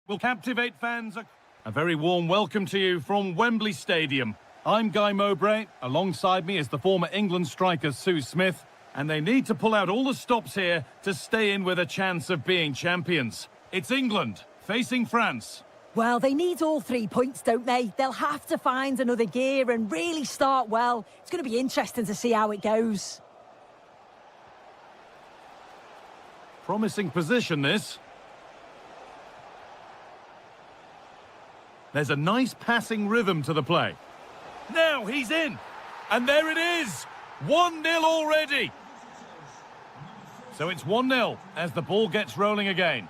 will captivate fans. A very warm welcome to you from Wembley Stadium. I'm Guy Mowbray. Alongside me is the former England striker Sue Smith, and they need to pull out all the stops here to stay in with a chance of being champions. It's England facing France. Well, they need all 3 points, don't they? They'll have to find another gear and really start well. It's going to be interesting to see how it goes. Promising position, this. There's a nice passing rhythm to the play. Now he's in. And there it is. 1-0 already. So it's 1-0 as the ball gets rolling again.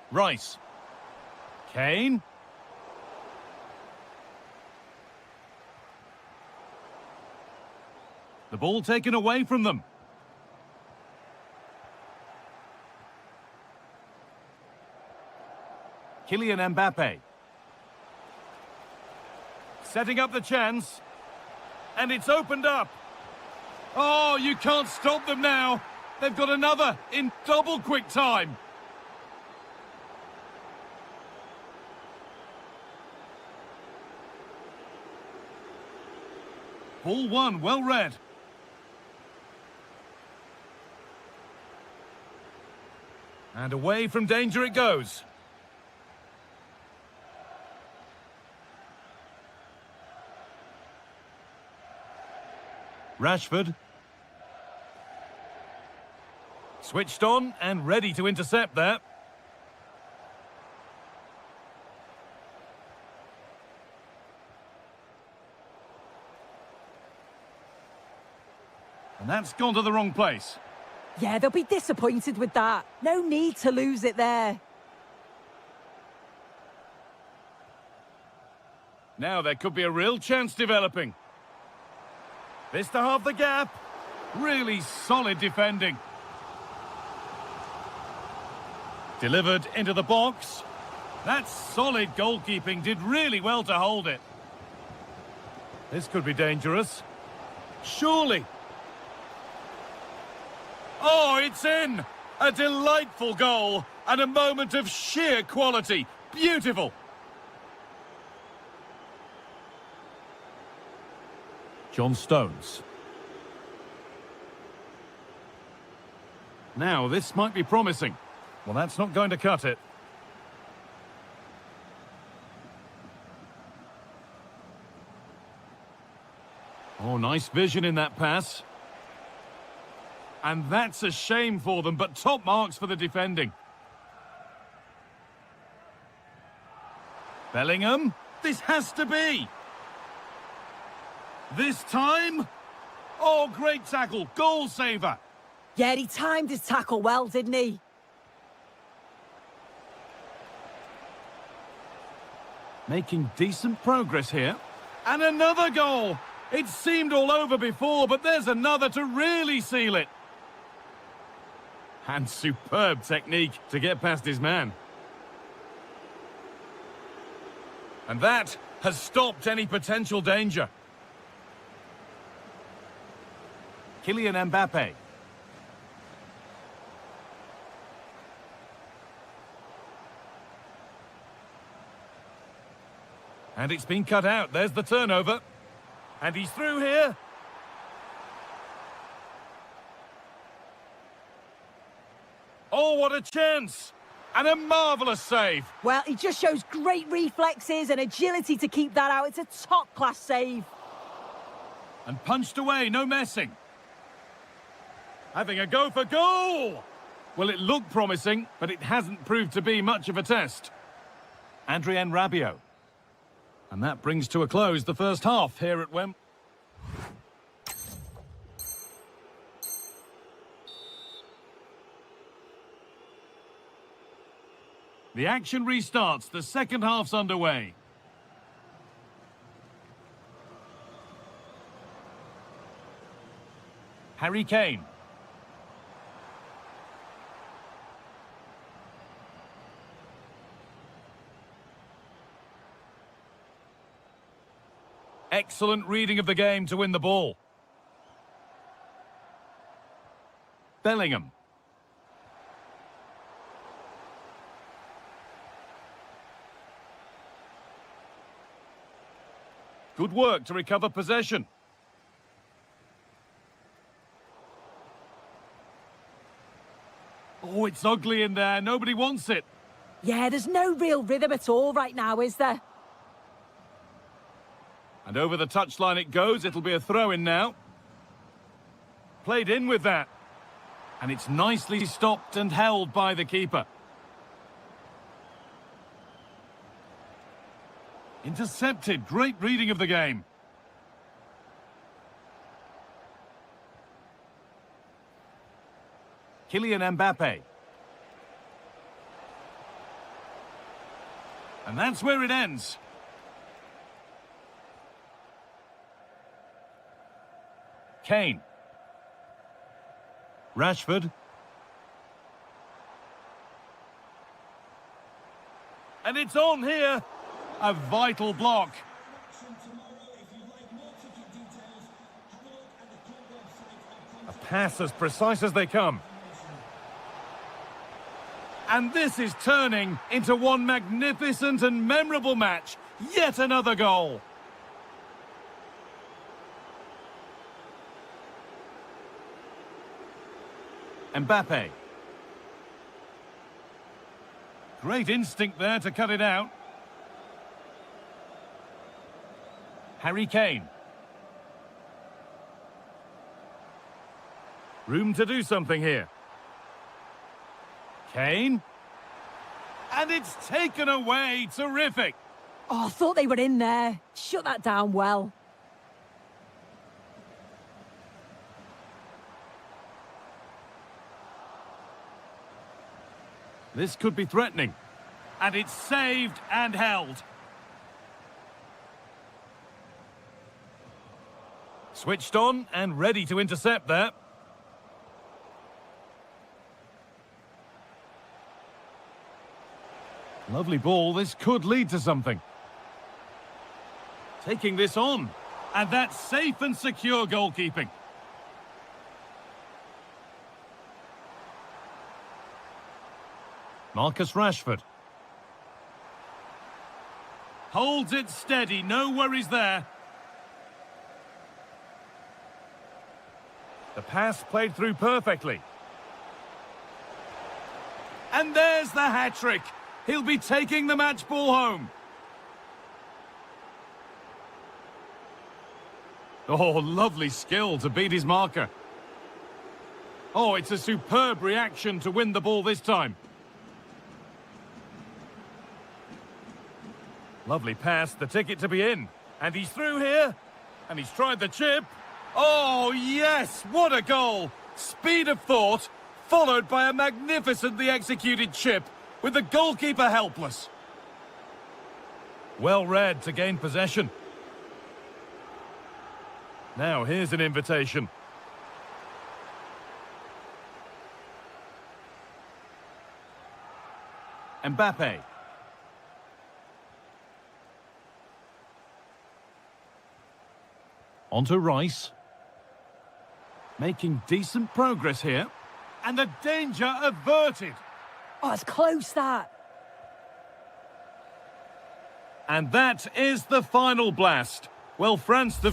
Rice. Kane. The ball taken away from them. Kylian Mbappe. Setting up the chance. And it's opened up. Oh, you can't stop them now. They've got another in double quick time. Ball one, well read. And away from danger it goes. Rashford. Switched on and ready to intercept there. And that's gone to the wrong place. Yeah, they'll be disappointed with that. No need to lose it there. Now there could be a real chance developing. This to halve the gap. Really solid defending. Delivered into the box. That's solid goalkeeping. Did really well to hold it. This could be dangerous. Surely. Oh, it's in! A delightful goal and a moment of sheer quality. Beautiful. John Stones. Now, this might be promising. Well, that's not going to cut it. Oh, nice vision in that pass. And that's a shame for them, but top marks for the defending. Bellingham. This has to be. This time. Oh, great tackle. Goal saver. Yeah, he timed his tackle well, didn't he? Making decent progress here. And another goal. It seemed all over before, but there's another to really seal it. And superb technique to get past his man. And that has stopped any potential danger. Kylian Mbappe. And it's been cut out. There's the turnover. And he's through here. Oh, what a chance! And a marvellous save. Well, he just shows great reflexes and agility to keep that out. It's a top-class save. And punched away, no messing. Having a go for goal! Well, it looked promising, but it hasn't proved to be much of a test. Adrien Rabiot. And that brings to a close the first half here at Wembley. The action restarts. The second half's underway. Harry Kane. Excellent reading of the game to win the ball. Bellingham. Good work to recover possession. Oh, it's ugly in there. Nobody wants it. Yeah, there's no real rhythm at all right now, is there? And over the touchline it goes. It'll be a throw-in now. Played in with that. And it's nicely stopped and held by the keeper. Intercepted. Great reading of the game. Kylian Mbappe. And that's where it ends. Kane. Rashford. And it's on here. A vital block. A pass as precise as they come. And this is turning into one magnificent and memorable match. Yet another goal. Mbappe. Great instinct there to cut it out. Harry Kane. Room to do something here. Kane. And it's taken away. Terrific. Oh, I thought they were in there. Shut that down well. This could be threatening. And it's saved and held. Switched on and ready to intercept there. Lovely ball. This could lead to something. Taking this on. And that's safe and secure goalkeeping. Marcus Rashford. Holds it steady. No worries there. The pass played through perfectly. And there's the hat-trick. He'll be taking the match ball home. Oh, lovely skill to beat his marker. Oh, it's a superb reaction to win the ball this time. Lovely pass, the ticket to be in. And he's through here. And he's tried the chip. Oh, yes! What a goal! Speed of thought, followed by a magnificently executed chip, with the goalkeeper helpless. Well read to gain possession. Now, here's an invitation. Mbappe. Onto Rice. Making decent progress here. And the danger averted. Oh, it's close, that. And that is the final blast. Well, France the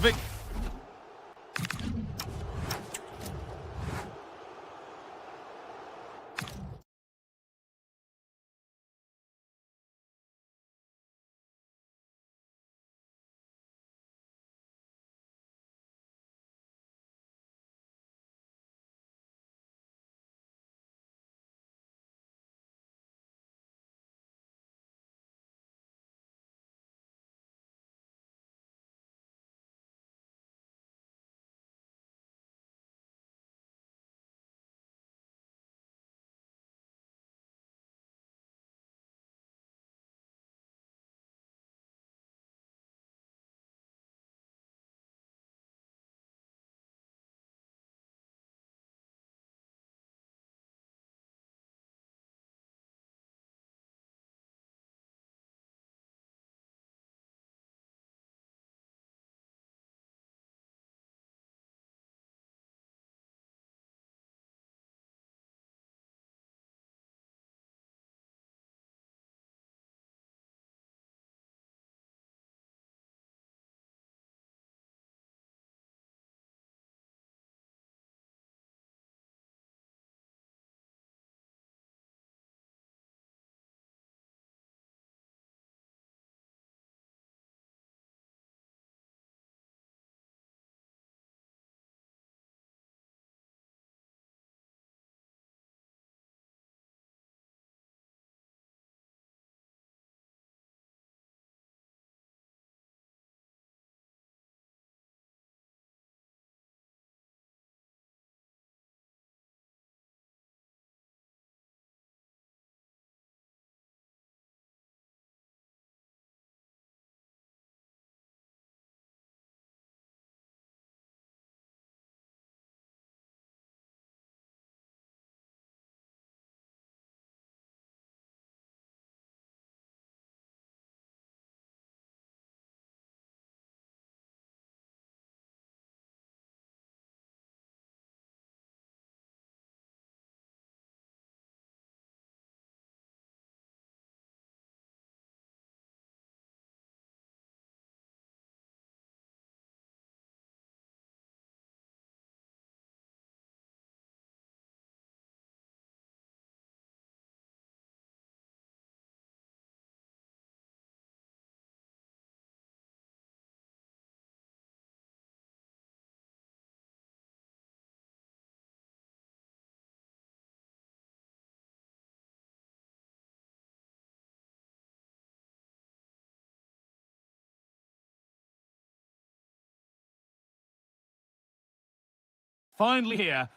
Finally here,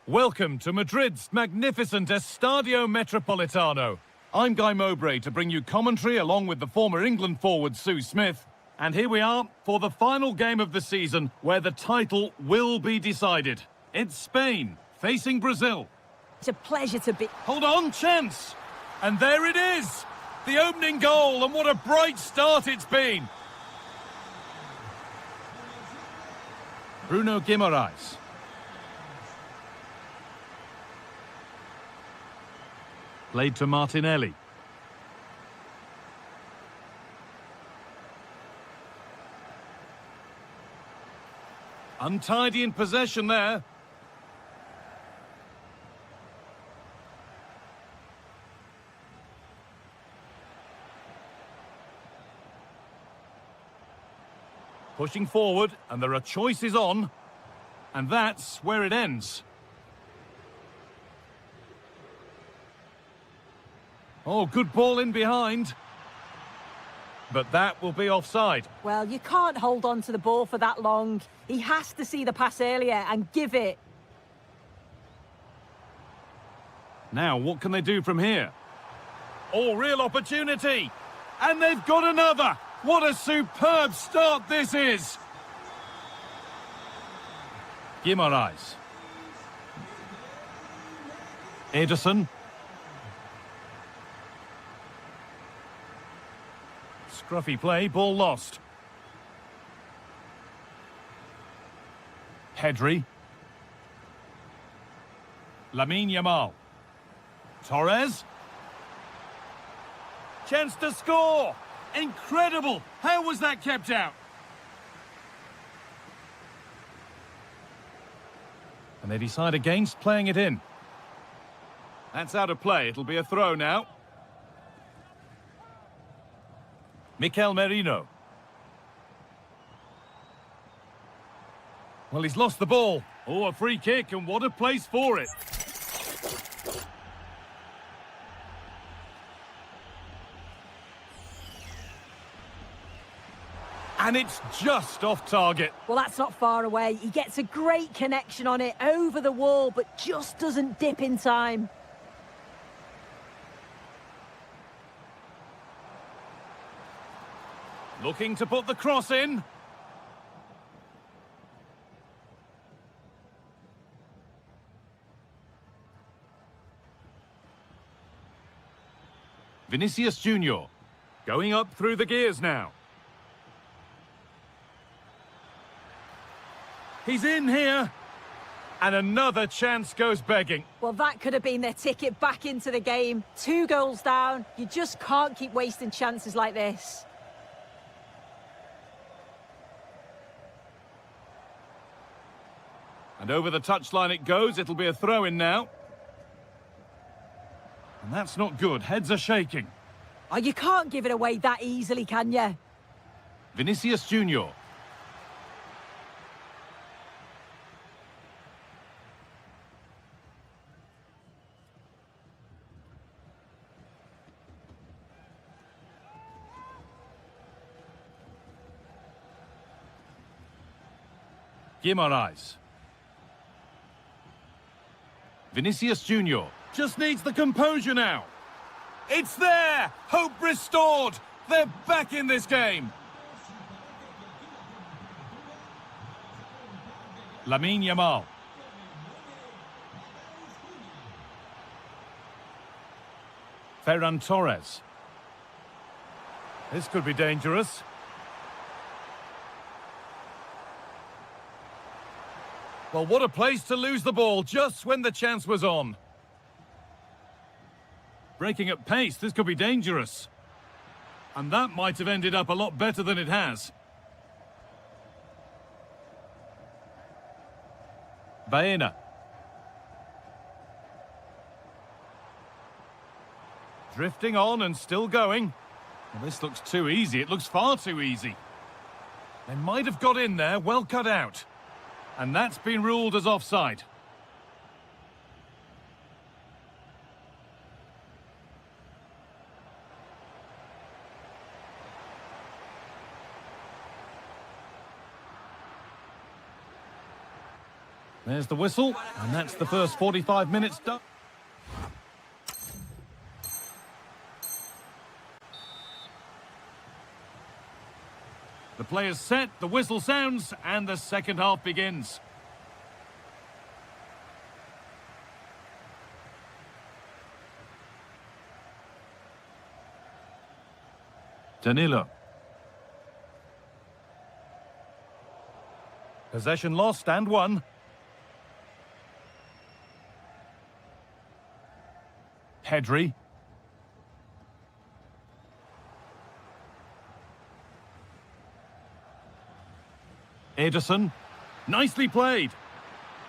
welcome to Madrid's magnificent Estadio Metropolitano. I'm Guy Mowbray to bring you commentary along with the former England forward Sue Smith. And here we are for the final game of the season where the title will be decided. It's Spain facing Brazil. It's a pleasure to be... Hold on, chance! And there it is! The opening goal, and what a bright start it's been! Bruno Guimaraes. Played to Martinelli. Untidy in possession there. Pushing forward, and there are choices on. And that's where it ends. Oh, good ball in behind. But that will be offside. Well, you can't hold on to the ball for that long. He has to see the pass earlier and give it. Now, what can they do from here? Oh, real opportunity! And they've got another! What a superb start this is! Guimaraes. Ederson. Scruffy play, ball lost. Pedri. Lamine Yamal. Torres. Chance to score! Incredible! How was that kept out? And they decide against playing it in. That's out of play. It'll be a throw now. Mikel Merino. Well, he's lost the ball. Oh, a free kick, and what a place for it. And it's just off target. Well, that's not far away. He gets a great connection on it over the wall, but just doesn't dip in time. Looking to put the cross in. Vinicius Junior going up through the gears now. He's in here. And another chance goes begging. Well, that could have been their ticket back into the game. 2 goals down. You just can't keep wasting chances like this. And over the touchline it goes. It'll be a throw-in now. And that's not good. Heads are shaking. Oh, you can't give it away that easily, can you? Vinicius Junior. Guimaraes. Vinicius Junior just needs the composure now. It's there! Hope restored! They're back in this game! Lamine Yamal. Ferran Torres. This could be dangerous. Well, what a place to lose the ball just when the chance was on. Breaking at pace, this could be dangerous. And that might have ended up a lot better than it has. Baena. Drifting on and still going. Well, this looks too easy. It looks far too easy. They might have got in there, well cut out. And that's been ruled as offside. There's the whistle, and that's the first 45 minutes done. The player's set, the whistle sounds, and the second half begins. Danilo. Possession lost and won. Pedri. Ederson. Nicely played.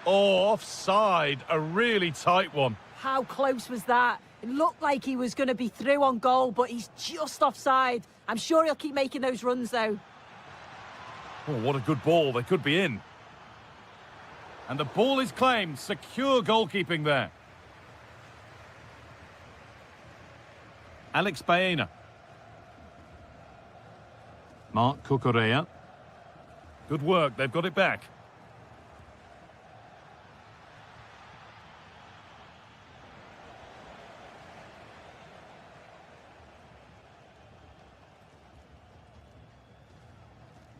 Oh, offside. A really tight one. How close was that? It looked like he was going to be through on goal, but he's just offside. I'm sure he'll keep making those runs, though. Oh, what a good ball. They could be in. And the ball is claimed. Secure goalkeeping there. Alex Baena. Mark Cucurella. Good work. They've got it back.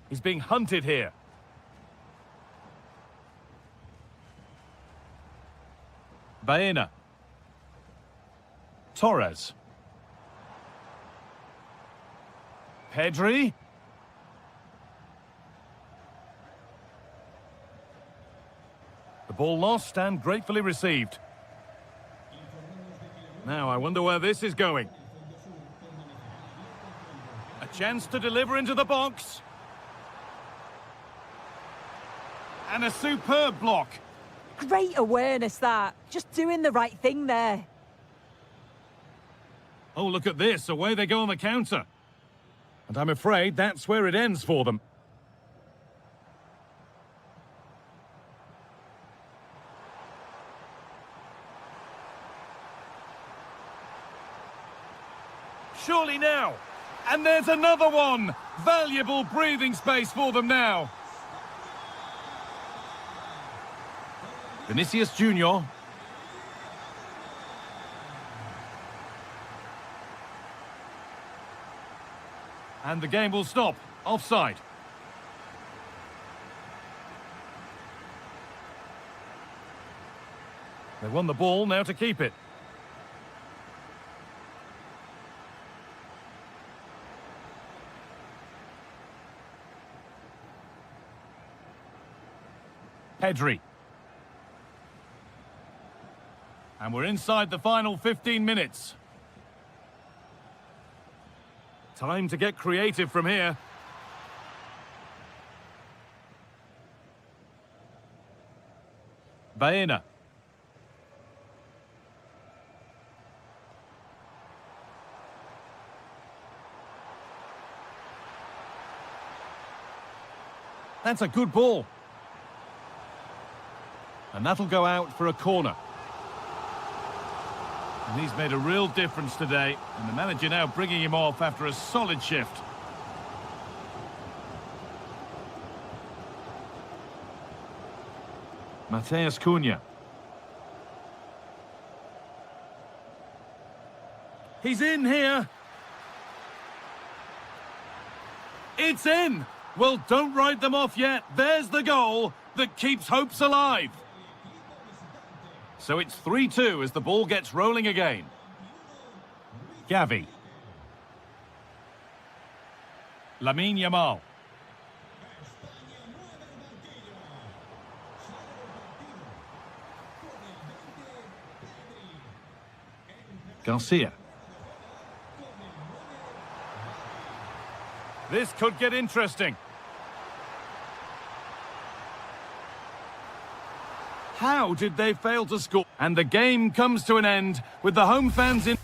He's being hunted here. Baena. Torres. Pedri. The ball lost and gratefully received. Now I wonder where this is going. A chance to deliver into the box. And a superb block. Great awareness, that. Just doing the right thing there. Oh, look at this. Away they go on the counter. And I'm afraid that's where it ends for them. Surely now. And there's another one. Valuable breathing space for them now. Vinicius Junior. And the game will stop. Offside. They won the ball, now to keep it. Pedri. And we're inside the final 15 minutes. Time to get creative from here. Baena. That's a good ball. And that'll go out for a corner. And he's made a real difference today, and the manager now bringing him off after a solid shift. Mateus Cunha. He's in here. It's in. Well, don't write them off yet. There's the goal that keeps hopes alive. So it's 3-2 as the ball gets rolling again. Gavi. Lamine Yamal. Garcia. This could get interesting. How did they fail to score? And the game comes to an end with the home fans in...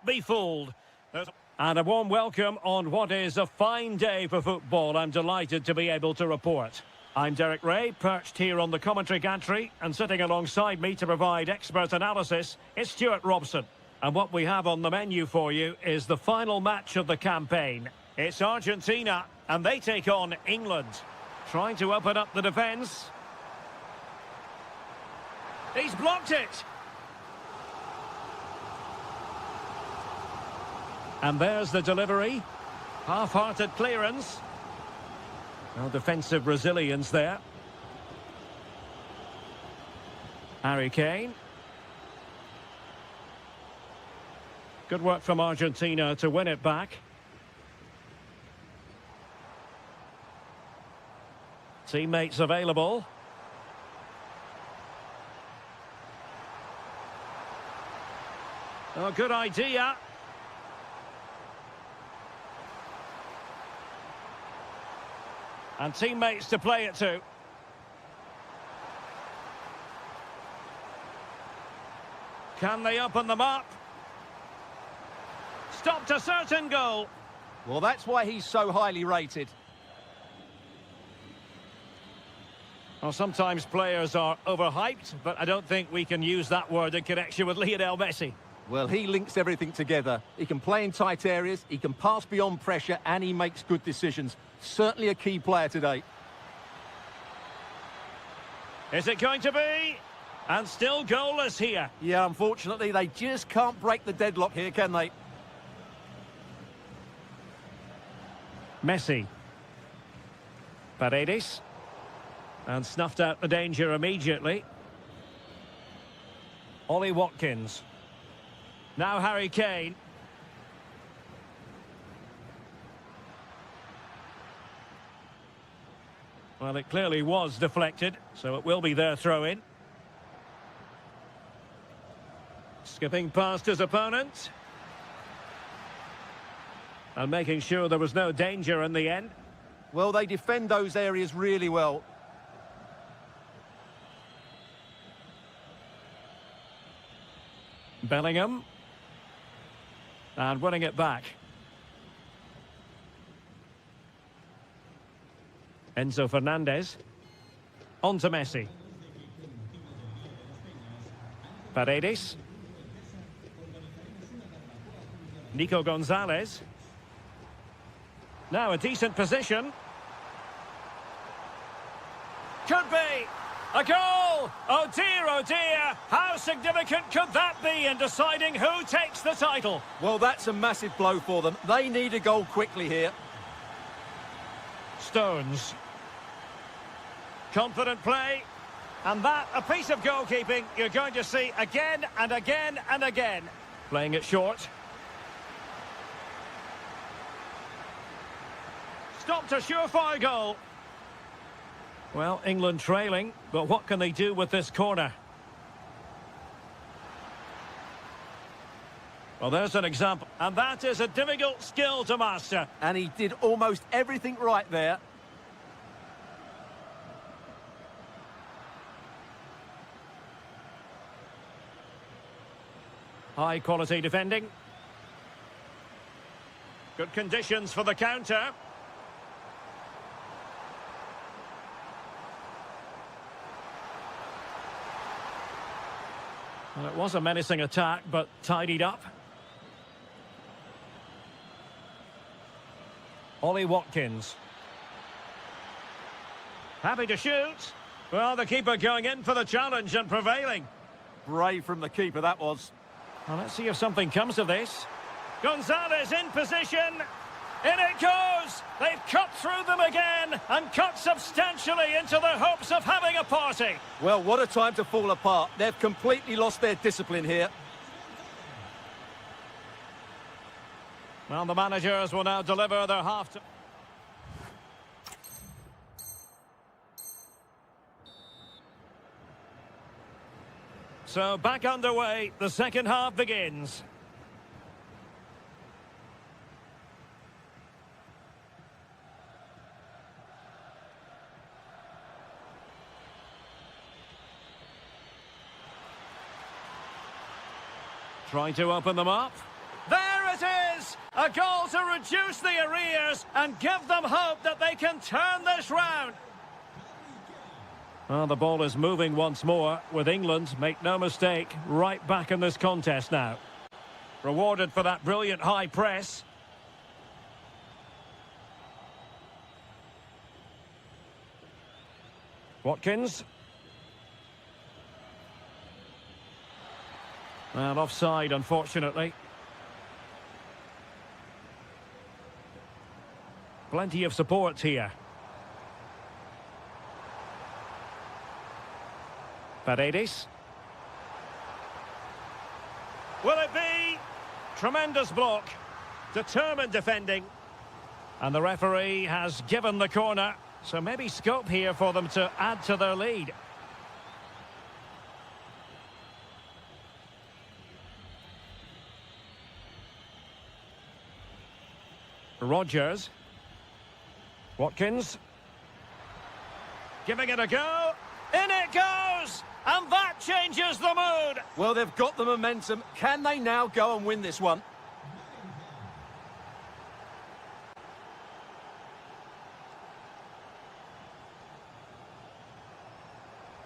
Don't be fooled. And a warm welcome on what is a fine day for football. I'm delighted to be able to report. I'm Derek Ray, perched here on the commentary gantry, and sitting alongside me to provide expert analysis is Stuart Robson. And what we have on the menu for you is the final match of the campaign. It's Argentina, and they take on England. Trying to open up the defence. He's blocked it. And there's the delivery. Half-hearted clearance. No defensive resilience there. Harry Kane. Good work from Argentina to win it back. Teammates available. Oh, good idea. And teammates to play it to. Can they open them up? Stopped a certain goal. Well, that's why he's so highly rated. Well, sometimes players are overhyped, but I don't think we can use that word in connection with Lionel Messi. Well, he links everything together. He can play in tight areas, he can pass beyond pressure, and he makes good decisions. Certainly a key player today. Is it going to be? And still goalless here. Yeah, unfortunately, they just can't break the deadlock here, can they? Messi. Paredes. And snuffed out the danger immediately. Ollie Watkins. Now Harry Kane. Well, it clearly was deflected, so it will be their throw-in. Skipping past his opponent. And making sure there was no danger in the end. Well, they defend those areas really well. Bellingham. And winning it back. Enzo Fernandez. On to Messi. Paredes. Nico Gonzalez. Now a decent position. Could be. A goal! Oh dear, how significant could that be in deciding who takes the title? Well, that's a massive blow for them. They need a goal quickly here. Stones. Confident play. And that, a piece of goalkeeping you're going to see again and again and again. Playing it short. Stopped a surefire goal. Well, England trailing, but what can they do with this corner? Well, there's an example. And that is a difficult skill to master. And he did almost everything right there. High quality defending. Good conditions for the counter. Well, it was a menacing attack, but tidied up. Ollie Watkins. Happy to shoot. Well, the keeper going in for the challenge and prevailing. Brave from the keeper, that was. Well, let's see if something comes of this. Gonzalez in position. In it goes! They've cut through them again and cut substantially into their hopes of having a party. Well, what a time to fall apart. They've completely lost their discipline here. Well, the managers will now deliver their half. So back underway, the second half begins. Trying to open them up. There it is! A goal to reduce the arrears and give them hope that they can turn this round. Well, the ball is moving once more with England, make no mistake, right back in this contest now. Rewarded for that brilliant high press. Watkins. And offside, unfortunately. Plenty of support here. Paredes. Will it be? Tremendous block. Determined defending. And the referee has given the corner. So maybe scope here for them to add to their lead. Rodgers. Watkins. Giving it a go. In it goes! And that changes the mood! Well, they've got the momentum. Can they now go and win this one?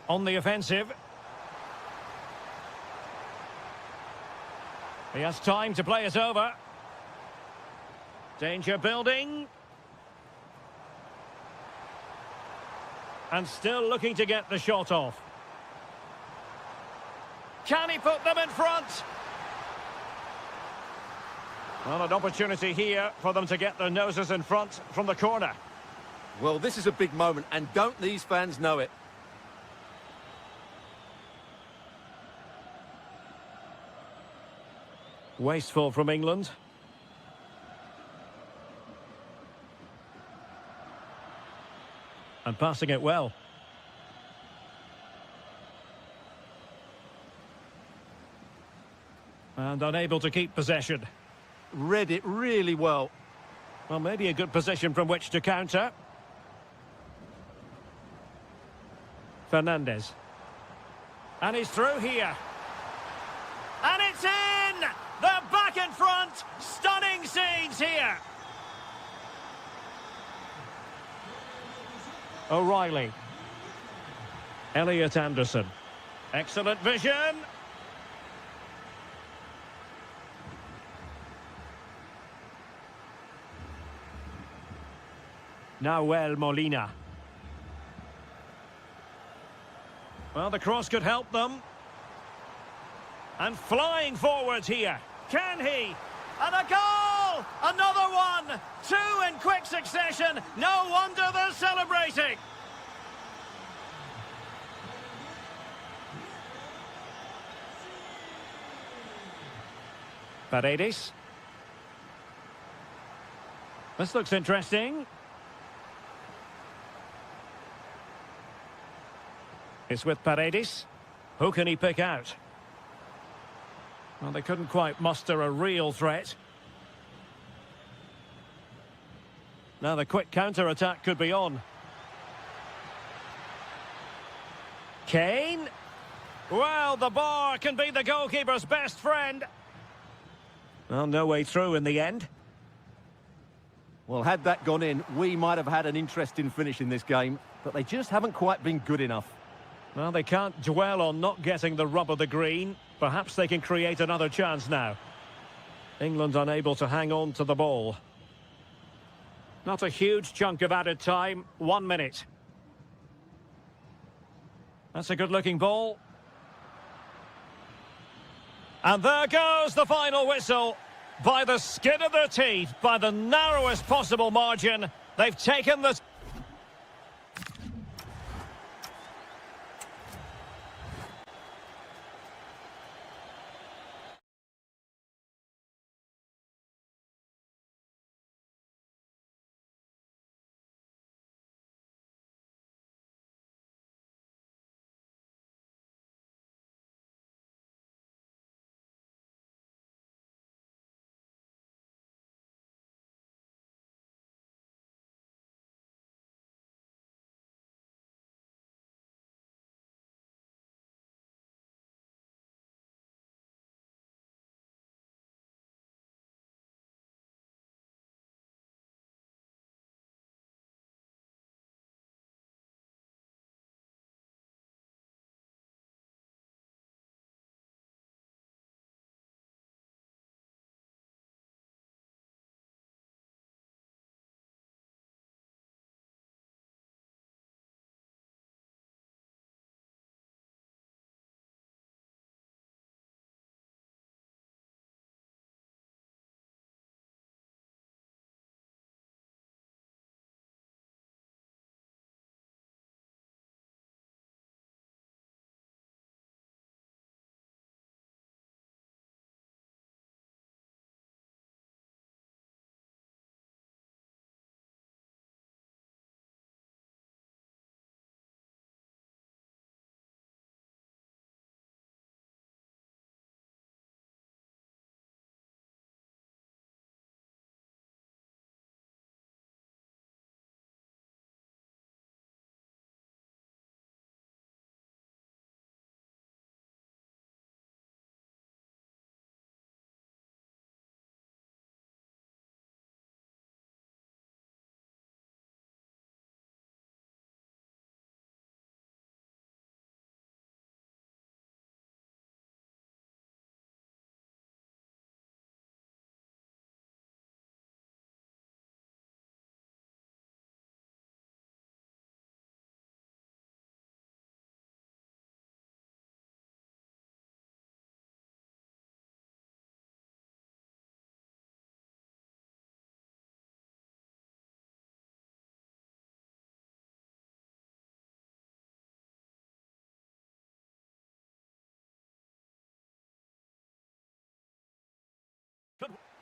On the offensive. He has time to play it over. Danger building. And still looking to get the shot off. Can he put them in front? Well, an opportunity here for them to get their noses in front from the corner. Well, this is a big moment, and don't these fans know it? Wasteful from England. And passing it well. And unable to keep possession. Read it really well. Well, maybe a good position from which to counter. Fernandez. And he's through here. And it's in! They're back in front! Stunning scenes here! O'Reilly. Elliot Anderson. Excellent vision. Nahuel Molina. Well, the cross could help them. And flying forwards here. Can he? And a goal! Another one! Two in quick succession. No wonder they're celebrating. Paredes. This looks interesting. It's with Paredes. Who can he pick out? Well, they couldn't quite muster a real threat. Now the quick counter-attack could be on. Kane. Well, the bar can be the goalkeeper's best friend. Well, no way through in the end. Well, had that gone in, we might have had an interesting finish in this game, but they just haven't quite been good enough. Well, they can't dwell on not getting the rub of the green. Perhaps they can create another chance now. England unable to hang on to the ball. Not a huge chunk of added time. 1 minute. That's a good-looking ball. And there goes the final whistle. By the skin of their teeth, by the narrowest possible margin, they've taken the...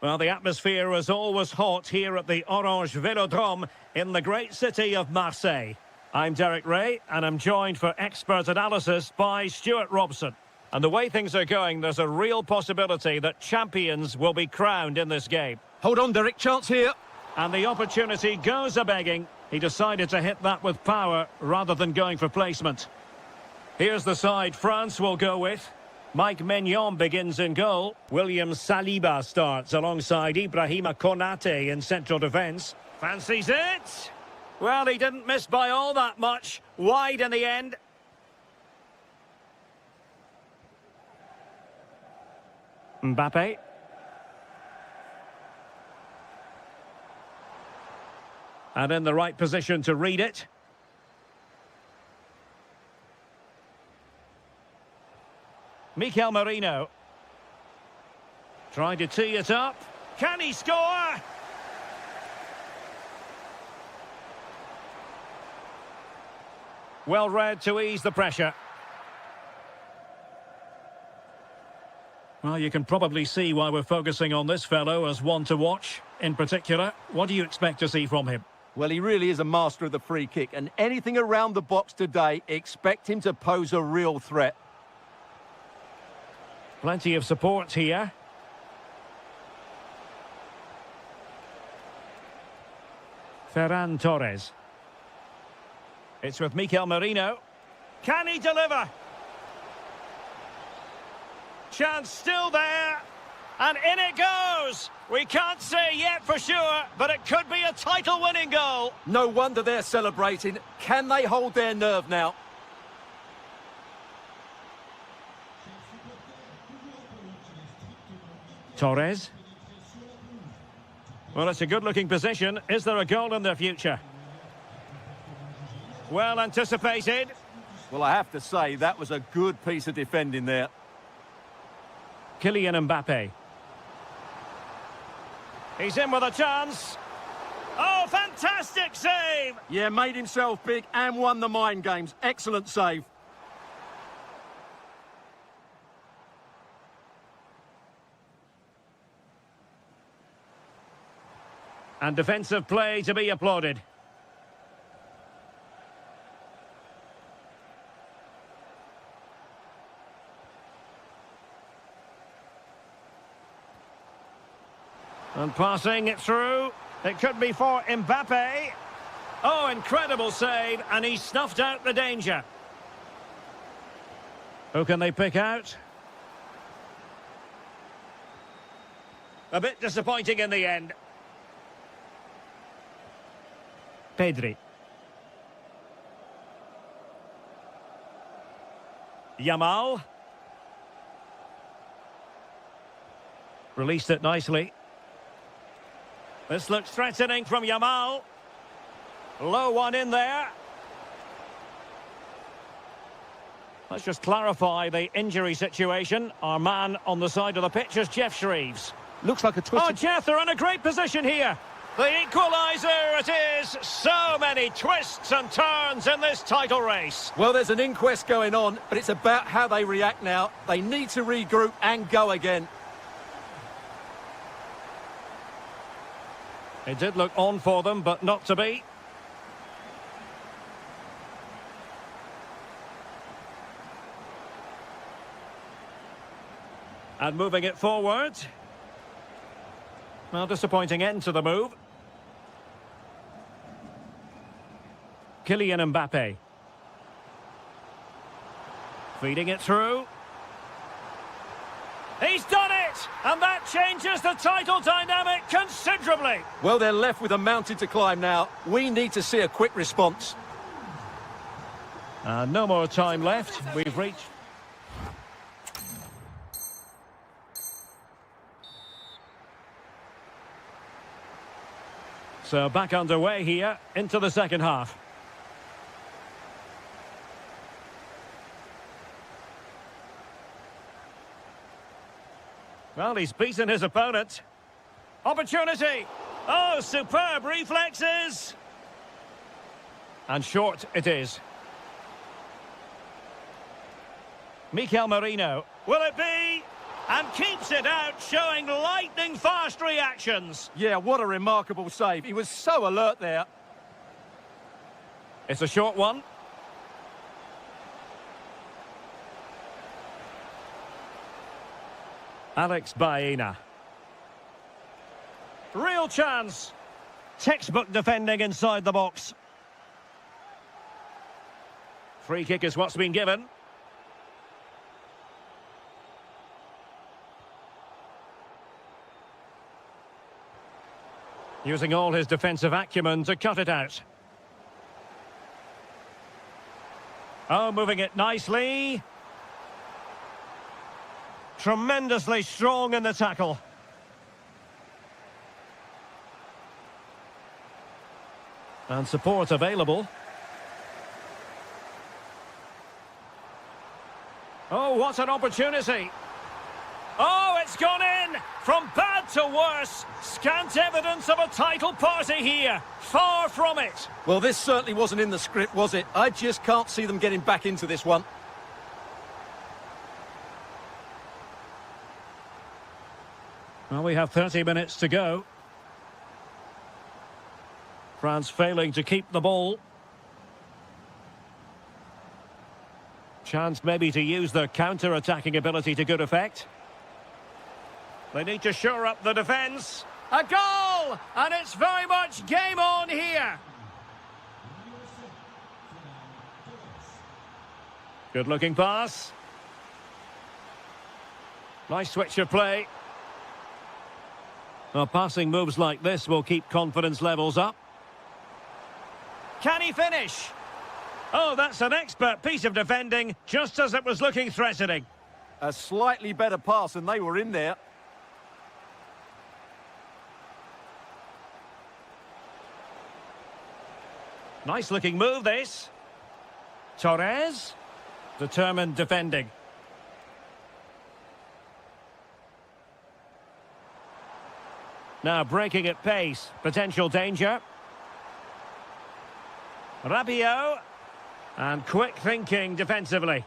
Well, the atmosphere is always hot here at the Orange Vélodrome in the great city of Marseille. I'm Derek Ray, and I'm joined for expert analysis by Stuart Robson. And the way things are going, there's a real possibility that champions will be crowned in this game. Hold on, Derek, chance here. And the opportunity goes a-begging. He decided to hit that with power rather than going for placement. Here's the side France will go with. Mike Maignan begins in goal. William Saliba starts alongside Ibrahima Konate in central defence. Fancies it? Well, he didn't miss by all that much. Wide in the end. Mbappe. And in the right position to read it. Mikel Merino. Trying to tee it up. Can he score? Well read to ease the pressure. Well, you can probably see why we're focusing on this fellow as one to watch. In particular, what do you expect to see from him? Well, he really is a master of the free kick, and anything around the box today, expect him to pose a real threat. Plenty of support here. Ferran Torres. It's with Mikel Merino. Can he deliver? Chance still there. And in it goes. We can't say yet for sure, but it could be a title-winning goal. No wonder they're celebrating. Can they hold their nerve now? Torres. Well, it's a good-looking position. Is there a goal in the future? Well anticipated. Well, I have to say, that was a good piece of defending there. Kylian Mbappe. He's in with a chance. Oh, fantastic save! Yeah, made himself big and won the mind games. Excellent save. And defensive play to be applauded. And passing it through. It could be for Mbappe. Oh, incredible save, and he snuffed out the danger. Who can they pick out? A bit disappointing in the end. Pedri. Yamal. Released it nicely. This looks threatening from Yamal. Low one in there. Let's just clarify the injury situation. Our man on the side of the pitch is Jeff Shreves. Looks like a twist. Oh, Jeff, they're in a great position here. The equaliser it is. So many twists and turns in this title race. Well, there's an inquest going on, but it's about how they react now. They need to regroup and go again. It did look on for them, but not to be. And moving it forward. Well, disappointing end to the move. Kylian Mbappe. Feeding it through. He's done it! And that changes the title dynamic considerably. Well, they're left with a mountain to climb now. We need to see a quick response. No more time left. We've reached... So back underway here into the second half. Well, he's beaten his opponent. Opportunity! Oh, superb reflexes! And short it is. Mikel Merino. Will it be? And keeps it out, showing lightning-fast reactions. Yeah, what a remarkable save. He was so alert there. It's a short one. Alex Baena. Real chance. Textbook defending inside the box. Free kick is what's been given. Using all his defensive acumen to cut it out. Oh, moving it nicely. Tremendously strong in the tackle. And support available. Oh, what an opportunity. Oh, it's gone in! From bad to worse. Scant evidence of a title party here. Far from it. Well, this certainly wasn't in the script, was it? I just can't see them getting back into this one. Well, we have 30 minutes to go. France failing to keep the ball. Chance maybe to use their counter-attacking ability to good effect. They need to shore up the defence. A goal! And it's very much game on here. Good-looking pass. Nice switch of play. Well, passing moves like this will keep confidence levels up. Can he finish? Oh, that's an expert piece of defending, just as it was looking threatening. A slightly better pass and they were in there. Nice looking move, this. Torres. Determined defending. Now breaking at pace. Potential danger. Rabiot. And quick thinking defensively.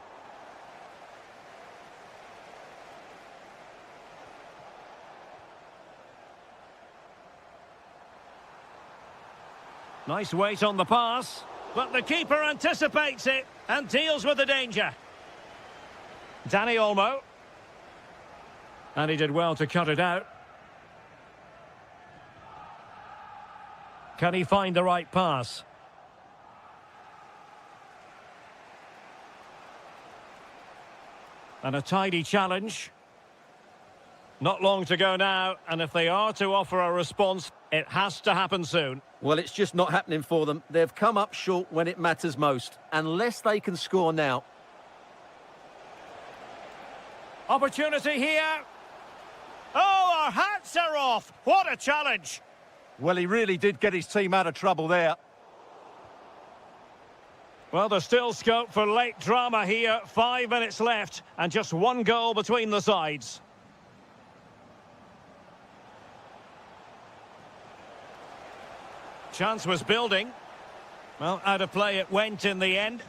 Nice weight on the pass, but the keeper anticipates it and deals with the danger. Dani Olmo. And he did well to cut it out. Can he find the right pass? And a tidy challenge. Not long to go now, and if they are to offer a response, it has to happen soon. Well, it's just not happening for them. They've come up short when it matters most, unless they can score now. Opportunity here. Oh, our hats are off. What a challenge. Well, he really did get his team out of trouble there. Well, there's still scope for late drama here. 5 minutes left, and just one goal between the sides. Chance was building. Well, out of play it went in the end.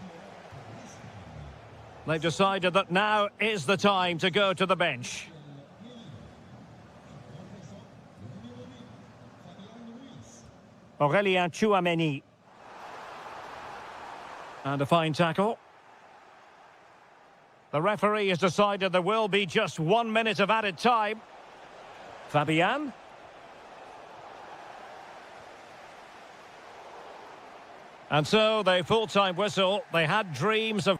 They've decided that now is the time to go to the bench. Aurélien Tchouameni. And a fine tackle. The referee has decided there will be just 1 minute of added time. Fabian. And so, the full-time whistle, they had dreams of...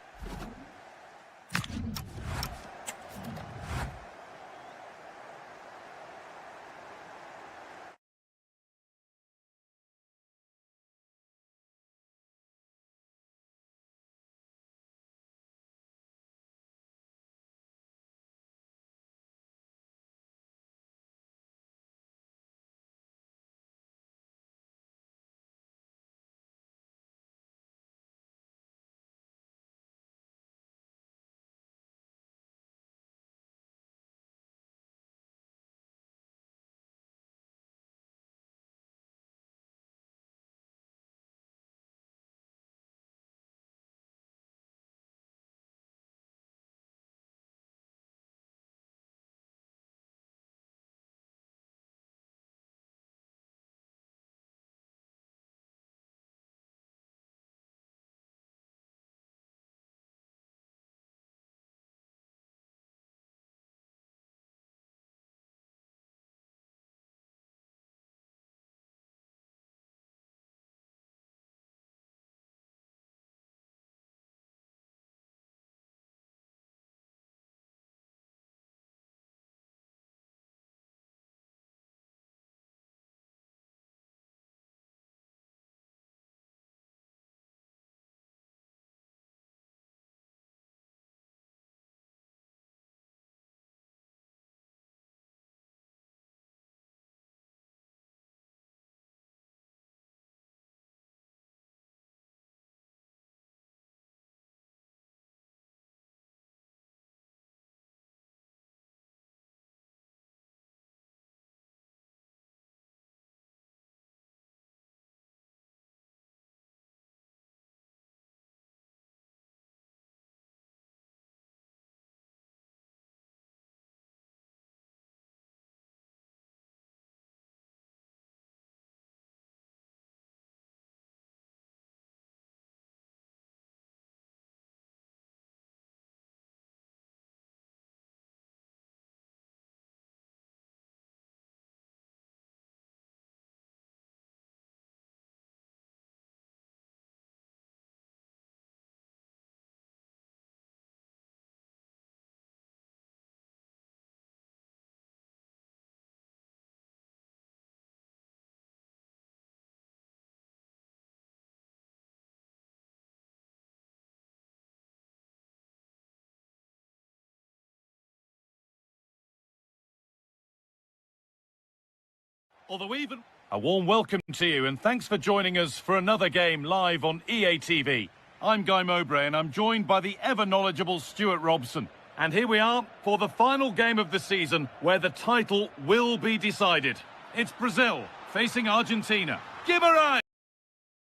Although even... A warm welcome to you and thanks for joining us for another game live on EA TV. I'm Guy Mowbray and I'm joined by the ever-knowledgeable Stuart Robson. And here we are for the final game of the season where the title will be decided. It's Brazil facing Argentina. Give her a...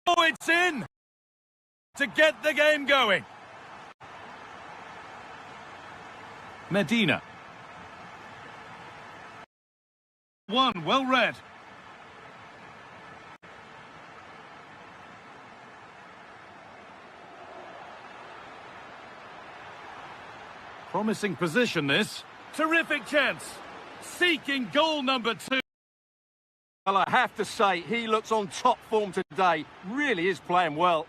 Oh, it's in! To get the game going. Medina. One, well read. Promising position this. Terrific chance. Seeking goal number 2. Well, I have to say, he looks on top form today. Really is playing well.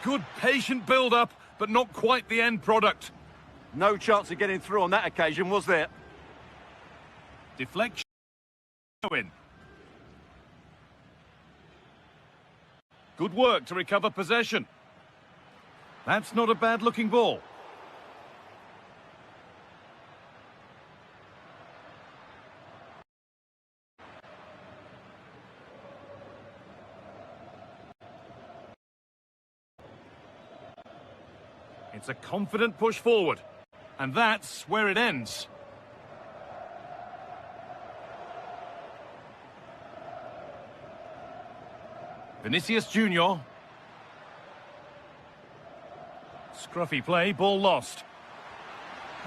Good patient build-up, but not quite the end product. No chance of getting through on that occasion, was there? Deflection. Good work to recover possession. That's not a bad-looking ball. It's a confident push forward. And that's where it ends. Vinicius Junior. Scruffy play, ball lost.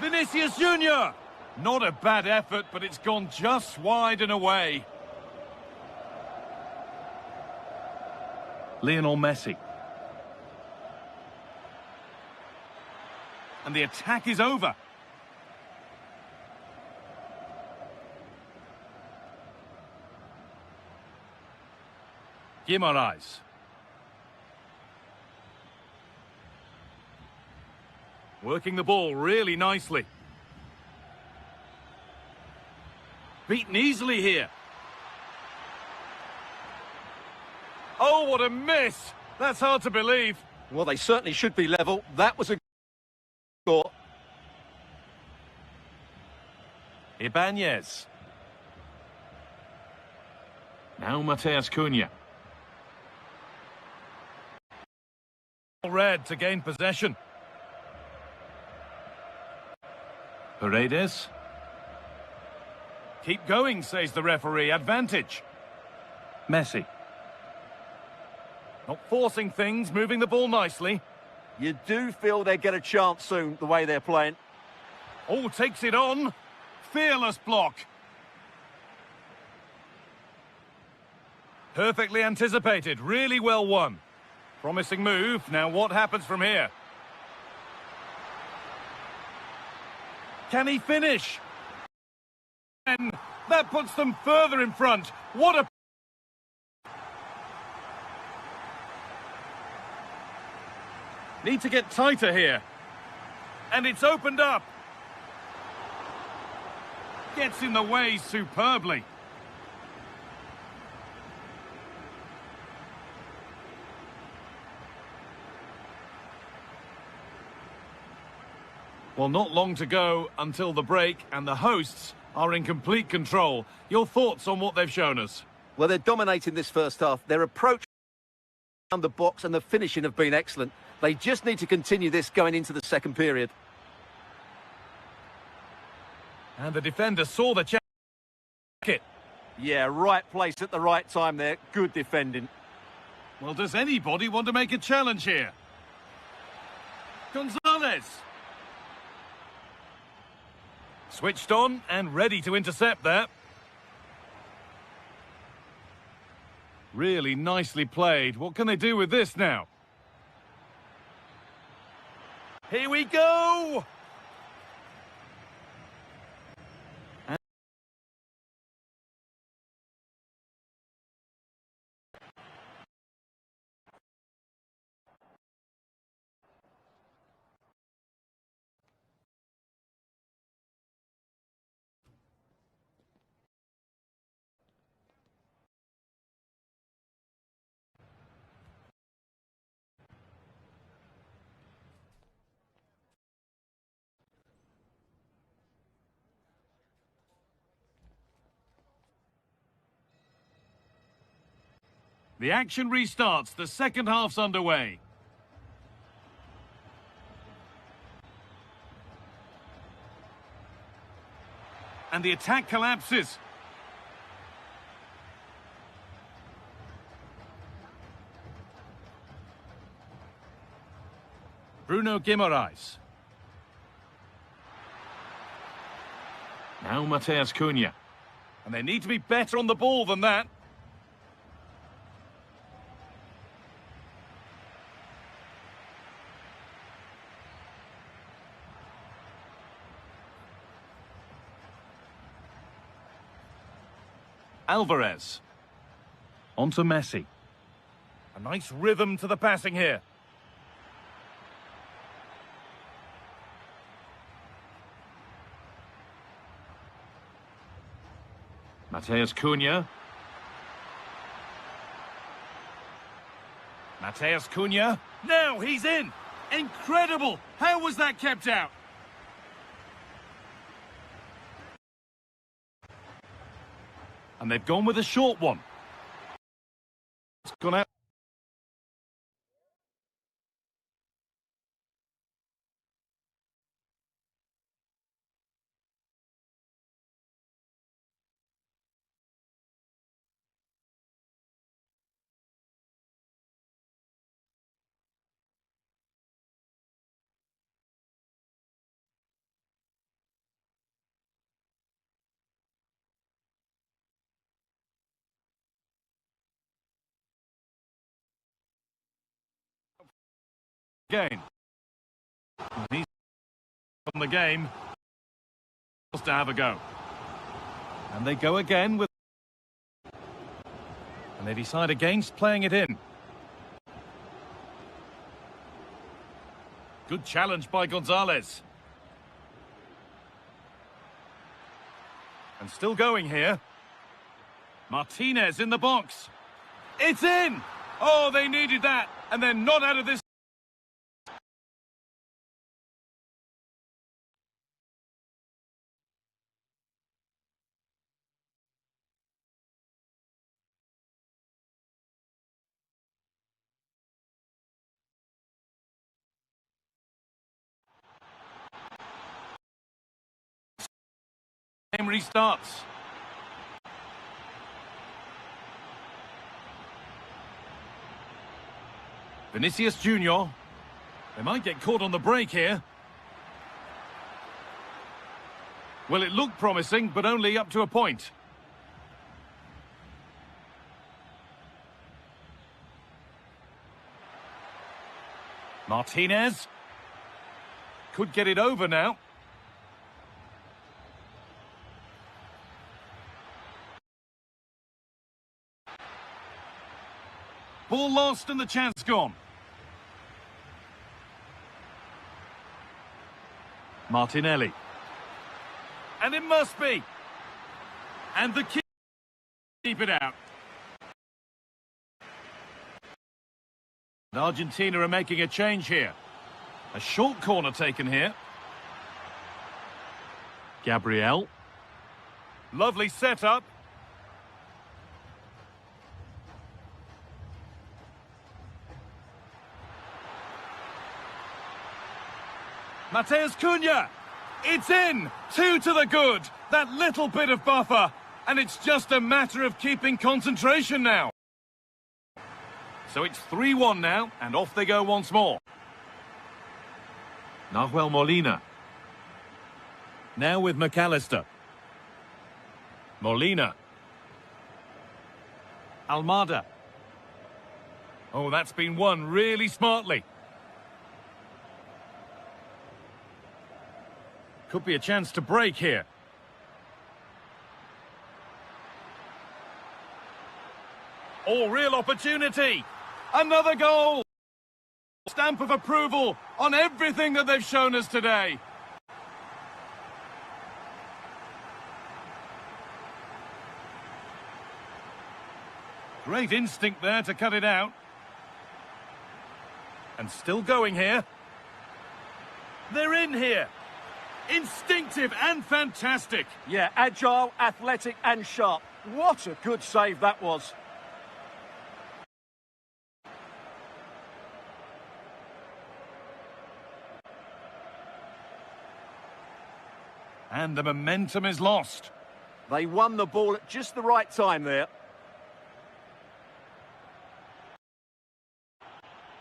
Vinicius Junior! Not a bad effort, but it's gone just wide and away. Lionel Messi. And the attack is over. Guimaraes. Working the ball really nicely. Beaten easily here. Oh, what a miss! That's hard to believe. Well, they certainly should be level. That was a score. Ibanez. Now Mateus Cunha. Red to gain possession. Paredes. Keep going, says the referee. Advantage. Messi. Not forcing things, moving the ball nicely. You do feel they get a chance soon, the way they're playing. Oh, takes it on. Fearless block. Perfectly anticipated. Really well won. Promising move. Now what happens from here? Can he finish? And that puts them further in front. What a... Need to get tighter here. And it's opened up. Gets in the way superbly. Well, not long to go until the break, and the hosts are in complete control. Your thoughts on what they've shown us? Well, they're dominating this first half. Their approach around the box and the finishing have been excellent. They just need to continue this going into the second period. And the defender saw the chance. Yeah, right place at the right time there. Good defending. Well, does anybody want to make a challenge here? Gonzalez. Switched on and ready to intercept that. Really nicely played. What can they do with this now? Here we go! The action restarts. The second half's underway. And the attack collapses. Bruno Guimaraes. Now Mateus Cunha. And they need to be better on the ball than that. Alvarez. On to Messi. A nice rhythm to the passing here. Mateus Cunha. Mateus Cunha. Now he's in. Incredible. How was that kept out? And they've gone with a short one. It's gone out. Again. He's on the game. To have a go. And they go again with... And they decide against playing it in. Good challenge by Gonzalez. And still going here. Martinez in the box. It's in! Oh, they needed that. And they're not out of this. Game restarts. Vinicius Junior. They might get caught on the break here. Well, it looked promising, but only up to a point. Martinez. Could get it over now. Ball lost and the chance gone. Martinelli. And it must be. And the keep it out. And Argentina are making a change here. A short corner taken here. Gabriel. Lovely setup. Mateus Cunha. It's in. 2 to the good. That little bit of buffer. And it's just a matter of keeping concentration now. So it's 3-1 now, and off they go once more. Nahuel Molina. Now with McAllister. Molina. Almada. Oh, that's been won really smartly. Could be a chance to break here. Oh, real opportunity. Another goal. Stamp of approval on everything that they've shown us today. Great instinct there to cut it out. And still going here. They're in here. Instinctive and fantastic. Yeah, agile, athletic and sharp. What a good save that was. And the momentum is lost. They won the ball at just the right time there.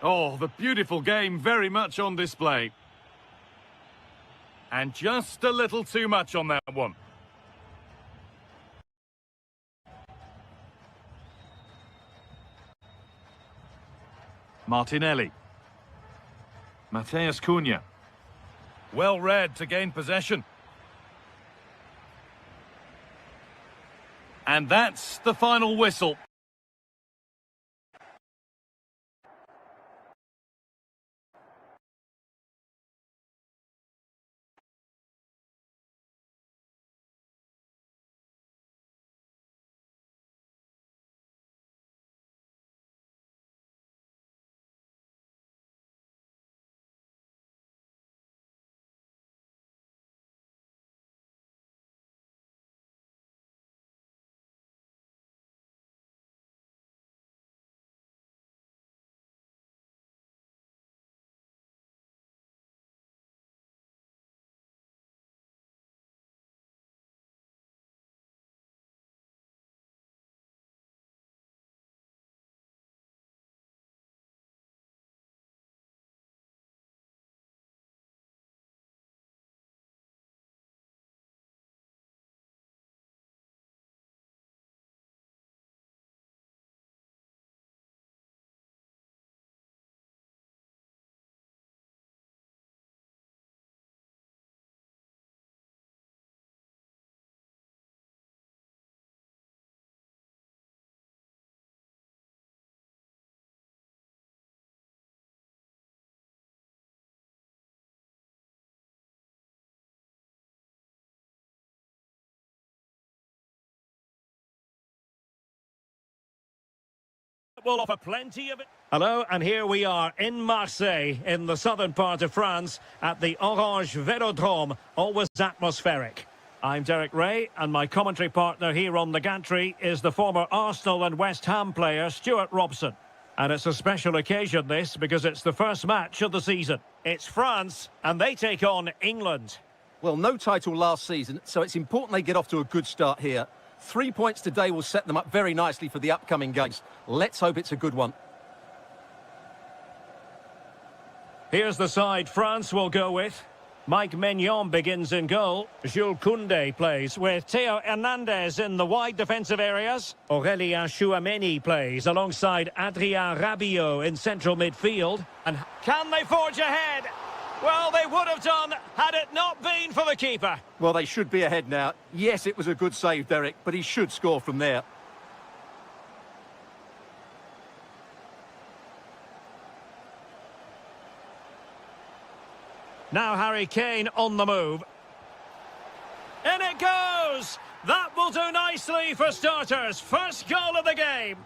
Oh, the beautiful game very much on display. And just a little too much on that one. Martinelli. Mateus Cunha. Well read to gain possession. And that's the final whistle. Will offer plenty of it. Hello, and here we are in Marseille, in the southern part of France, at the Orange Velodrome, always atmospheric. I'm Derek Ray, and my commentary partner here on the gantry is the former Arsenal and West Ham player, Stuart Robson. And it's a special occasion, this, because it's the first match of the season. It's France, and they take on England. Well, no title last season, so it's important they get off to a good start here. 3 points today will set them up very nicely for the upcoming games. Let's hope it's a good one. Here's the side France will go with. Mike Maignan begins in goal. Jules Koundé plays with Theo Hernandez in the wide defensive areas. Aurélien Tchouameni plays alongside Adrien Rabiot in central midfield. And can they forge ahead? Well, they would have done had it not been for the keeper. Well, they should be ahead now. Yes, it was a good save, Derek, but he should score from there. Now Harry Kane on the move. In it goes! That will do nicely for starters. First goal of the game.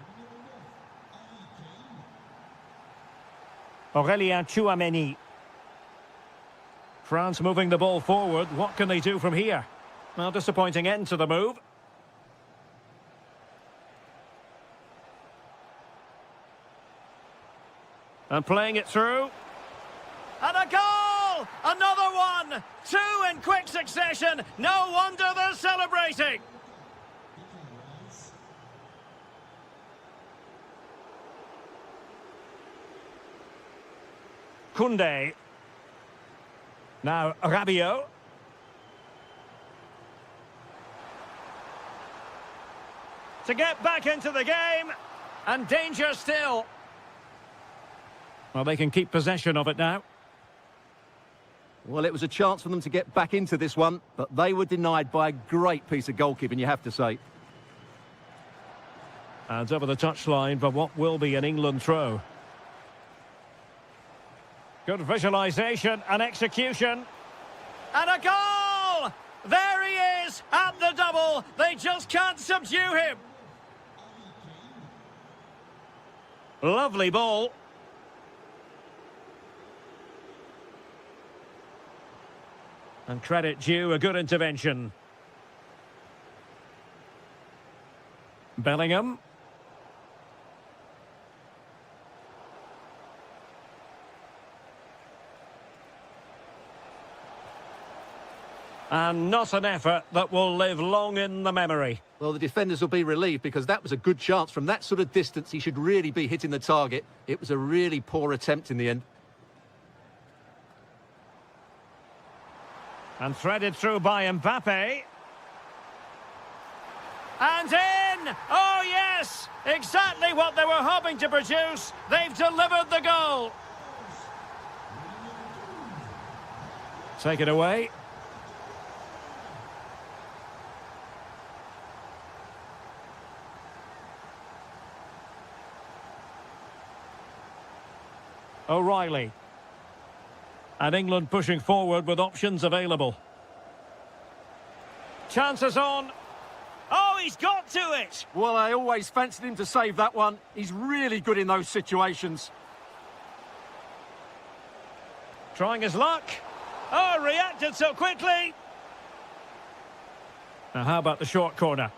Aurélien Tchouameni. France moving the ball forward. What can they do from here? Well, disappointing end to the move. And playing it through. And a goal! Another one! Two in quick succession. No wonder they're celebrating. Koundé. Now Rabiot. To get back into the game. And danger still. Well, they can keep possession of it now. Well, it was a chance for them to get back into this one, but they were denied by a great piece of goalkeeping, you have to say. And over the touchline for what will be an England throw. Good visualisation and execution. And a goal! There he is at the double. They just can't subdue him. Lovely ball. And credit due, a good intervention. Bellingham. And not an effort that will live long in the memory. Well, the defenders will be relieved because that was a good chance. From that sort of distance, he should really be hitting the target. It was a really poor attempt in the end. And threaded through by Mbappe. And in! Oh, yes! Exactly what they were hoping to produce. They've delivered the goal. Take it away. O'Reilly. And England pushing forward with options available. Chances on. Oh, he's got to it! Well, I always fancied him to save that one. He's really good in those situations. Trying his luck. Oh, reacted so quickly. Now, how about the short corner?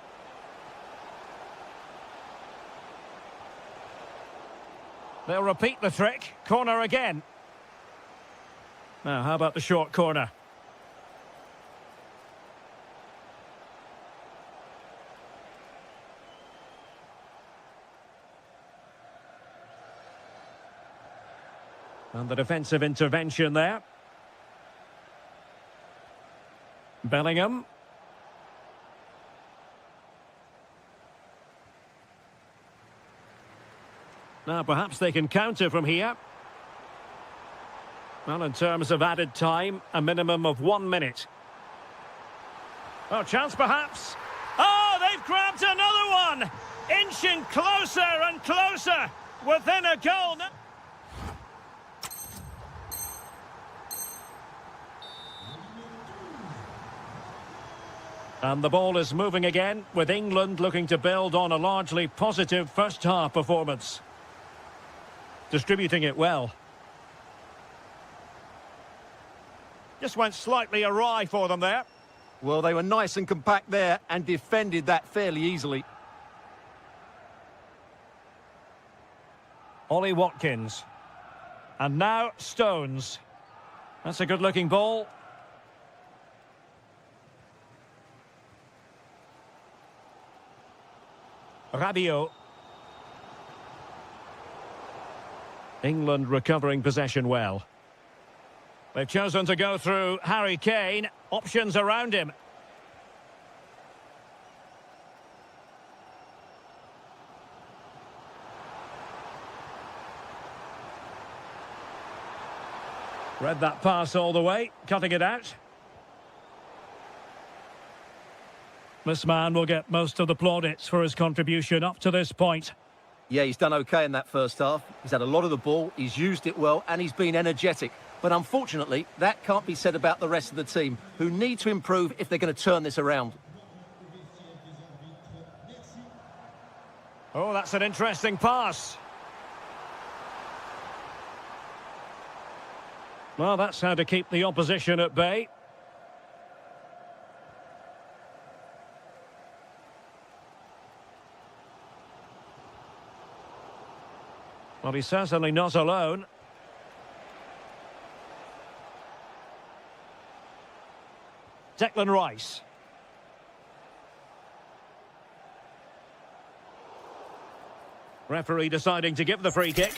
They'll repeat the trick. Corner again. Now, how about the short corner? And the defensive intervention there. Bellingham. Now, perhaps they can counter from here. Well, in terms of added time, a minimum of 1 minute. Oh, chance perhaps. Oh, they've grabbed another one! Inching closer and closer within a goal. And the ball is moving again, with England looking to build on a largely positive first-half performance. Distributing it well. Just went slightly awry for them there. Well, they were nice and compact there and defended that fairly easily. Ollie Watkins. And now Stones. That's a good-looking ball. Rabiot. England recovering possession well. They've chosen to go through Harry Kane. Options around him. Read that pass all the way, cutting it out. This man will get most of the plaudits for his contribution up to this point. Yeah, he's done okay in that first half. He's had a lot of the ball, he's used it well, and he's been energetic. But unfortunately, that can't be said about the rest of the team, who need to improve if they're going to turn this around. Oh, that's an interesting pass. Well, that's how to keep the opposition at bay. Well, he's certainly not alone. Declan Rice. Referee deciding to give the free kick.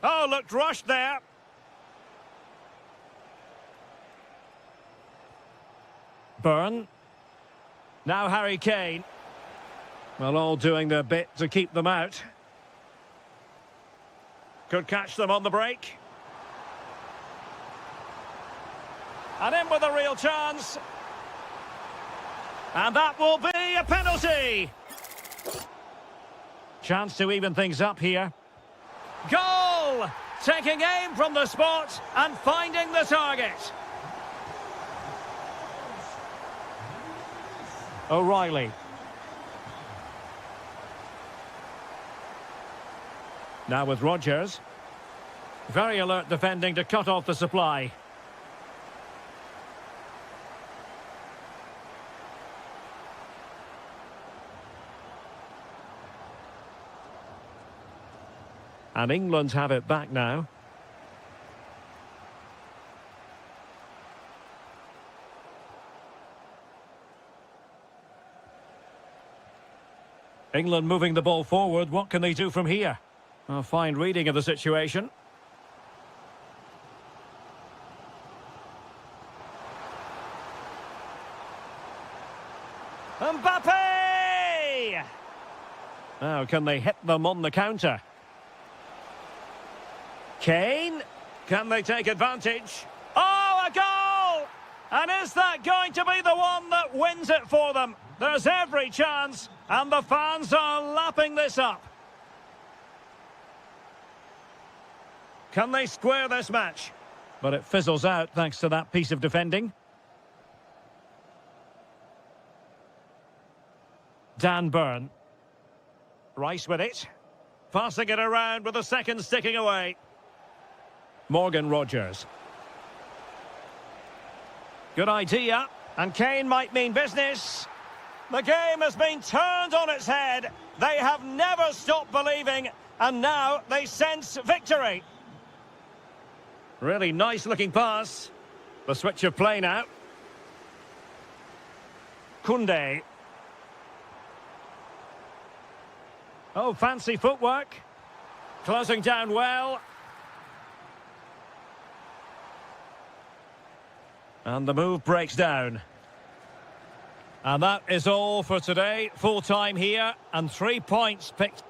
Oh, looked rushed there. Byrne. Now Harry Kane. Well, all doing their bit to keep them out. Could catch them on the break. And in with a real chance. And that will be a penalty. Chance to even things up here. Goal! Taking aim from the spot and finding the target. O'Reilly. Now with Rodgers. Very alert defending to cut off the supply. And England have it back now. England moving the ball forward. What can they do from here? A fine reading of the situation. Mbappe! Now, can they hit them on the counter? Kane? Can they take advantage? Oh, a goal! And is that going to be the one that wins it for them? There's every chance, and the fans are lapping this up. Can they square this match? But it fizzles out thanks to that piece of defending. Dan Burn. Rice with it. Passing it around with a second sticking away. Morgan Rogers. Good idea. And Kane might mean business. The game has been turned on its head. They have never stopped believing. And now they sense victory. Really nice looking pass. The switch of play now. Koundé. Oh, fancy footwork. Closing down well. And the move breaks down. And that is all for today. Full time here and 3 points picked.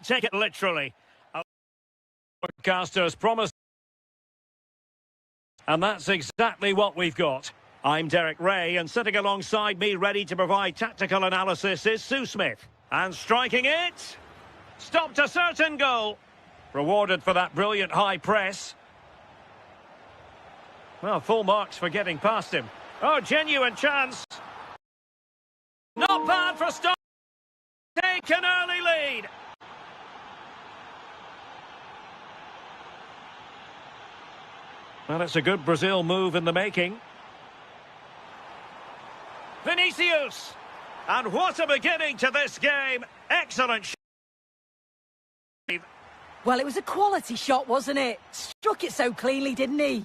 Take it literally. Our broadcasters promised. And that's exactly what we've got. I'm Derek Ray, and sitting alongside me ready to provide tactical analysis is Sue Smith. And striking it. Stopped a certain goal. Rewarded for that brilliant high press. Well, full marks for getting past him. Oh, genuine chance. Not bad for start. Take an early lead. Well, it's a good Brazil move in the making. Vinicius! And what a beginning to this game. Excellent. Well, it was a quality shot, wasn't it? Struck it so cleanly, didn't he?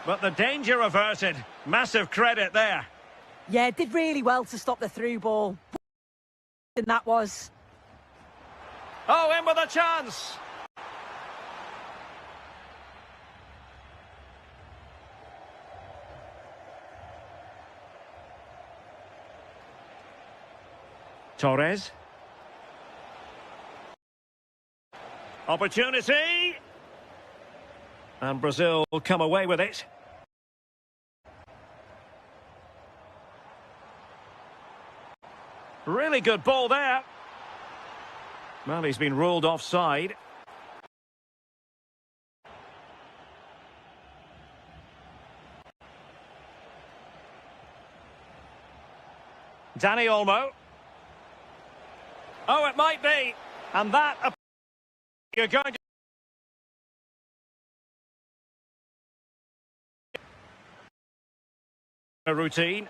But the danger averted. Massive credit there. Yeah, did really well to stop the through ball. And that was. Oh, in with a chance. Torres. Opportunity. And Brazil will come away with it. Really good ball there. Well, he's been ruled offside. Danny Olmo. Oh, it might be. And that... You're going to... A routine.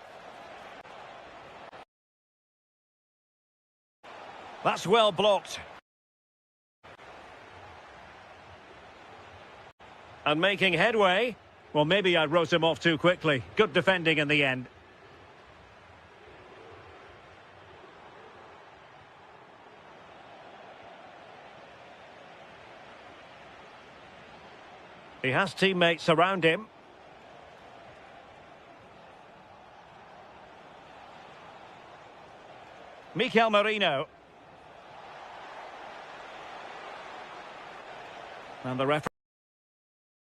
That's well blocked. And making headway. Well, maybe I wrote him off too quickly. Good defending in the end. He has teammates around him. Mikel Merino. And the referee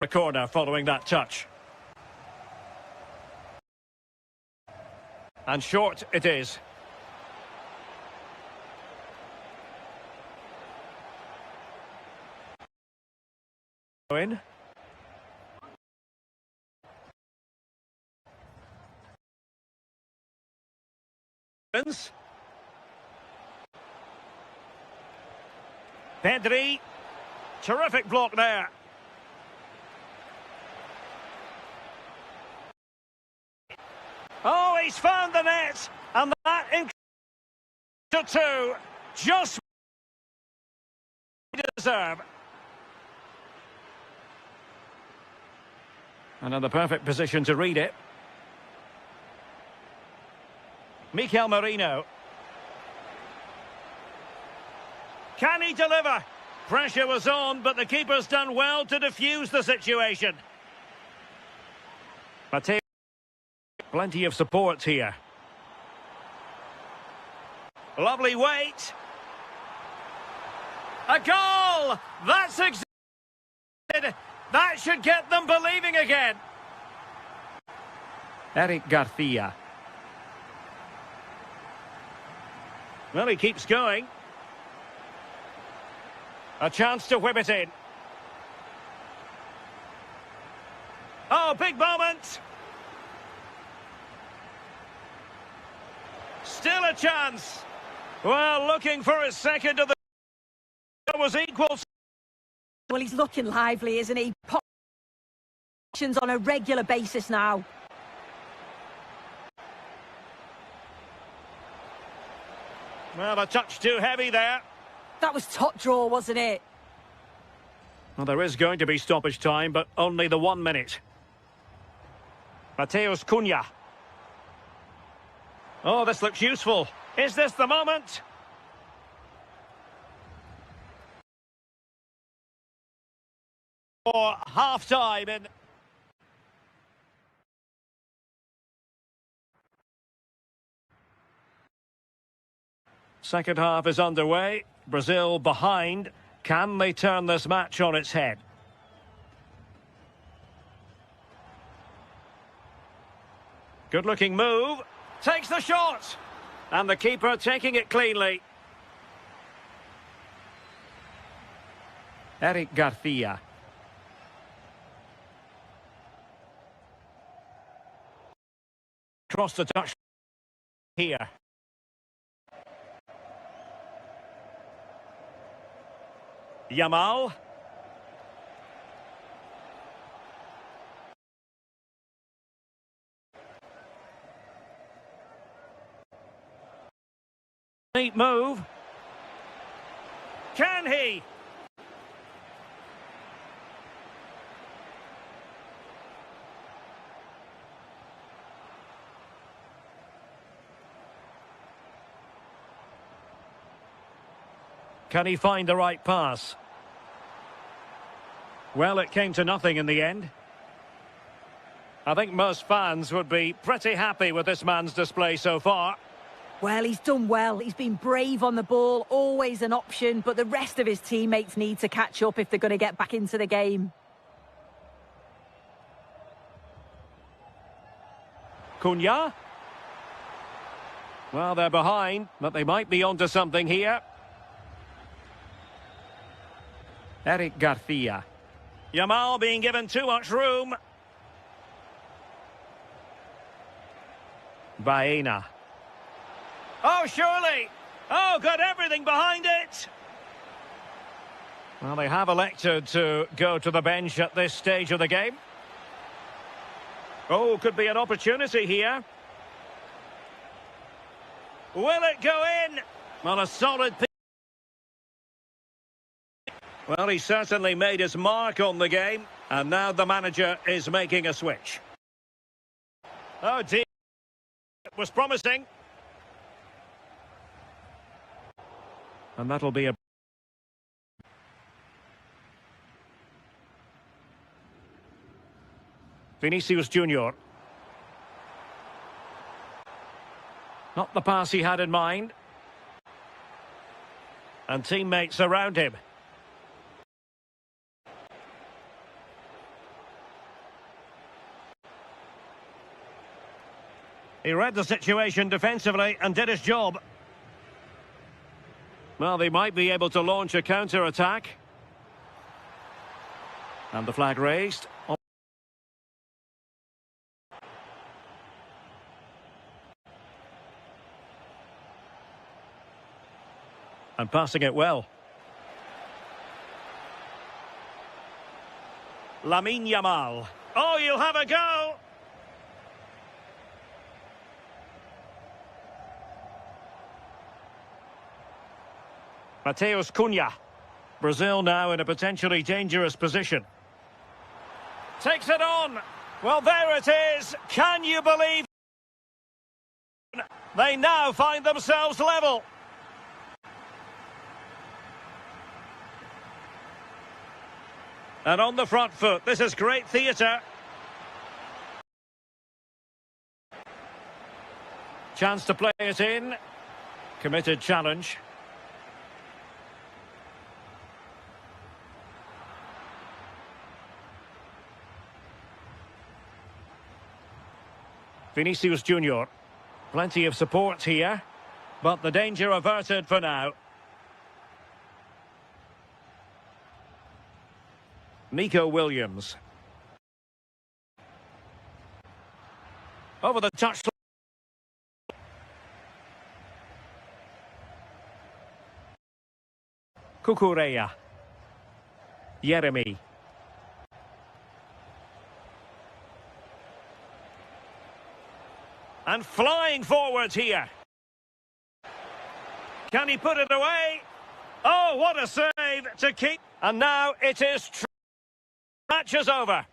a corner following that touch. And short it is. In. Pedri. Terrific block there. Oh, he's found the net. And that in to two. Just deserve. And in the perfect position to read it. Mikel Merino. Can he deliver? Pressure was on, but the keeper's done well to defuse the situation. Mateo, plenty of support here. Lovely weight. A goal! That's exactly. That should get them believing again. Eric Garcia. Well, he keeps going. A chance to whip it in. Oh, big moment. Still a chance. Well, looking for his second of the... It was equal. Well, he's looking lively, isn't he? Options on a regular basis now. Well, a touch too heavy there. That was top draw, wasn't it? Well, there is going to be stoppage time, but only the 1 minute. Mateus Cunha. Oh, this looks useful. Is this the moment? For half-time in... Second half is underway. Brazil behind. Can they turn this match on its head? Good-looking move. Takes the shot. And the keeper taking it cleanly. Eric Garcia. Cross the touch here. Yamal. Neat move. Can he? Can he find the right pass? Well, it came to nothing in the end. I think most fans would be pretty happy with this man's display so far. Well, he's done well. He's been brave on the ball, always an option, but the rest of his teammates need to catch up if they're going to get back into the game. Cunha. Well, they're behind, but they might be onto something here. Eric Garcia. Yamal being given too much room. Baena. Oh, surely! Oh, got everything behind it! Well, they have elected to go to the bench at this stage of the game. Oh, could be an opportunity here. Will it go in? Well, a solid... Well, he certainly made his mark on the game, and now the manager is making a switch. Oh, dear. It was promising. And that'll be a... Vinicius Junior. Not the pass he had in mind. And teammates around him. He read the situation defensively and did his job. Well, they might be able to launch a counter-attack. And the flag raised. And passing it well. Lamine Yamal. Oh, you'll have a go! Matheus Cunha. Brazil now in a potentially dangerous position. Takes it on. Well, there it is. Can you believe? They now find themselves level. And on the front foot, this is great theatre. Chance to play it in. Committed challenge. Vinicius Junior. Plenty of support here, but the danger averted for now. Nico Williams. Over the touch. Kukureya. Yeremy. And flying forwards here. Can he put it away? Oh, what a save to keep. And now it is... Match is over.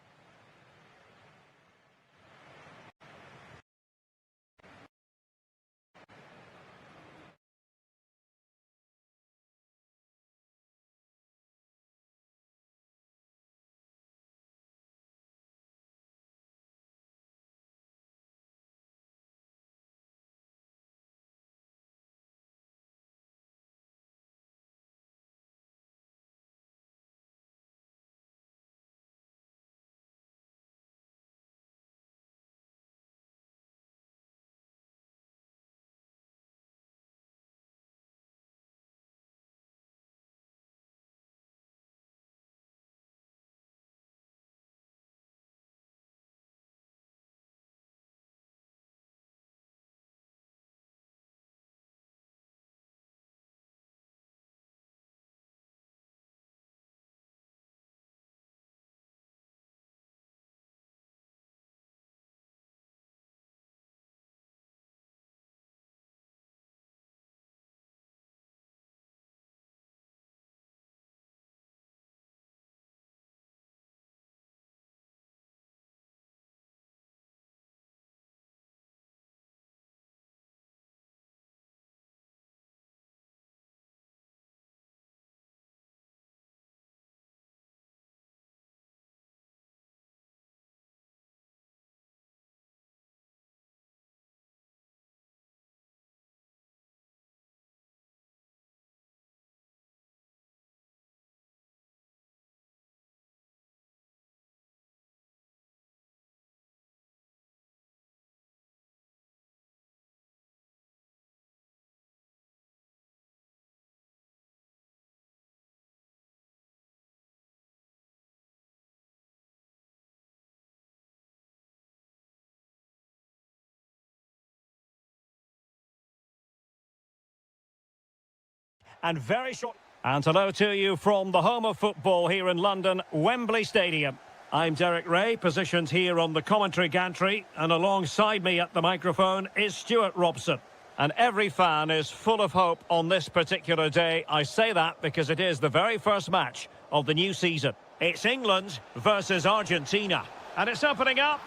and very short. And hello to you from the home of football here in London, Wembley Stadium. I'm Derek Ray, positioned here on the commentary gantry, and alongside me at the microphone is Stuart Robson. And every fan is full of hope on this particular day. I say that because it is the very first match of the new season. It's England versus Argentina. And it's opening up.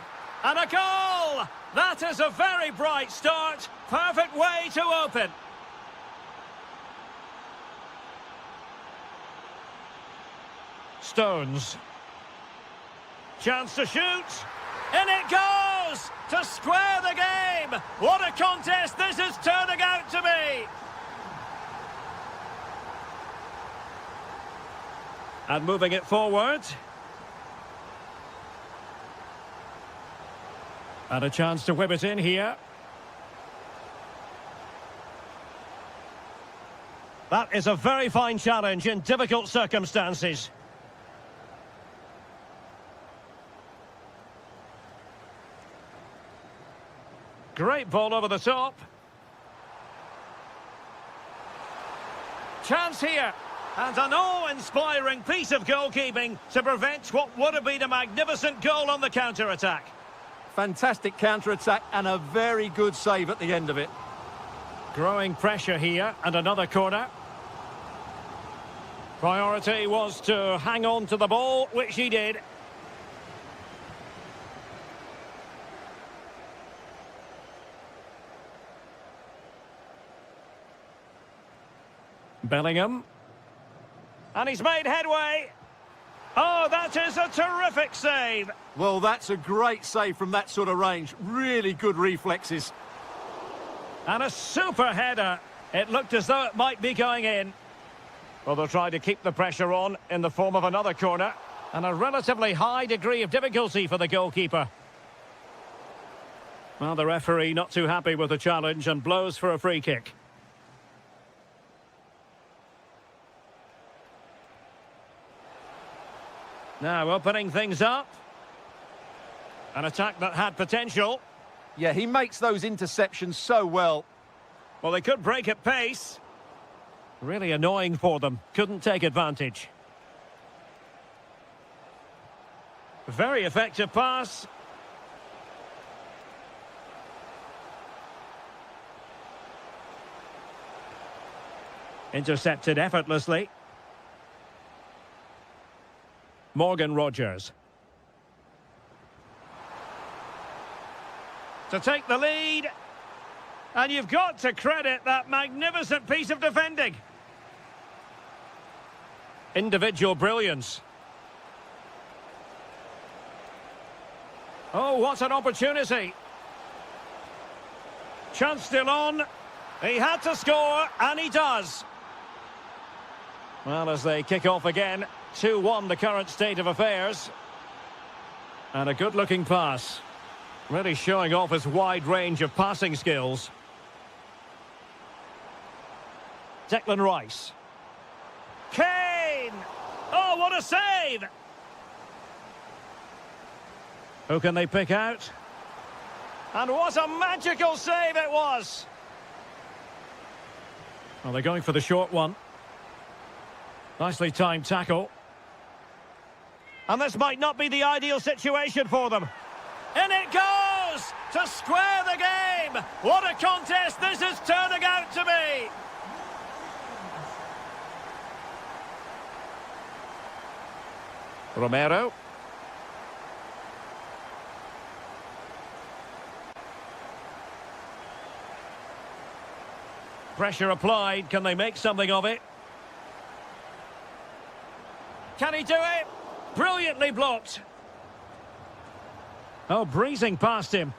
And a goal! That is a very bright start. Perfect way to open. Stones. Chance to shoot. In it goes! To square the game! What a contest this is turning out to be! And moving it forward. And a chance to whip it in here. That is a very fine challenge in difficult circumstances. Great ball over the top. Chance here. And an awe-inspiring piece of goalkeeping to prevent what would have been a magnificent goal on the counter-attack. Fantastic counter-attack and a very good save at the end of it. Growing pressure here, and another corner. Priority was to hang on to the ball, which he did. Bellingham. And he's made headway. Oh, that is a terrific save. Well, that's a great save from that sort of range. Really good reflexes. And a super header. It looked as though it might be going in. Well, they'll try to keep the pressure on in the form of another corner. And a relatively high degree of difficulty for the goalkeeper. Well, the referee not too happy with the challenge and blows for a free kick. Now opening things up. An attack that had potential. Yeah, he makes those interceptions so well. Well, they could break at pace. Really annoying for them. Couldn't take advantage. Very effective pass. Intercepted effortlessly. Morgan Rogers. To take the lead. And you've got to credit that magnificent piece of defending. Individual brilliance. Oh, what an opportunity. Chance still on. He had to score, and he does. Well, as they kick off again, 2-1 the current state of affairs. And a good-looking pass. Really showing off his wide range of passing skills. Declan Rice. Kane! Oh, what a save! Who can they pick out? And what a magical save it was! Well, they're going for the short one. Nicely timed tackle. And this might not be the ideal situation for them. In it goes! To square the game! What a contest this is turning out to be! Romero. Pressure applied. Can they make something of it? Can he do it? Brilliantly blocked. Oh, breezing past him.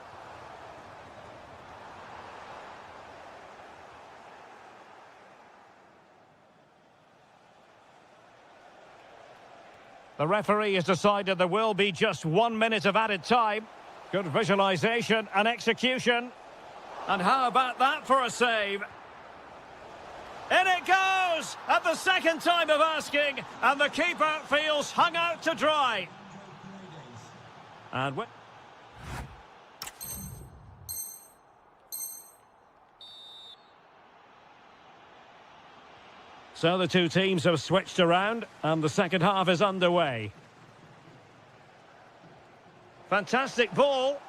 The referee has decided there will be just 1 minute of added time. Good visualization and execution. And how about that for a save? In it goes! At the second time of asking, and the keeper feels hung out to dry. And So the two teams have switched around and the second half is underway. Fantastic ball.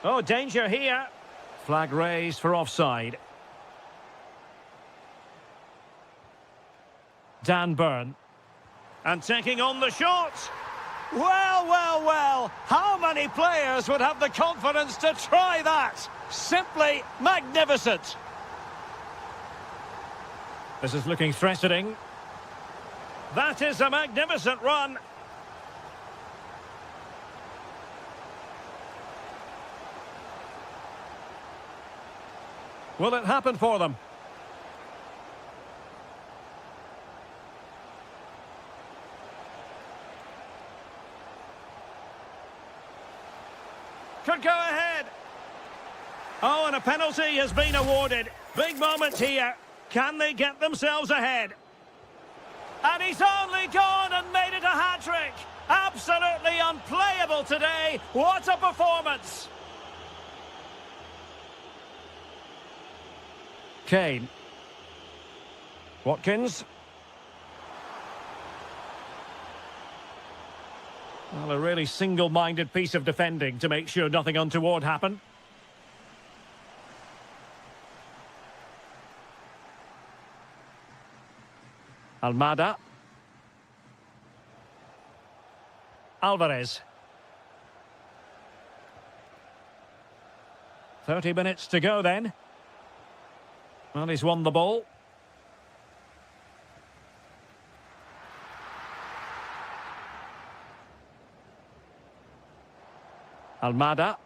Oh, danger here. Flag raised for offside. Dan Burn. And taking on the shot. Well, well, well. How many players would have the confidence to try that? Simply magnificent. This is looking threatening. That is a magnificent run. Will it happen for them? Could go ahead. Oh, and a penalty has been awarded. Big moment here. Can they get themselves ahead? And he's only gone and made it a hat-trick. Absolutely unplayable today. What a performance. Kane. Watkins. Well, a really single-minded piece of defending to make sure nothing untoward happened. Almada. Alvarez. 30 minutes to go then. Well, he's won the ball. Almada.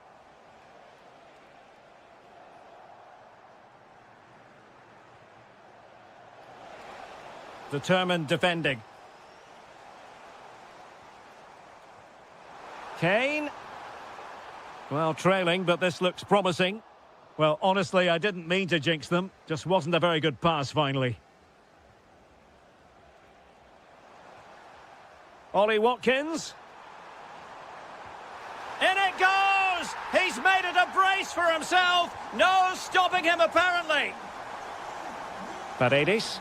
Determined defending. Kane. Well, trailing, but this looks promising. Well, honestly, I didn't mean to jinx them. Just wasn't a very good pass, finally. Ollie Watkins. In it goes! He's made it a brace for himself. No stopping him, apparently. Paredes.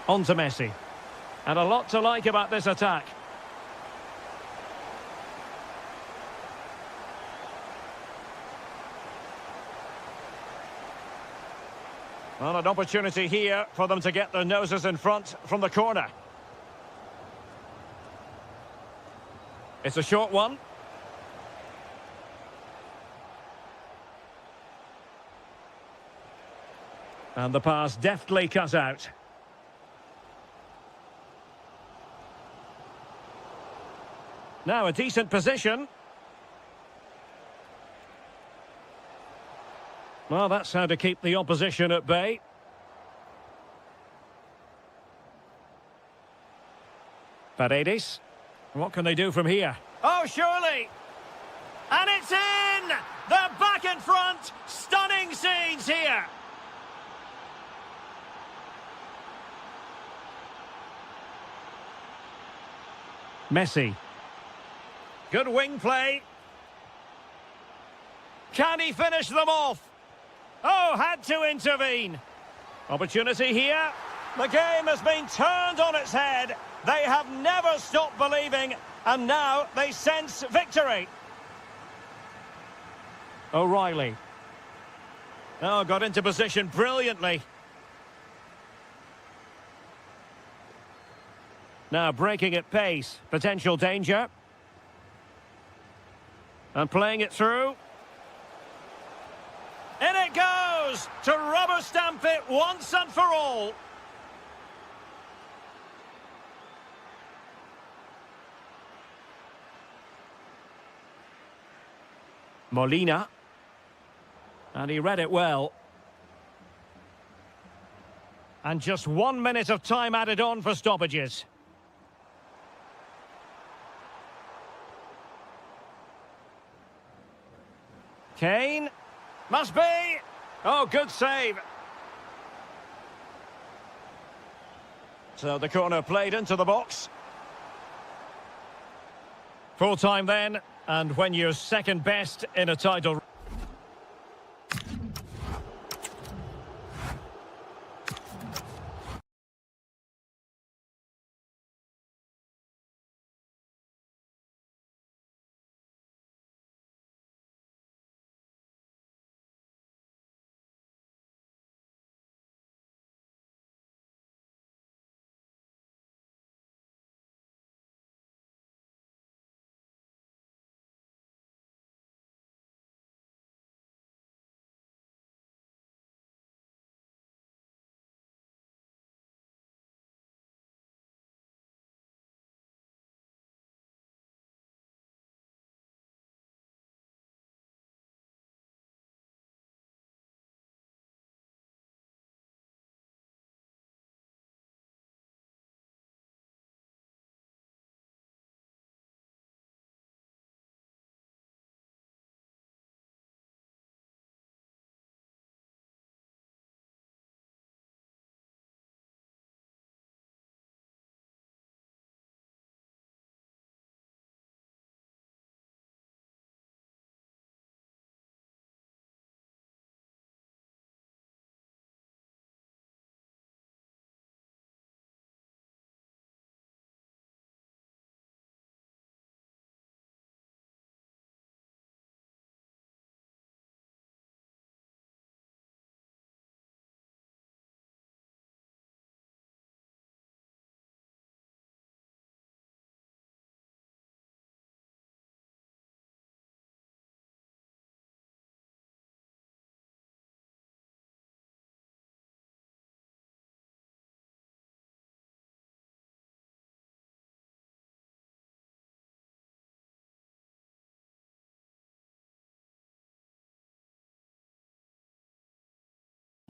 On to Messi. And a lot to like about this attack. Well, an opportunity here for them to get their noses in front from the corner. It's a short one. And the pass deftly cut out. Now a decent position. Well, that's how to keep the opposition at bay. Paredes. What can they do from here? Oh, surely! And it's in! They're back in front! Stunning scenes here! Messi. Good wing play. Can he finish them off? Oh, had to intervene. Opportunity here. The game has been turned on its head. They have never stopped believing, and now they sense victory. O'Reilly. Oh, got into position brilliantly. Now breaking at pace. Potential danger. And playing it through. In it goes! To rubber stamp it once and for all. Molina. And he read it well. And just 1 minute of time added on for stoppages. Kane. Must be. Oh, good save. So the corner played into the box. Full time then, and when you're second best in a title.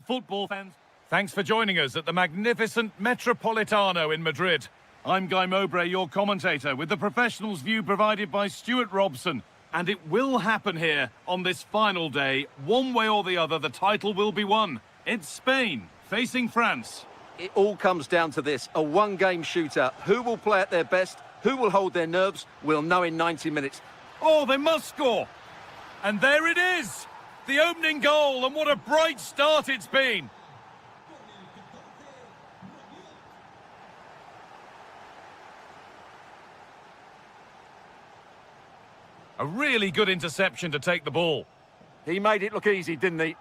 football fans. Thanks for joining us at the magnificent Metropolitano in Madrid. I'm Guy Mowbray, your commentator, with the professionals' view provided by Stuart Robson. And it will happen here on this final day. One way or the other, the title will be won. It's Spain facing France. It all comes down to this, a one-game shootout. Who will play at their best? Who will hold their nerves? We'll know in 90 minutes. Oh, they must score. And there it is. The opening goal, and what a bright start it's been. A really good interception to take the ball. He made it look easy, didn't he?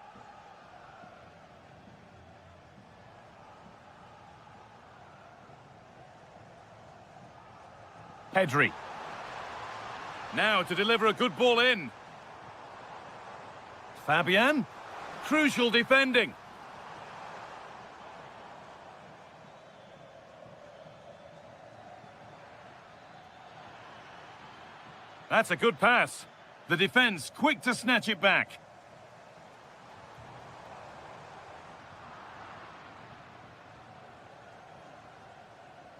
Pedri. Now to deliver a good ball in. Fabian. Crucial defending. That's a good pass. The defence quick to snatch it back.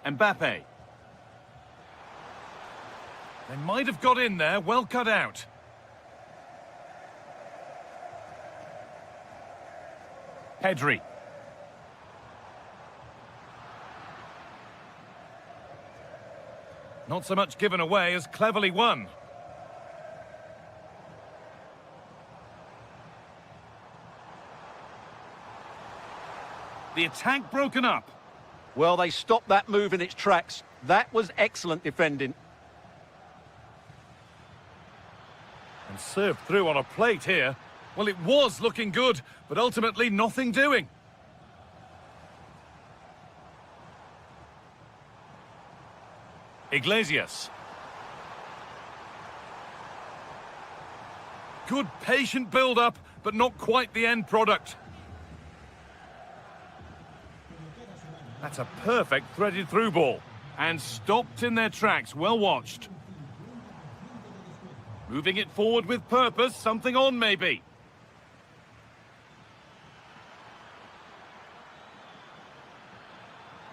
Mbappe. They might have got in there, well cut out. Pedri. Not so much given away as cleverly won. The attack broken up. Well, they stopped that move in its tracks. That was excellent defending. And served through on a plate here. Well, it was looking good, but ultimately nothing doing. Iglesias. Good patient build-up, but not quite the end product. That's a perfect threaded through ball. And stopped in their tracks, well watched. Moving it forward with purpose, something on maybe.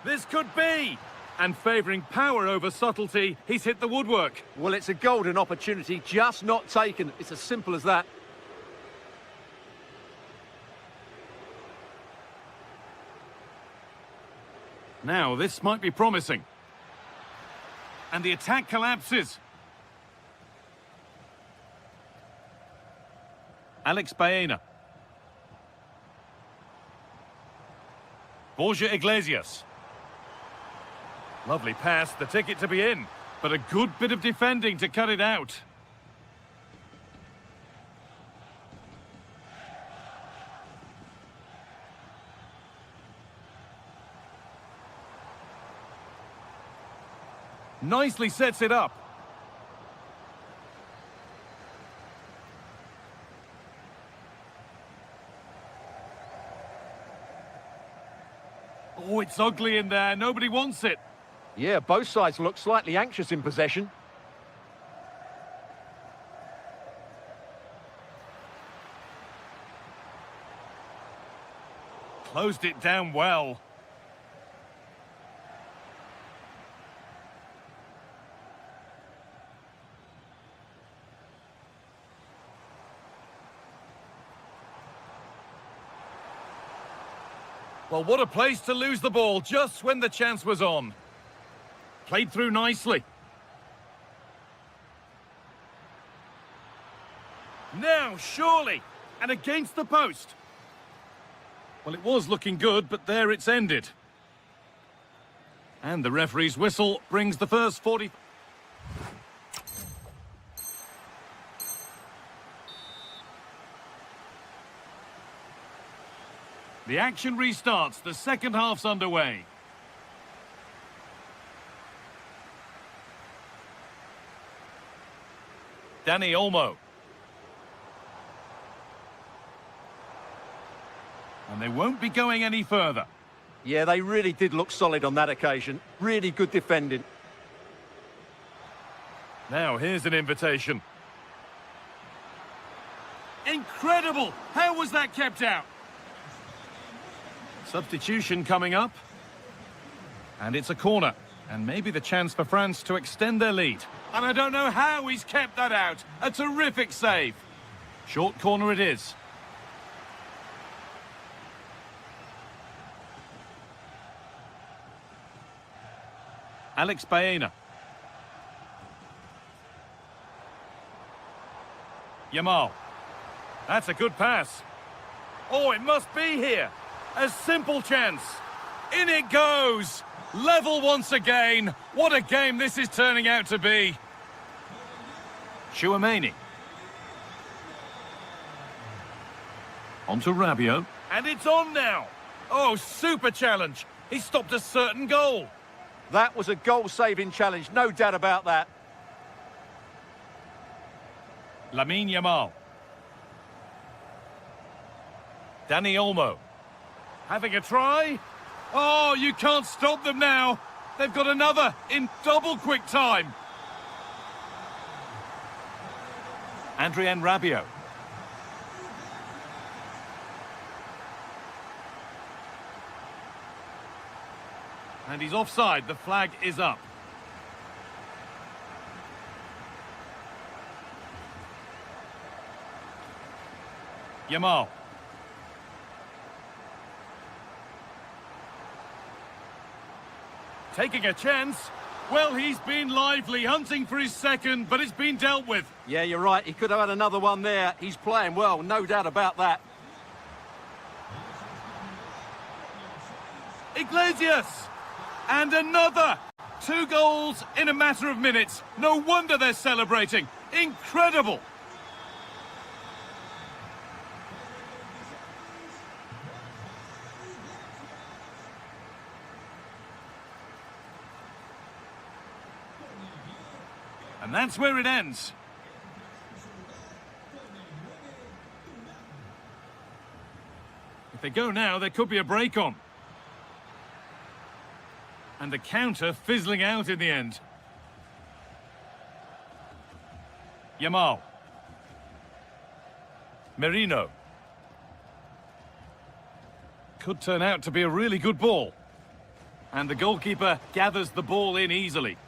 This could be. And favouring power over subtlety, he's hit the woodwork. Well, it's a golden opportunity, just not taken. It's as simple as that. Now, this might be promising. And the attack collapses. Alex Baena. Borja Iglesias. Lovely pass, the ticket to be in. But a good bit of defending to cut it out. Nicely sets it up. Oh, it's ugly in there. Nobody wants it. Yeah, both sides look slightly anxious in possession. Closed it down well. Well, what a place to lose the ball just when the chance was on. Played through nicely. Now, surely, and against the post. Well, it was looking good, but there it's ended. And the referee's whistle brings the first 40... The action restarts. The second half's underway. Dani Olmo. And they won't be going any further. Yeah, they really did look solid on that occasion. Really good defending. Now, here's an invitation. Incredible! How was that kept out? Substitution coming up. And it's a corner. And maybe the chance for France to extend their lead. And I don't know how he's kept that out. A terrific save. Short corner it is. Alex Baena. Yamal. That's a good pass. Oh, it must be here. A simple chance. In it goes. Level once again. What a game this is turning out to be. Chouameni. On to Rabiot. And it's on now. Oh, super challenge. He stopped a certain goal. That was a goal-saving challenge, no doubt about that. Lamine Yamal. Dani Olmo. Having a try. Oh, you can't stop them now. They've got another in double quick time. Adrien Rabiot. And he's offside. The flag is up. Yamal. Taking a chance. Well, he's been lively, hunting for his second, but it's been dealt with. Yeah, you're right. He could have had another one there. He's playing well, no doubt about that. Iglesias. And another. 2 goals in a matter of minutes. No wonder they're celebrating. Incredible. And that's where it ends. If they go now, there could be a break on. And the counter fizzling out in the end. Yamal. Merino. Could turn out to be a really good ball. And the goalkeeper gathers the ball in easily.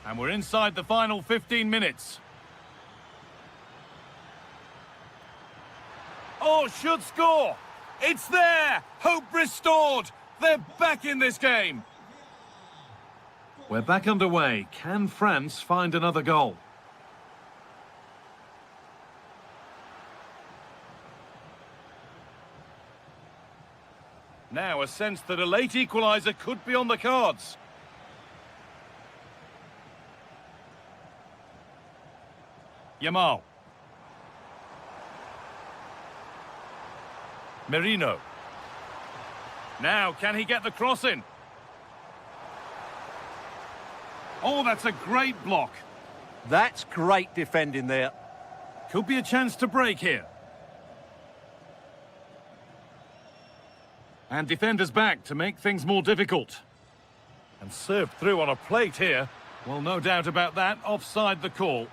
And we're inside the final 15 minutes. Oh, should score! It's there! Hope restored! They're back in this game! We're back underway. Can France find another goal? Now a sense that a late equaliser could be on the cards. Yamal. Merino. Now, can he get the cross in? Oh, that's a great block. That's great defending there. Could be a chance to break here. And defenders back to make things more difficult. And served through on a plate here. Well, no doubt about that. Offside the call.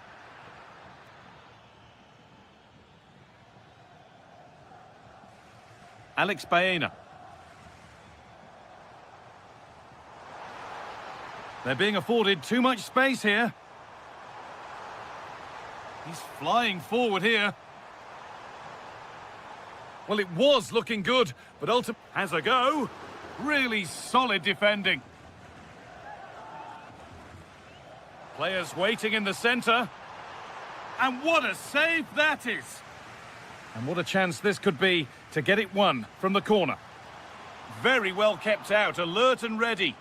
Alex Baena. They're being afforded too much space here. He's flying forward here. Well, it was looking good, but ultimately has a go. Really solid defending. Players waiting in the centre. And what a save that is. And what a chance this could be to get it won from the corner. Very well kept out, alert and ready.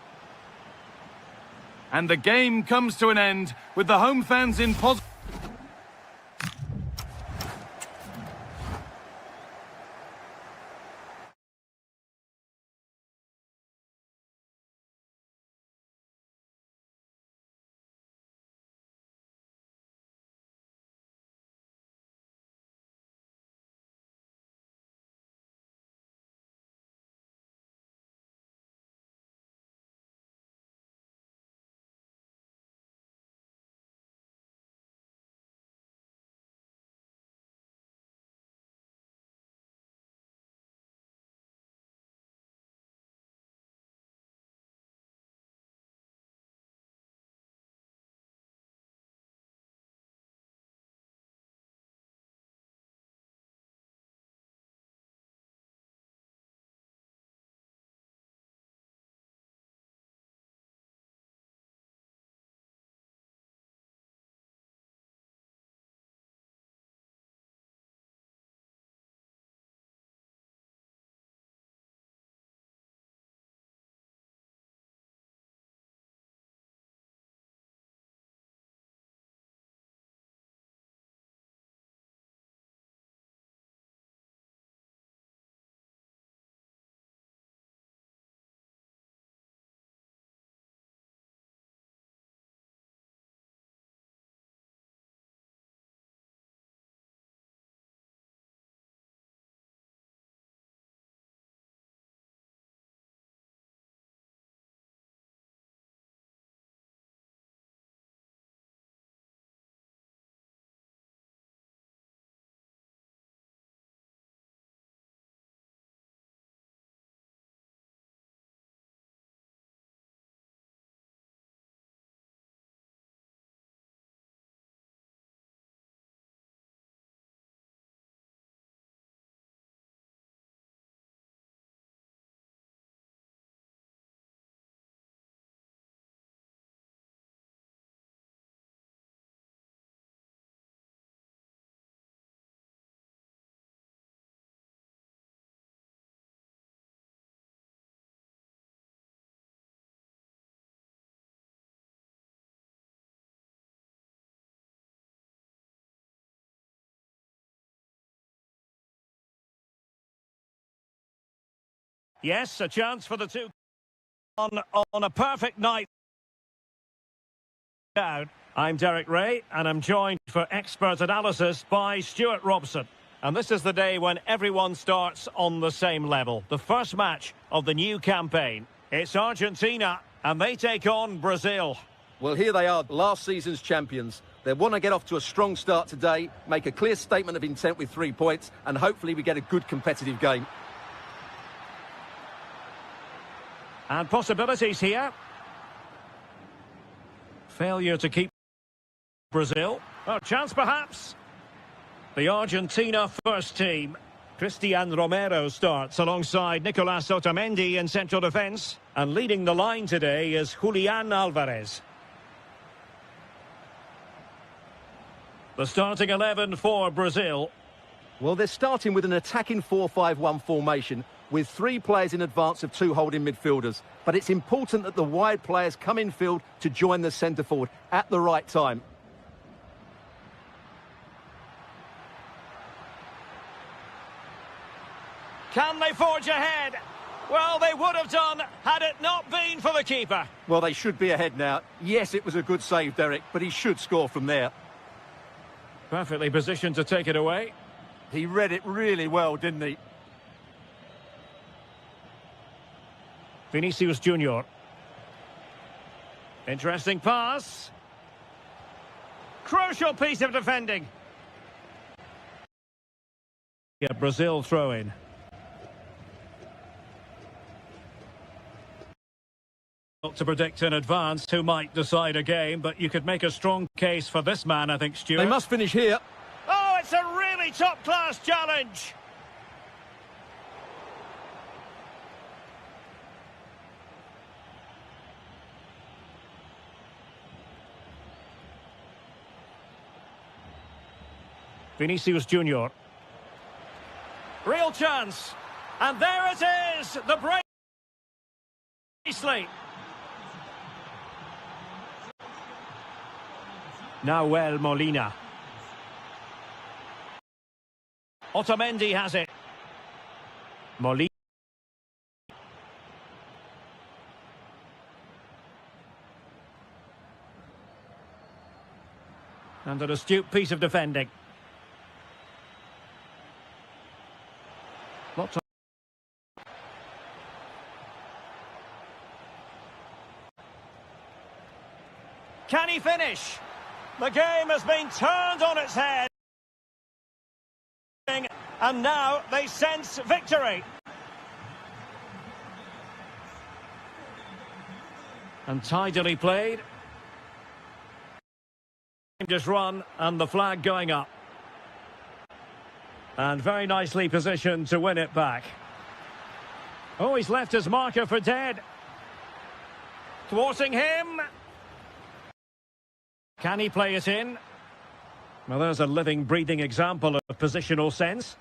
And the game comes to an end with the home fans in positive. Yes, a chance for the two on a perfect night. I'm Derek Ray, and I'm joined for expert analysis by Stuart Robson. And this is the day when everyone starts on the same level. The first match of the new campaign. It's Argentina, and they take on Brazil. Well, here they are, last season's champions. They want to get off to a strong start today, make a clear statement of intent with 3 points, and hopefully we get a good competitive game. And possibilities here. Failure to keep Brazil. Oh, chance perhaps. The Argentina first team. Cristian Romero starts alongside Nicolas Otamendi in central defence. And leading the line today is Julian Alvarez. The starting 11 for Brazil. Well, they're starting with an attacking 4-5-1 formation with 3 players in advance of 2 holding midfielders. But it's important that the wide players come in field to join the centre forward at the right time. Can they forge ahead? Well, they would have done had it not been for the keeper. Well, they should be ahead now. Yes, it was a good save, Derek, but he should score from there. Perfectly positioned to take it away. He read it really well, didn't he? Vinicius Junior. Interesting pass. Crucial piece of defending. Yeah, Brazil throw in. Not to predict in advance who might decide a game, but you could make a strong case for this man, I think, Stuart. They must finish here. Oh, it's a really top-class challenge. Vinicius Junior. Real chance. And there it is, the break. Nahuel Molina. Otamendi has it. Molina. And an astute piece of defending. Lots of... Can he finish? The game has been turned on its head. And now they sense victory. And tidily played. Just run and the flag going up. And very nicely positioned to win it back. Oh, he's left his marker for dead. Thwarting him. Can he play it in? Well, there's a living, breathing example of positional sense.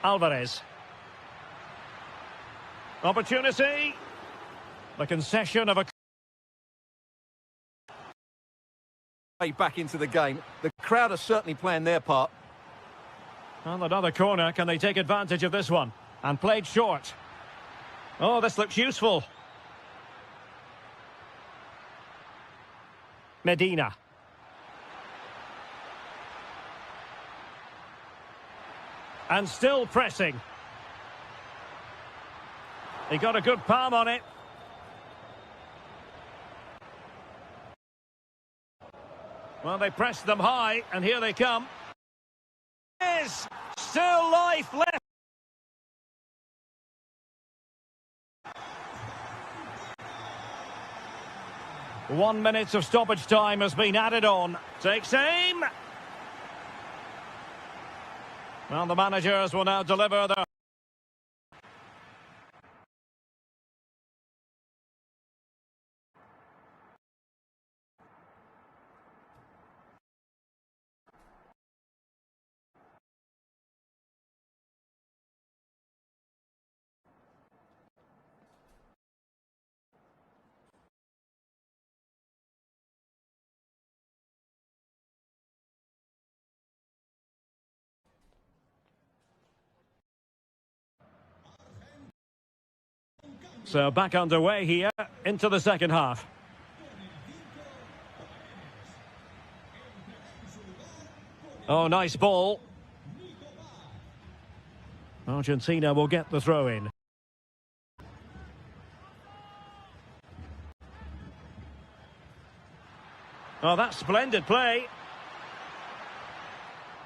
Alvarez. Opportunity. The concession of a... Back into the game. The crowd are certainly playing their part. And another corner. Can they take advantage of this one? And played short. Oh, this looks useful. Medina. And still pressing. He got a good palm on it. Well, they pressed them high, and here they come. Is still life left. One minute of stoppage time has been added on. Takes aim. Well, the managers will now deliver their... So back underway here into the second half. Oh, nice ball. Argentina will get the throw in. Oh, that's splendid play.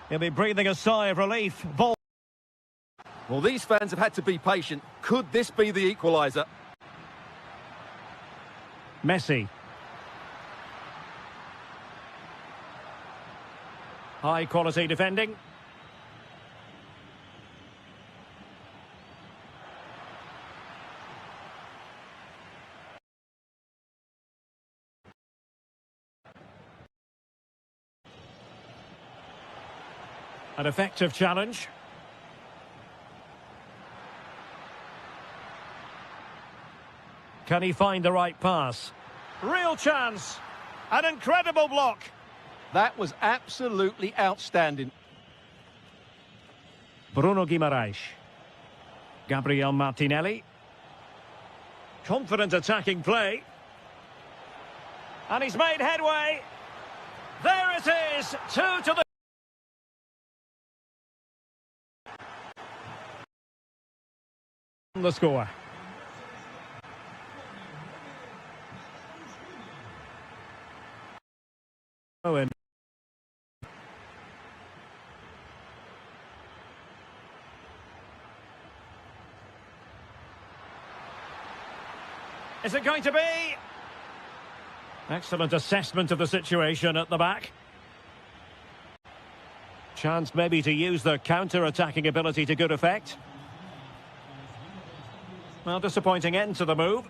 He'll be breathing a sigh of relief. Ball. Well, these fans have had to be patient. Could this be the equaliser? Messi. High quality defending. An effective challenge. Can he find the right pass? Real chance. An incredible block. That was absolutely outstanding. Bruno Guimaraes. Gabriel Martinelli. Confident attacking play. And he's made headway. There it is. 2 to the... The score. Owen. Is it going to be? Excellent assessment of the situation at the back. Chance maybe to use the counter-attacking ability to good effect. Well, disappointing end to the move.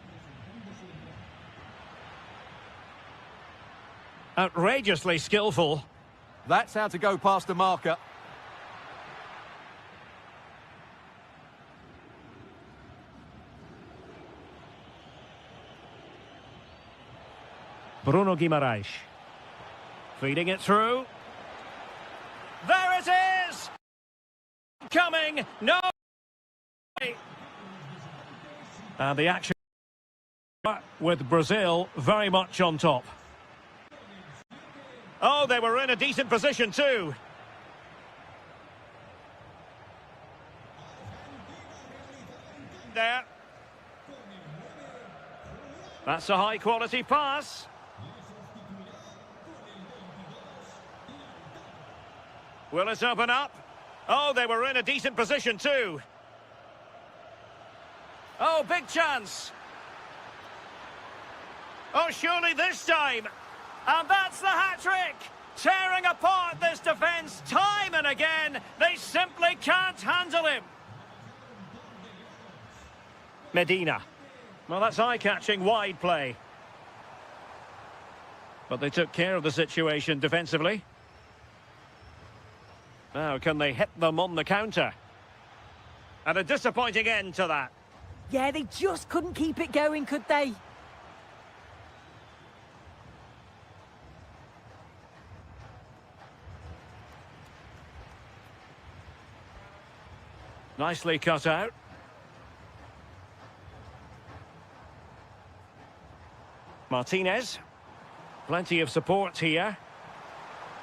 Outrageously skillful. That's how to go past the marker. Bruno Guimaraes. Feeding it through. There it is! Coming! No! And the action with Brazil very much on top. Oh, they were in a decent position too. There. That's a high-quality pass. Will it open up? Oh, they were in a decent position too. Oh, big chance. Oh, surely this time. And that's the hat-trick. Tearing apart this defence time and again. They simply can't handle him. Medina. Well, that's eye-catching wide play. But they took care of the situation defensively. Now, can they hit them on the counter? And a disappointing end to that. Yeah, they just couldn't keep it going, could they? Nicely cut out. Martinez. Plenty of support here.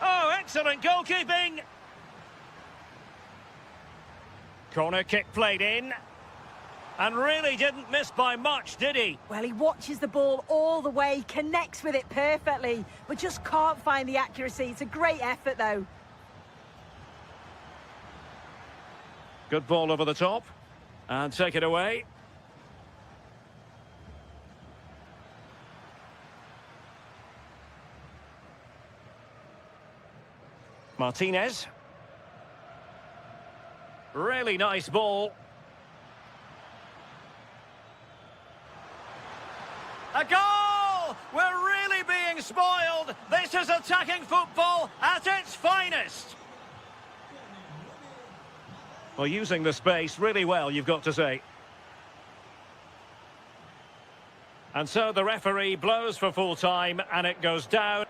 Oh, excellent goalkeeping! Corner kick played in. And really didn't miss by much, did he? Well, he watches the ball all the way, connects with it perfectly, but just can't find the accuracy. It's a great effort, though. Good ball over the top. And take it away. Martinez. Really nice ball. A goal! We're really being spoiled. This is attacking football at its finest. Well, using the space really well, you've got to say. And so the referee blows for full time and it goes down.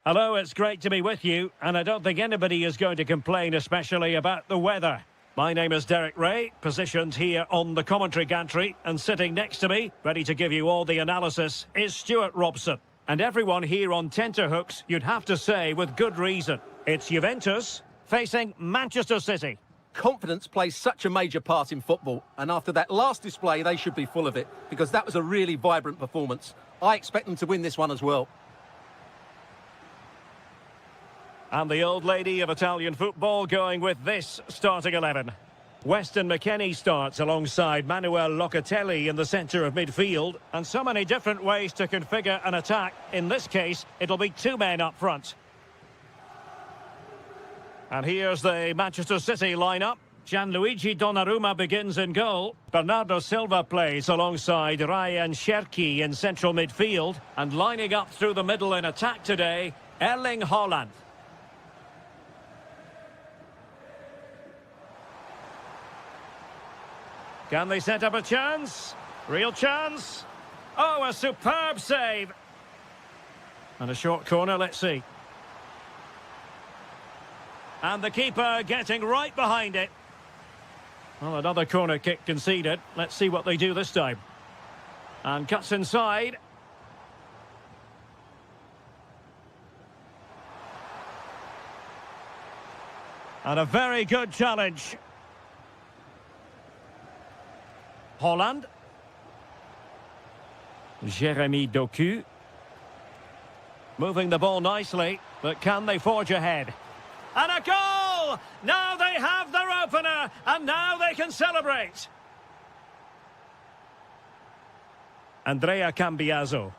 Hello, it's great to be with you, and I don't think anybody is going to complain, especially about the weather. My name is Derek Ray, positioned here on the commentary gantry, and sitting next to me, ready to give you all the analysis, is Stuart Robson. And everyone here on tenterhooks, you'd have to say with good reason. It's Juventus facing Manchester City. Confidence plays such a major part in football, and after that last display, they should be full of it, because that was a really vibrant performance. I expect them to win this one as well. And the old lady of Italian football going with this starting 11. Weston McKennie starts alongside Manuel Locatelli in the centre of midfield. And so many different ways to configure an attack. In this case, it'll be two men up front. And here's the Manchester City lineup. Gianluigi Donnarumma begins in goal. Bernardo Silva plays alongside Ryan Cherki in central midfield. And lining up through the middle in attack today, Erling Haaland. Can they set up a chance? Real chance? Oh, a superb save. And a short corner, let's see. And the keeper getting right behind it. Well, another corner kick conceded. Let's see what they do this time. And cuts inside. And a very good challenge. Holland. Jeremy Doku. Moving the ball nicely, but can they forge ahead? And a goal! Now they have their opener, and now they can celebrate. Andrea Cambiaso.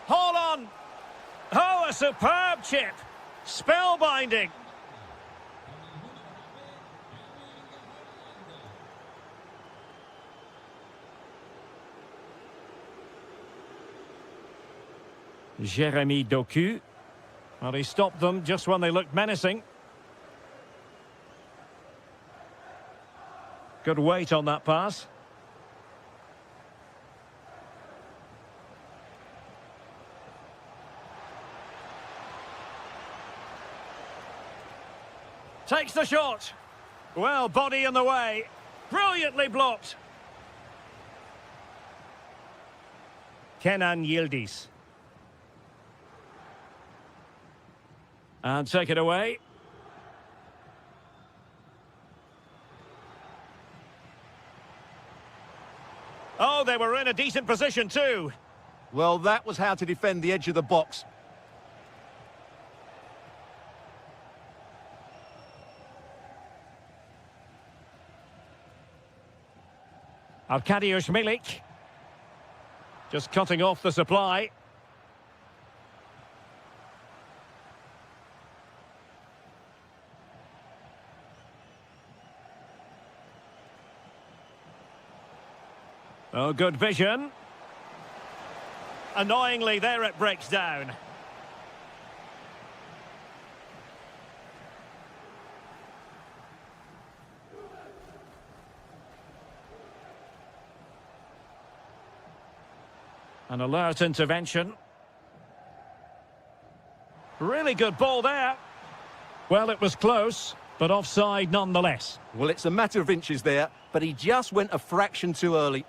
Hold on! Oh, a superb chip! Spellbinding! Jeremy Doku. Well, he stopped them just when they looked menacing. Good weight on that pass. Takes the shot. Well, body in the way. Brilliantly blocked. Kenan Yildiz. And take it away. Oh, they were in a decent position too. Well, that was how to defend the edge of the box. Arkadiusz Milik. Just cutting off the supply. Oh, good vision. Annoyingly, there it breaks down. An alert intervention. Really good ball there. Well, it was close, but offside nonetheless. Well, it's a matter of inches there, but he just went a fraction too early.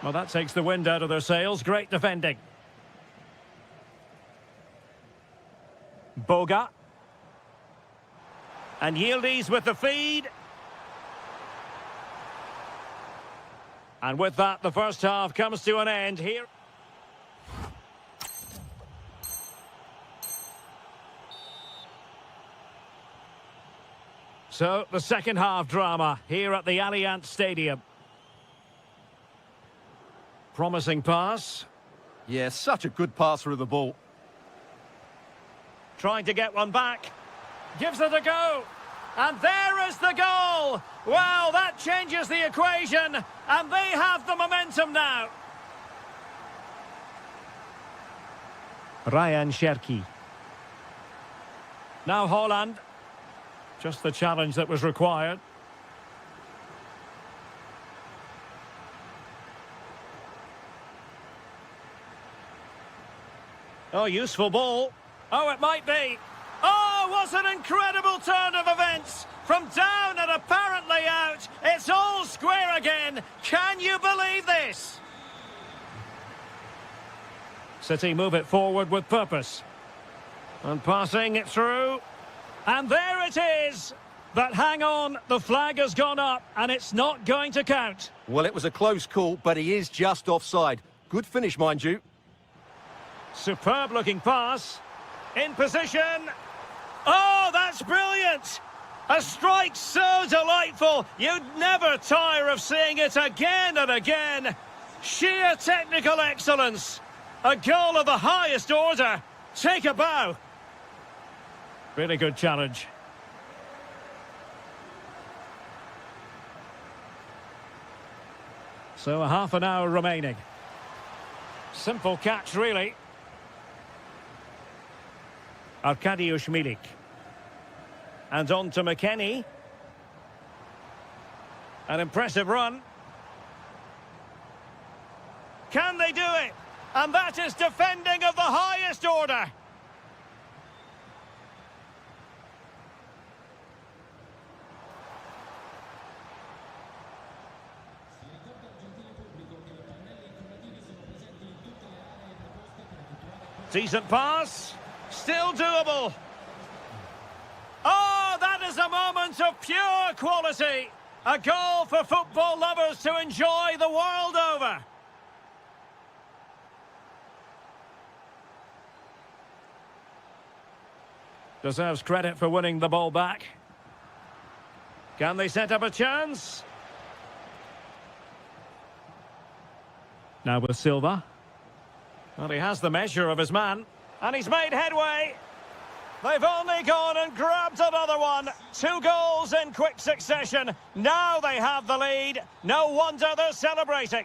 Well, that takes the wind out of their sails. Great defending. Boga. And Yildiz with the feed. And with that, the first half comes to an end here. So, the second half drama here at the Allianz Stadium. Promising pass. Yeah, such a good passer of the ball. Trying to get one back. Gives it a go. And there is the goal. Well, that changes the equation. And they have the momentum now. Ryan Cherki. Now Haaland. Just the challenge that was required. Oh, useful ball. Oh, it might be. Oh, what an incredible turn of events. From down and apparently out, it's all square again. Can you believe this? City move it forward with purpose. And passing it through. And there it is. But hang on, the flag has gone up and it's not going to count. Well, it was a close call, but he is just offside. Good finish, mind you. Superb looking pass. In position. Oh, that's brilliant. A strike so delightful. You'd never tire of seeing it again and again. Sheer technical excellence. A goal of the highest order. Take a bow. Really good challenge. So a half an hour remaining. Simple catch, really. Arkadiusz Milik. And on to McKennie. An impressive run. Can they do it? And that is defending of the highest order. Decent pass. Still doable. Oh, that is a moment of pure quality. A goal for football lovers to enjoy the world over. Deserves credit for winning the ball back. Can they set up a chance? Now with Silva. Well, he has the measure of his man. And he's made headway. They've only gone and grabbed another one. 2 goals in quick succession. Now they have the lead. No wonder they're celebrating.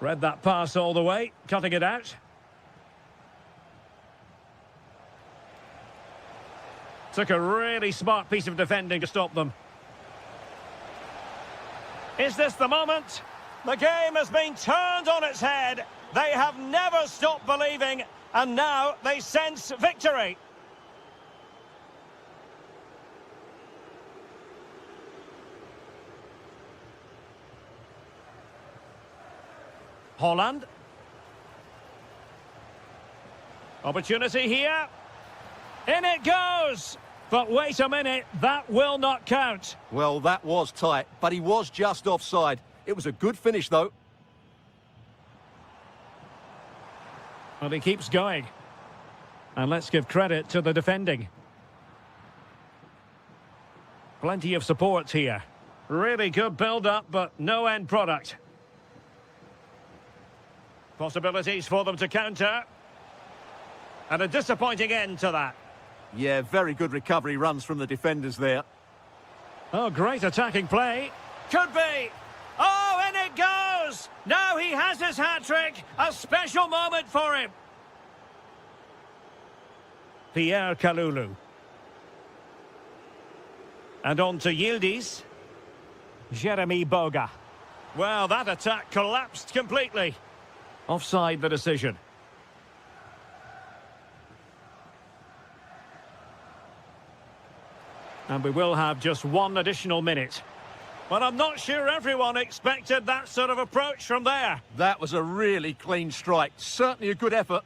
Read that pass all the way, cutting it out. Took a really smart piece of defending to stop them. Is this the moment? The game has been turned on its head. They have never stopped believing, and now they sense victory. Holland. Opportunity here. In it goes. But wait a minute, that will not count. Well, that was tight, but he was just offside. It was a good finish, though. Well, he keeps going. And let's give credit to the defending. Plenty of support here. Really good build-up, but no end product. Possibilities for them to counter. And a disappointing end to that. Yeah, very good recovery runs from the defenders there. Oh, great attacking play. Could be. Oh, in it goes. Now he has his hat-trick. A special moment for him. Pierre Kalulu. And on to Yildiz. Jeremy Boga. Well, that attack collapsed completely. Offside the decision. And we will have just 1 additional minute. But I'm not sure everyone expected that sort of approach from there. That was a really clean strike. Certainly a good effort.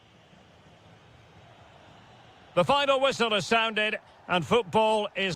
The final whistle has sounded, and football is...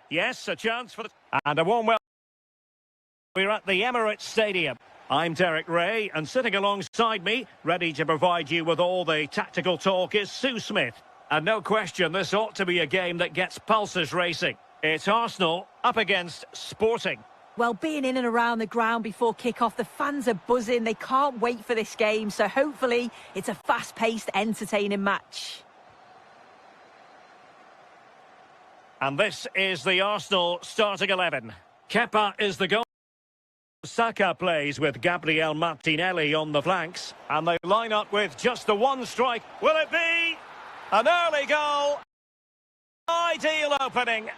Yes, a chance for the... And a warm welcome. We're at the Emirates Stadium. I'm Derek Ray, and sitting alongside me, ready to provide you with all the tactical talk, is Sue Smith. And no question, this ought to be a game that gets pulses racing. It's Arsenal up against Sporting. Well, being in and around the ground before kick-off, the fans are buzzing. They can't wait for this game, so hopefully it's a fast-paced, entertaining match. And this is the Arsenal starting 11. Kepa is the goal. Saka plays with Gabriel Martinelli on the flanks. And they line up with just the one strike. Will it be an early goal? Ideal opening.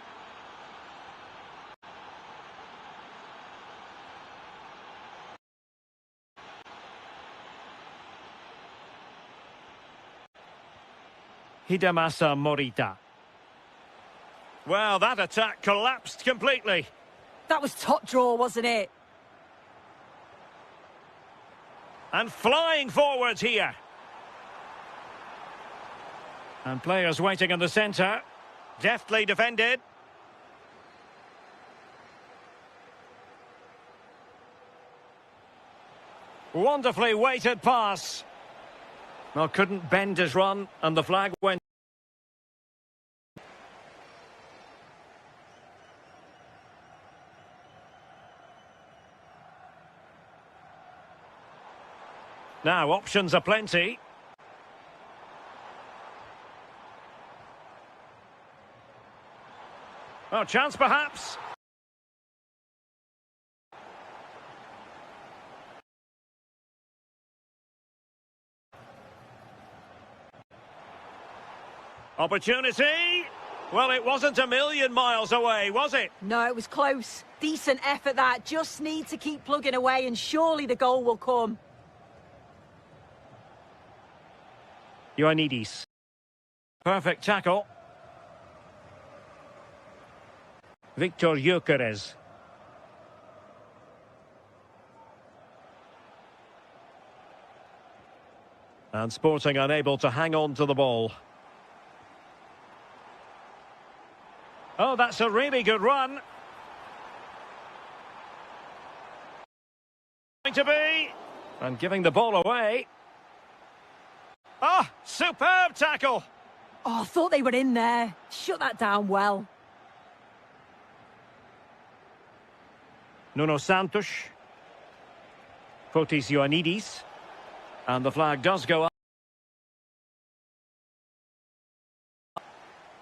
Hidemasa Morita. Well, that attack collapsed completely. That was top draw, wasn't it? And flying forwards here. And players waiting in the centre. Deftly defended. Wonderfully weighted pass. Well, couldn't bend his run, and the flag went. Now, options are plenty. Oh, chance perhaps. Opportunity. Well, it wasn't a million miles away, was it? No, it was close. Decent effort that. Just need to keep plugging away and surely the goal will come. Ioannidis. Perfect tackle. Victor Gyökeres. And Sporting unable to hang on to the ball. Oh, that's a really good run. Going to be. And giving the ball away. Ah, superb tackle. Oh, I thought they were in there. Shut that down well. Nuno Santos. Fotis Ioannidis. And the flag does go up.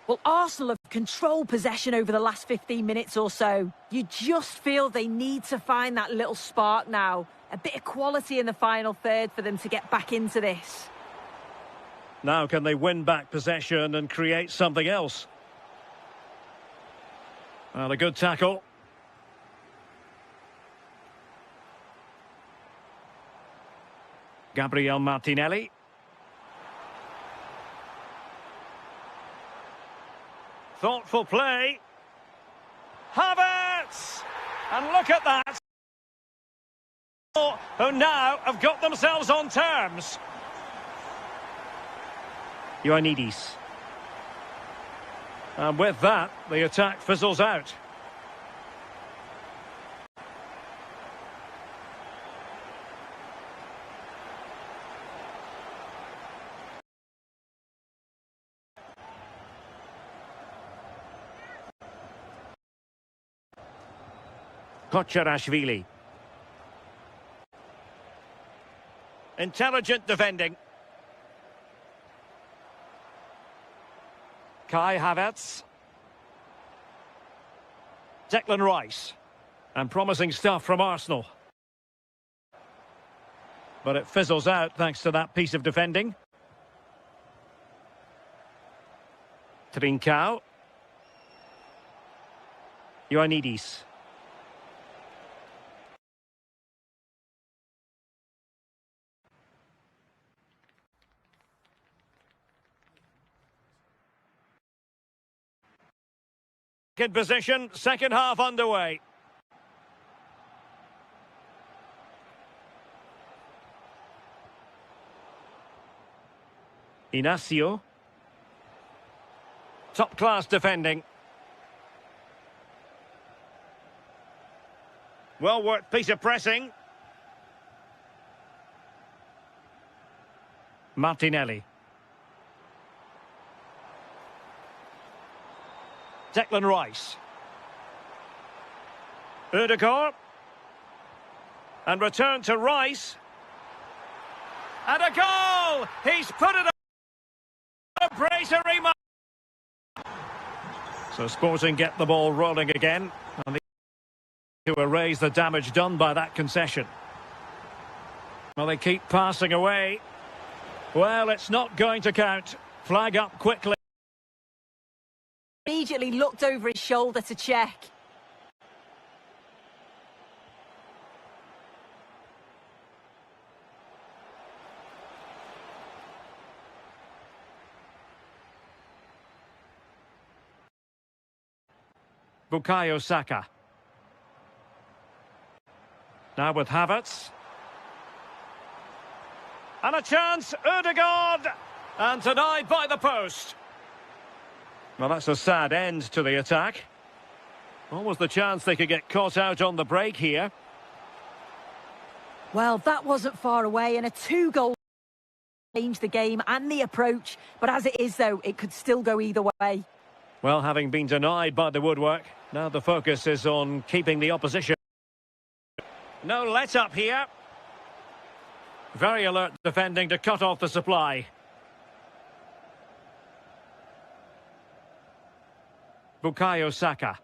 Well, Arsenal have controlled possession over the last 15 minutes or so. You just feel they need to find that little spark now. A bit of quality in the final third for them to get back into this. Now can they win back possession and create something else? Well, a good tackle. Gabriel Martinelli. Thoughtful play. Havertz! And look at that! Who now have got themselves on terms. Ioannidis. And with that, the attack fizzles out. Kocharashvili. Intelligent defending. Kai Havertz. Declan Rice. And promising stuff from Arsenal. But it fizzles out thanks to that piece of defending. Trincao. Ioannidis. Good position, second half underway. Inacio. Top class defending. Well worked piece of pressing. Martinelli. Declan Rice. Ødegaard. And return to Rice. And a goal! He's put it a bracery mark. So Sporting get the ball rolling again. And to erase the damage done by that concession. Well, they keep passing away. Well, it's not going to count. Flag up quickly. Immediately looked over his shoulder to check. Bukayo Saka. Now with Havertz. And a chance, Ødegaard! And denied by the post. Well, that's a sad end to the attack. Almost the chance they could get caught out on the break here. Well, that wasn't far away, and a 2-goal changed the game and the approach. But as it is, though, it could still go either way. Well, having been denied by the woodwork, now the focus is on keeping the opposition. No let-up here. Very alert defending to cut off the supply. Bukayo Saka.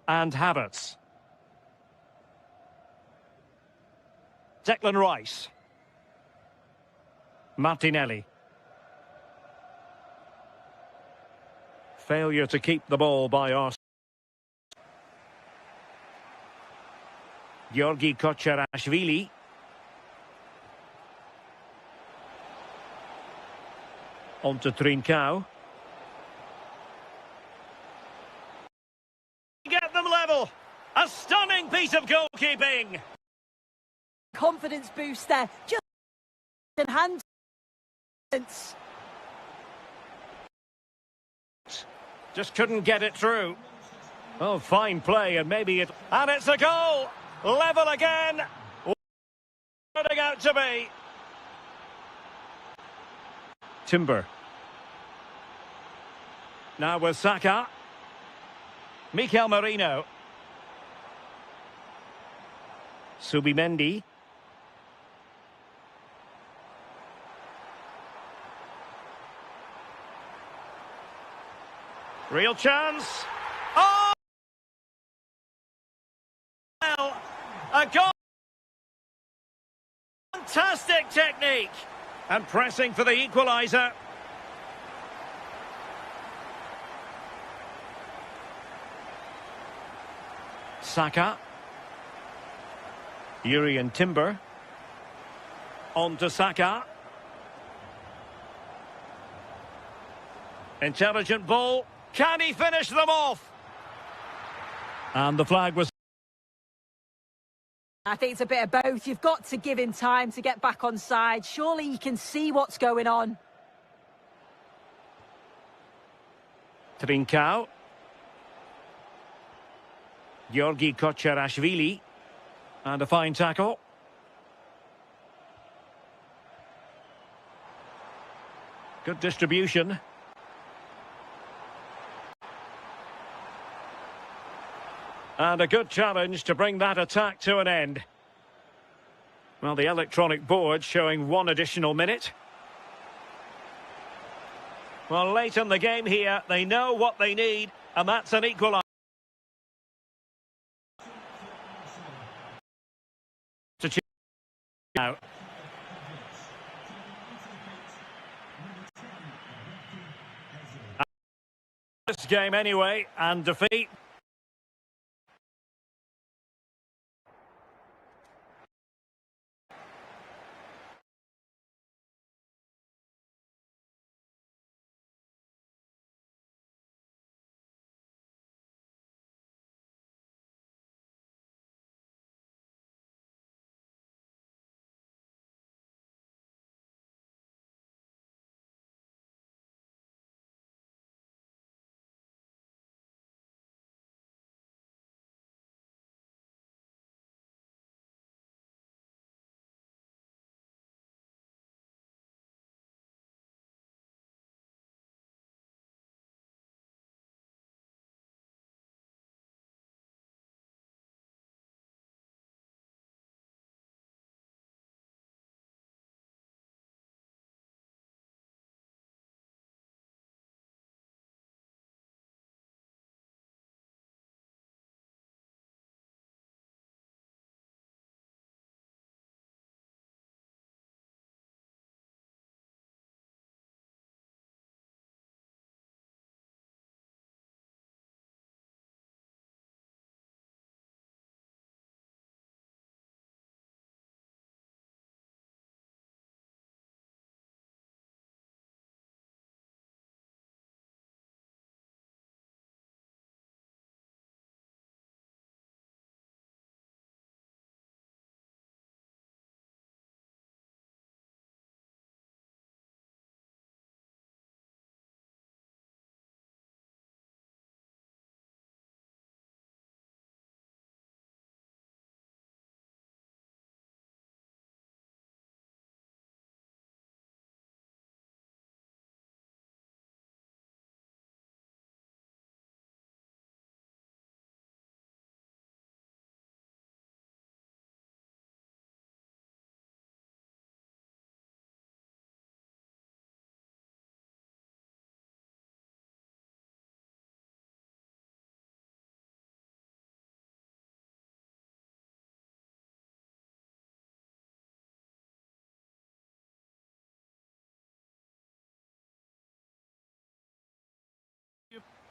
And Havertz. Declan Rice. Martinelli. Failure to keep the ball by Arsenal. Georgi Kocherashvili. On to Trincao. Get them level. A stunning piece of goalkeeping. Confidence boost there. Just enhancements. Just couldn't get it through. Oh, fine play, and maybe it... And it's a goal! Level again! Turning out to be. Timber. Now with Saka. Mikel Merino. Subimendi. Real chance. Oh! Well, a goal. Fantastic technique. And pressing for the equaliser. Saka. Yuri and Timber. On to Saka. Intelligent ball. Can he finish them off? And the flag was... I think it's a bit of both. You've got to give him time to get back on side. Surely you can see what's going on. Trincao. Georgi Kocherashvili. And a fine tackle. Good distribution. And a good challenge to bring that attack to an end. Well, the electronic board showing one additional minute. Well, late in the game here, they know what they need, and that's an equaliser. To choose now. This game anyway, and defeat.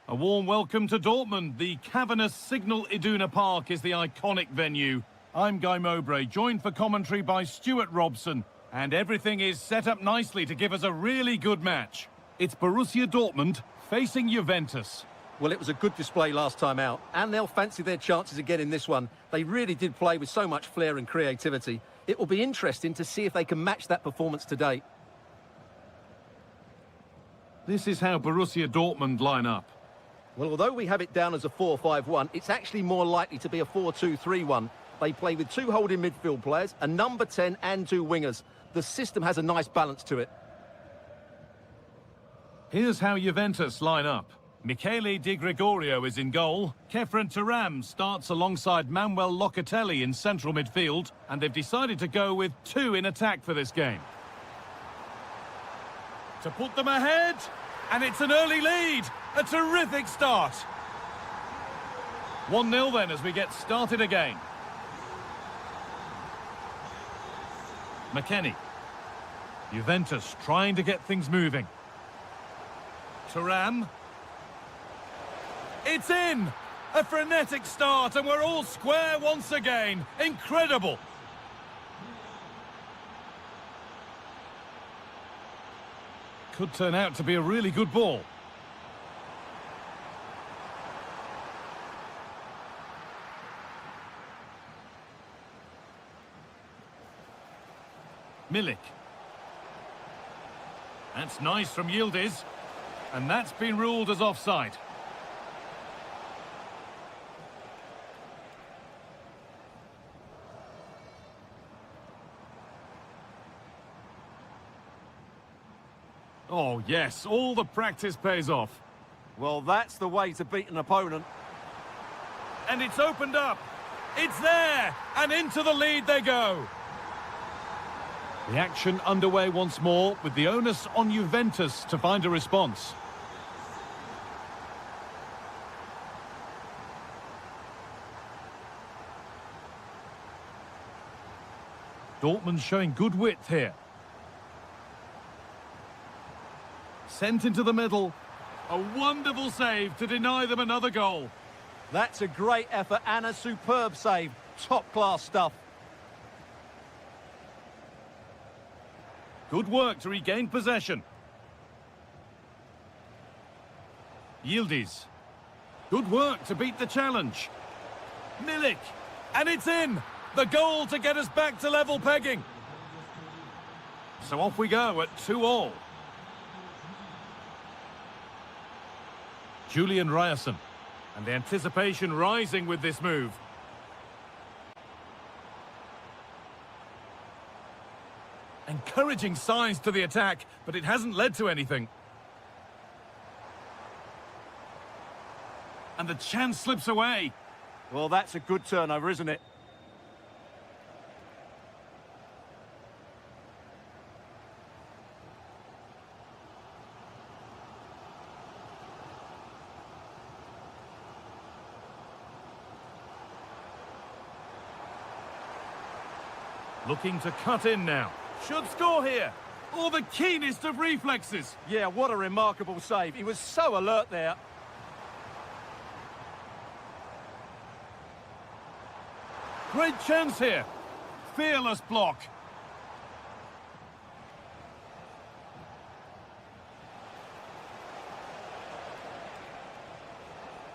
A warm welcome to Dortmund. The cavernous Signal Iduna Park is the iconic venue. I'm Guy Mowbray, joined for commentary by Stuart Robson. And everything is set up nicely to give us a really good match. It's Borussia Dortmund facing Juventus. Well, it was a good display last time out, and they'll fancy their chances again in this one. They really did play with so much flair and creativity. It will be interesting to see if they can match that performance today. This is how Borussia Dortmund line up. Well, although we have it down as a 4-5-1, it's actually more likely to be a 4-2-3-1. They play with 2 holding midfield players, a number 10 and 2 wingers. The system has a nice balance to it. Here's how Juventus line up. Michele Di Gregorio is in goal. Kefren Turam starts alongside Manuel Locatelli in central midfield. And they've decided to go with 2 in attack for this game. To put them ahead, and it's an early lead. A terrific start. 1-0 then as we get started again. McKennie. Juventus trying to get things moving. Thuram. It's in! A frenetic start and we're all square once again. Incredible! Could turn out to be a really good ball. Milik. That's nice from Yildiz. And that's been ruled as offside. Oh, yes, all the practice pays off. Well, that's the way to beat an opponent. And it's opened up. It's there. And into the lead they go. The action underway once more, with the onus on Juventus to find a response. Dortmund showing good width here. Sent into the middle. A wonderful save to deny them another goal. That's a great effort and a superb save. Top-class stuff. Good work to regain possession. Yildiz. Good work to beat the challenge. Milik. And it's in. The goal to get us back to level pegging. So off we go at 2-2. Julian Ryerson. And the anticipation rising with this move. Encouraging signs to the attack, but it hasn't led to anything. And the chance slips away. Well, that's a good turnover, isn't it? Looking to cut in now. Should score here. Or the keenest of reflexes. Yeah, what a remarkable save. He was so alert there. Great chance here. Fearless block.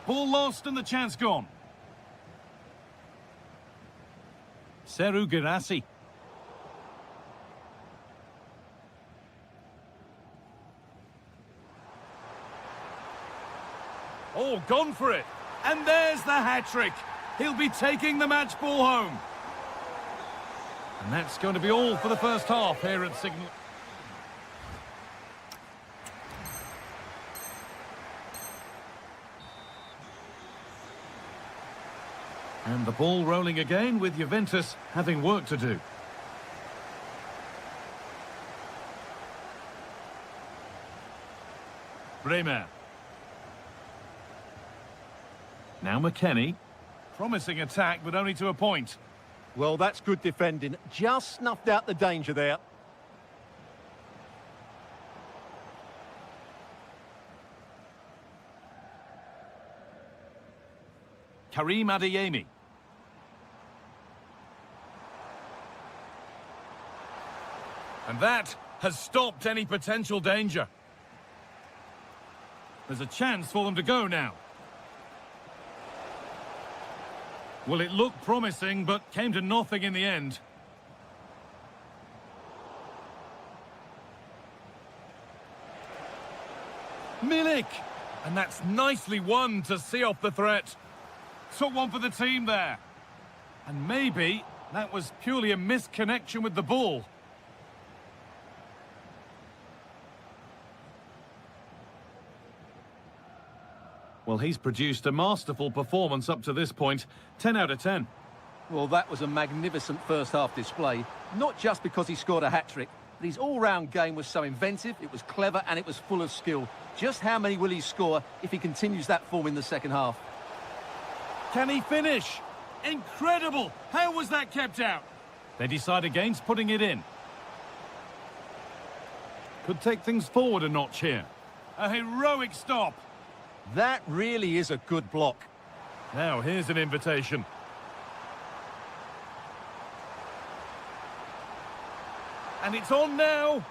Ball lost and the chance gone. Seru Girassi. Oh, gone for it. And there's the hat-trick. He'll be taking the match ball home. And that's going to be all for the first half here at Signal. And the ball rolling again with Juventus having work to do. Bremer. Now McKennie. Promising attack, but only to a point. Well, that's good defending. Just snuffed out the danger there. Karim Adeyemi. And that has stopped any potential danger. There's a chance for them to go now. Well, it looked promising, but came to nothing in the end. Milik! And that's nicely won to see off the threat. Took one for the team there. And maybe that was purely a misconnection with the ball. Well, he's produced a masterful performance up to this point. 10 out of 10. Well, that was a magnificent first-half display. Not just because he scored a hat-trick, but his all-round game was so inventive, it was clever, and it was full of skill. Just how many will he score if he continues that form in the second half? Can he finish? Incredible! How was that kept out? They decide against putting it in. Could take things forward a notch here. A heroic stop. That really is a good block. Now, here's an invitation. And it's on now.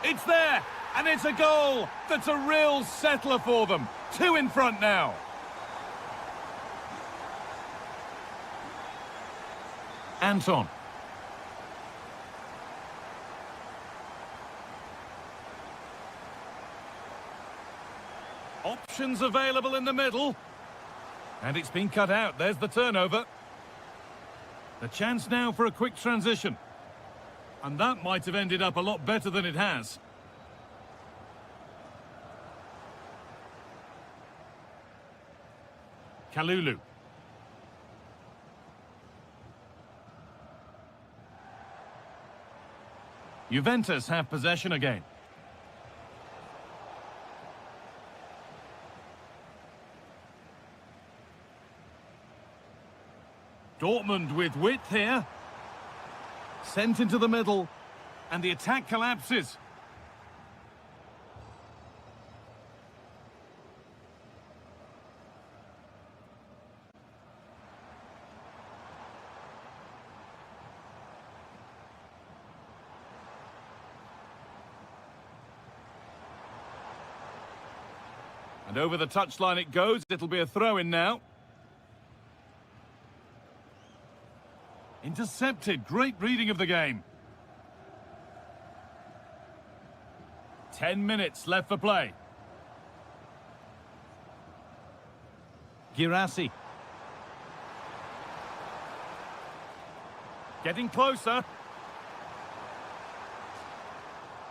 It's there. And it's a goal. That's a real settler for them. 2 in front now. Anton. Options available in the middle. And it's been cut out. There's the turnover. The chance now for a quick transition. And that might have ended up a lot better than it has. Kalulu. Juventus have possession again. Dortmund with width here. Sent into the middle. And the attack collapses. And over the touchline it goes. It'll be a throw-in now. Intercepted. Great reading of the game. 10 minutes left for play. Girassi. Getting closer.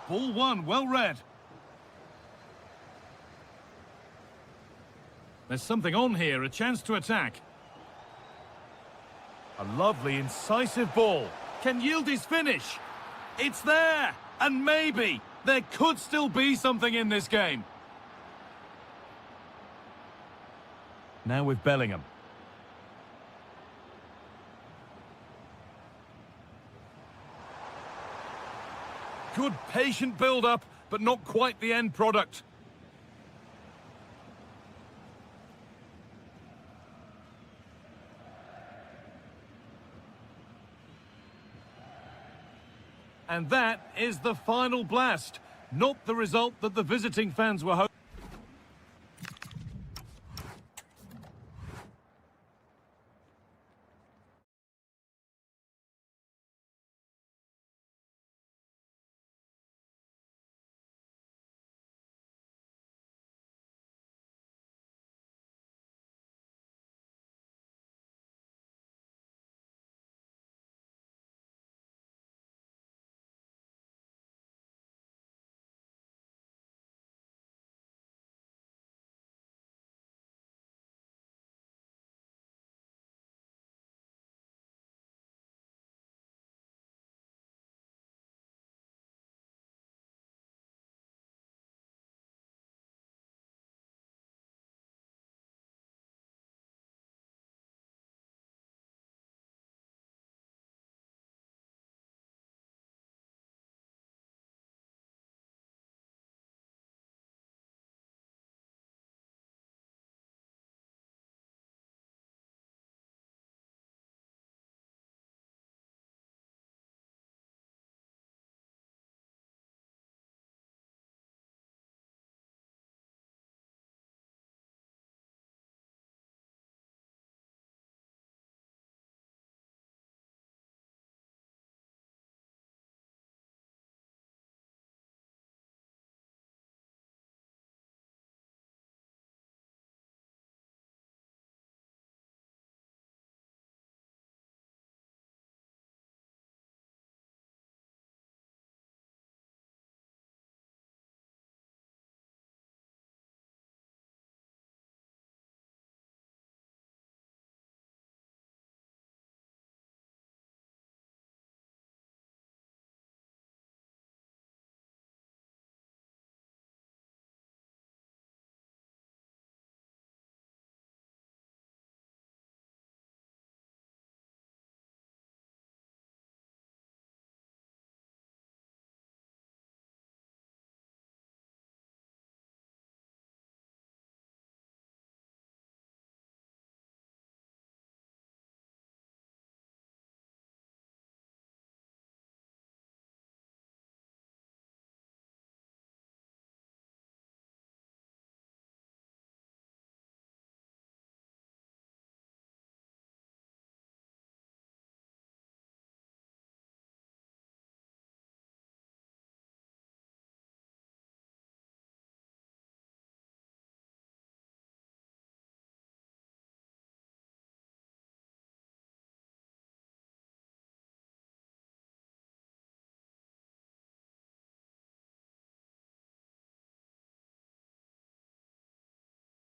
Ball one, well read. There's something on here, a chance to attack. A lovely, incisive ball. Can yield his finish. It's there. And maybe there could still be something in this game. Now with Bellingham. Good patient build-up, but not quite the end product. And that is the final blast. Not the result that the visiting fans were hoping.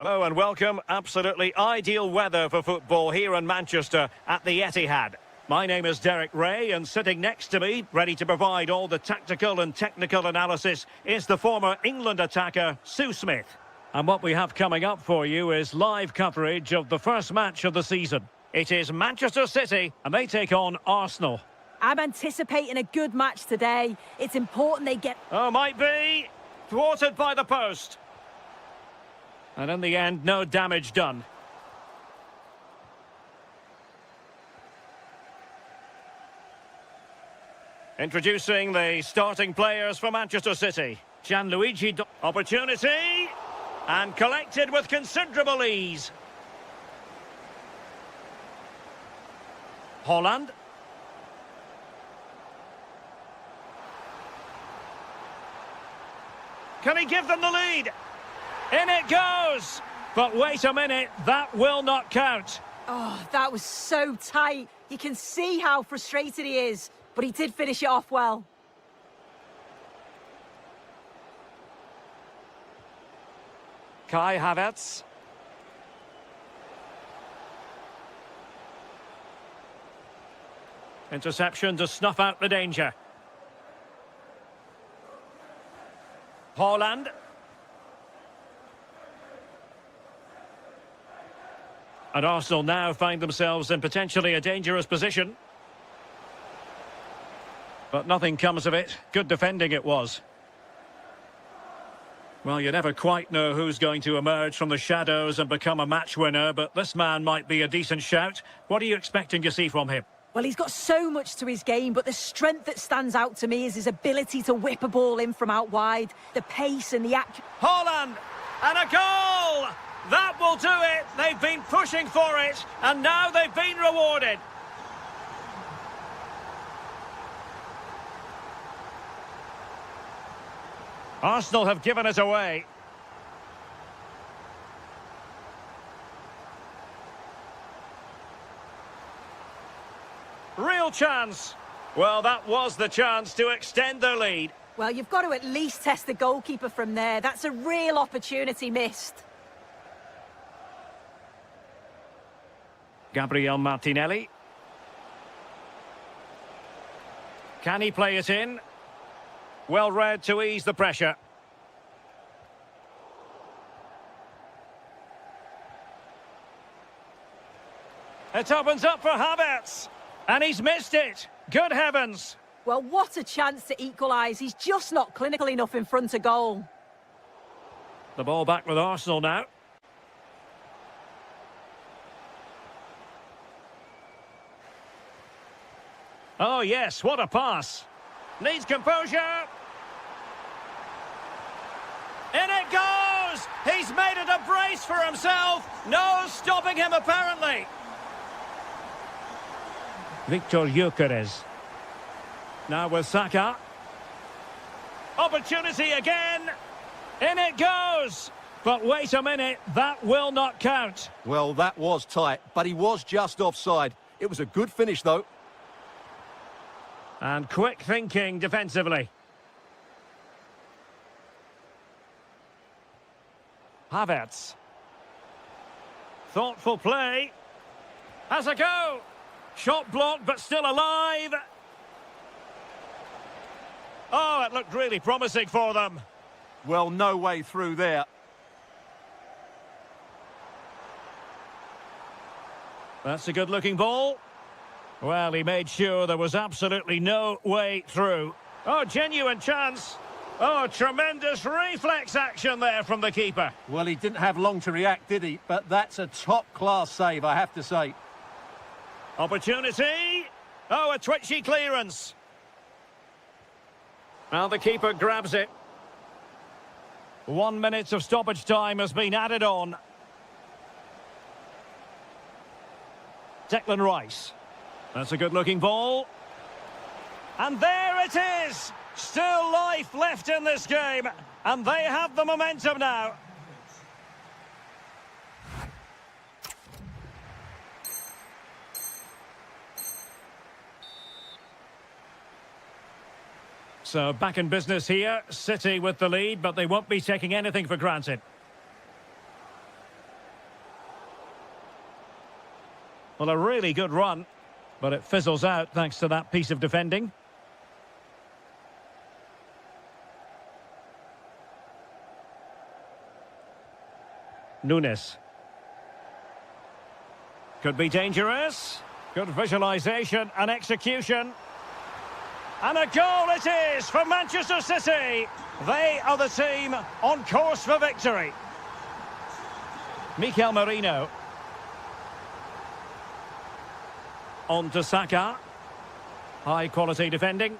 Hello and welcome. Absolutely ideal weather for football here in Manchester at the Etihad. My name is Derek Ray, and sitting next to me, ready to provide all the tactical and technical analysis, is the former England attacker, Sue Smith. And what we have coming up for you is live coverage of the first match of the season. It is Manchester City, and they take on Arsenal. I'm anticipating a good match today. It's important they get... Oh, might be. Thwarted by the post. And in the end, no damage done. Introducing the starting players for Manchester City. Gianluigi... Opportunity! And collected with considerable ease. Holland. Can he give them the lead? In it goes! But wait a minute, that will not count. Oh, that was so tight. You can see how frustrated he is, but he did finish it off well. Kai Havertz. Interception to snuff out the danger. Holland. And Arsenal now find themselves in potentially a dangerous position. But nothing comes of it. Good defending it was. Well, you never quite know who's going to emerge from the shadows and become a match winner, but this man might be a decent shout. What are you expecting to see from him? Well, he's got so much to his game, but the strength that stands out to me is his ability to whip a ball in from out wide, the pace and the act. Holland! And a goal! That will do it! They've been pushing for it, and now they've been rewarded. Arsenal have given it away. Real chance. Well, that was the chance to extend their lead. Well, you've got to at least test the goalkeeper from there. That's a real opportunity missed. Gabriel Martinelli. Can he play it in? Well read to ease the pressure. It opens up for Havertz. And he's missed it. Good heavens. Well, what a chance to equalise. He's just not clinical enough in front of goal. The ball back with Arsenal now. Oh, yes, what a pass. Needs composure. In it goes! He's made it a brace for himself. No stopping him, apparently. Victor Gyökeres. Now with Saka. Opportunity again. In it goes. But wait a minute, that will not count. Well, that was tight, but he was just offside. It was a good finish, though. And quick thinking defensively. Havertz. Thoughtful play. Has a go. Shot blocked, but still alive. Oh, it looked really promising for them. Well, no way through there. That's a good-looking ball. Well, he made sure there was absolutely no way through. Oh, genuine chance. Oh, tremendous reflex action there from the keeper. Well, he didn't have long to react, did he? But that's a top-class save, I have to say. Opportunity. Oh, a twitchy clearance. Well, the keeper grabs it. 1 minute of stoppage time has been added on. Declan Rice. That's a good-looking ball. And there it is! Still life left in this game. And they have the momentum now. So back in business here. City with the lead, but they won't be taking anything for granted. Well, a really good run, but it fizzles out thanks to that piece of defending. Nunes. Could be dangerous. Good visualisation and execution. And a goal it is for Manchester City. They are the team on course for victory. Mikel Merino. On to Saka. High quality defending.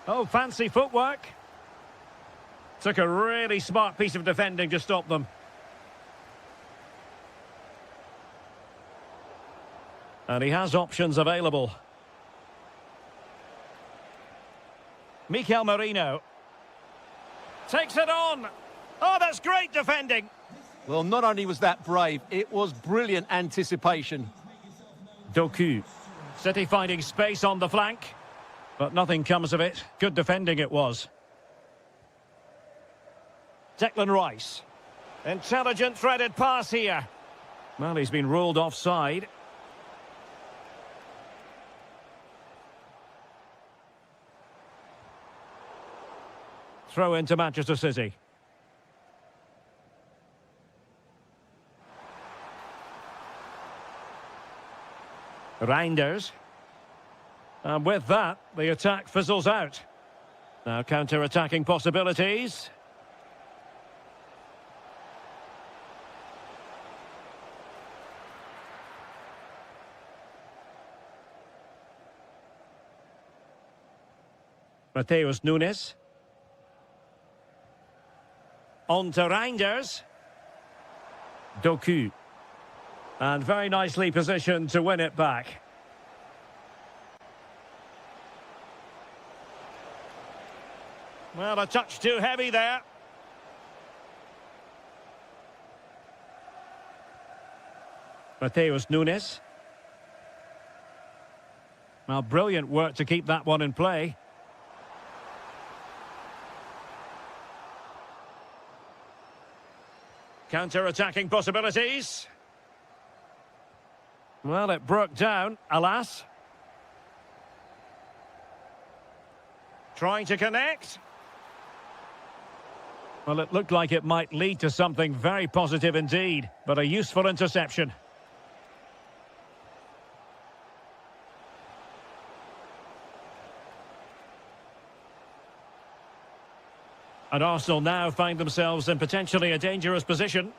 Oh, fancy footwork. Took a really smart piece of defending to stop them. And he has options available. Mikel Merino. Takes it on. Oh, that's great defending. Well, not only was that brave, it was brilliant anticipation. Doku. City finding space on the flank. But nothing comes of it. Good defending it was. Declan Rice. Intelligent threaded pass here. Well, he's been ruled offside. Throw into Manchester City. Reinders. And with that, the attack fizzles out. Now counter-attacking possibilities. Mateus Nunes. On to Reinders. Doku. And very nicely positioned to win it back. Well, a touch too heavy there. Mateus Nunes. Well, brilliant work to keep that one in play. Counter-attacking possibilities. Well, it broke down, alas. Trying to connect. Well, it looked like it might lead to something very positive indeed, but a useful interception. And Arsenal now find themselves in potentially a dangerous position.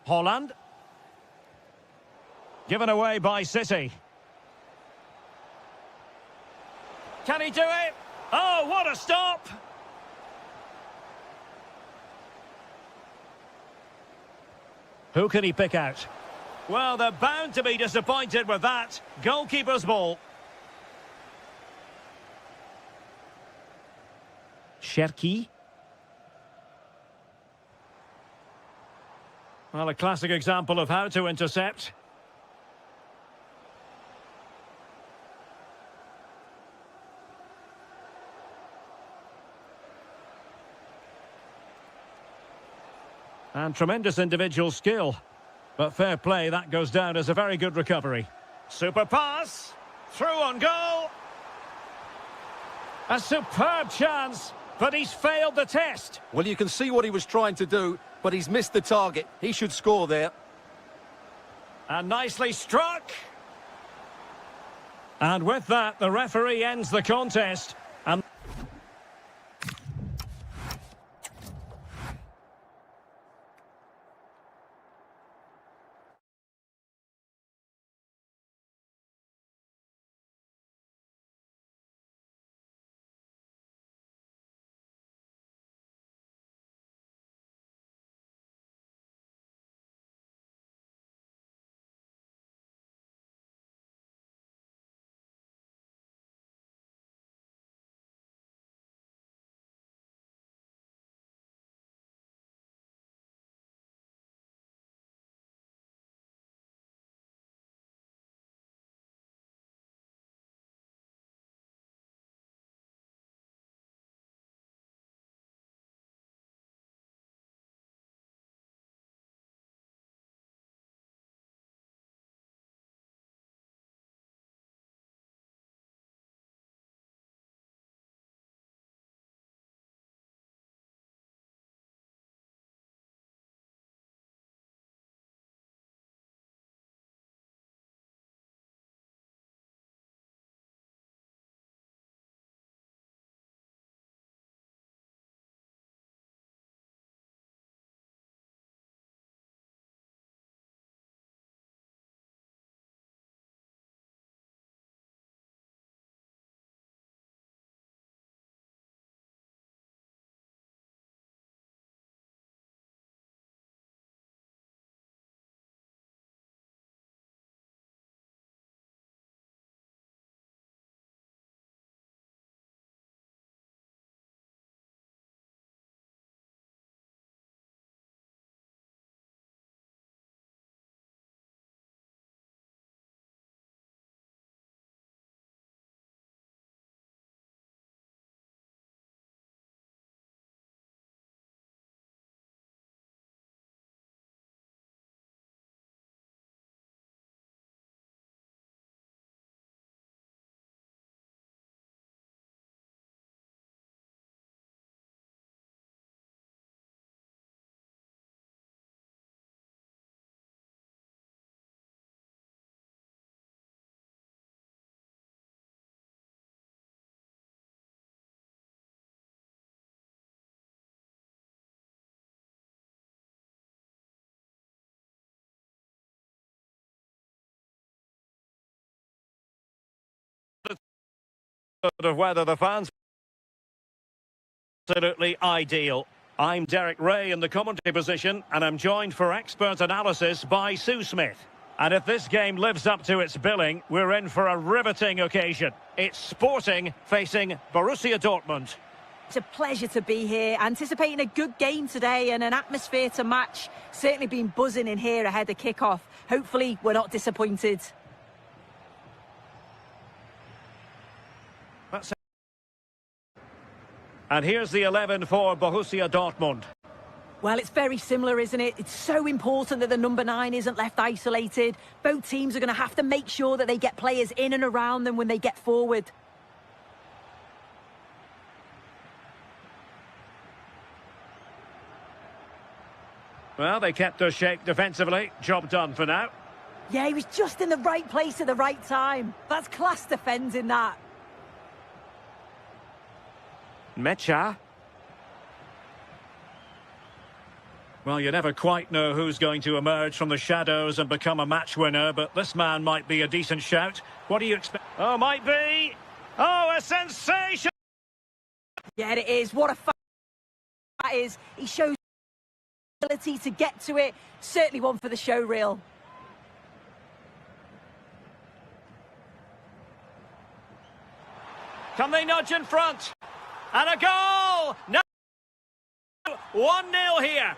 Holland. Given away by City. Can he do it? Oh, what a stop! Who can he pick out? Well, they're bound to be disappointed with that. Goalkeeper's ball. Cherki. Well, a classic example of how to intercept. And tremendous individual skill. But fair play, that goes down as a very good recovery. Super pass. Through on goal. A superb chance, but he's failed the test. Well, you can see what he was trying to do, but he's missed the target. He should score there. And nicely struck. And with that, the referee ends the contest. of whether the fans absolutely ideal. I'm Derek Ray in the commentary position, and I'm joined for expert analysis by Sue Smith. And if this game lives up to its billing, we're in for a riveting occasion. It's Sporting facing Borussia Dortmund. It's a pleasure to be here, anticipating a good game today and an atmosphere to match. Certainly been buzzing in here ahead of kick-off. Hopefully we're not disappointed. That's it. And here's the 11 for Borussia Dortmund. Well, it's very similar, isn't it? It's so important that the number 9 isn't left isolated. Both teams are going to have to make sure that they get players in and around them when they get forward. Well, they kept their shape defensively. Job done for now. Yeah, he was just in the right place at the right time. That's class defending, that. Mecha. Well, you never quite know who's going to emerge from the shadows and become a match winner, but this man might be a decent shout. What do you expect? Oh, might be. Oh, a sensation! Yeah, it is. What a that is. He shows ability to get to it. Certainly one for the show reel. Can they nudge in front? And a goal! No! 1-0 here.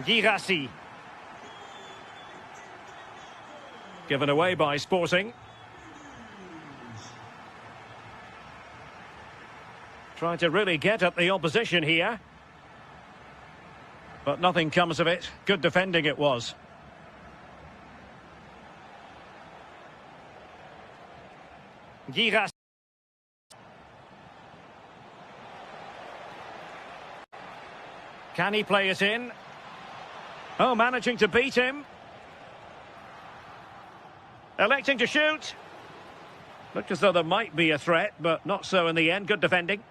Girassi. Given away by Sporting. Trying to really get at the opposition here. But nothing comes of it. Good defending it was. Girassi. Can he play it in? Oh, managing to beat him. Electing to shoot. Looked as though there might be a threat, but not so in the end. Good defending.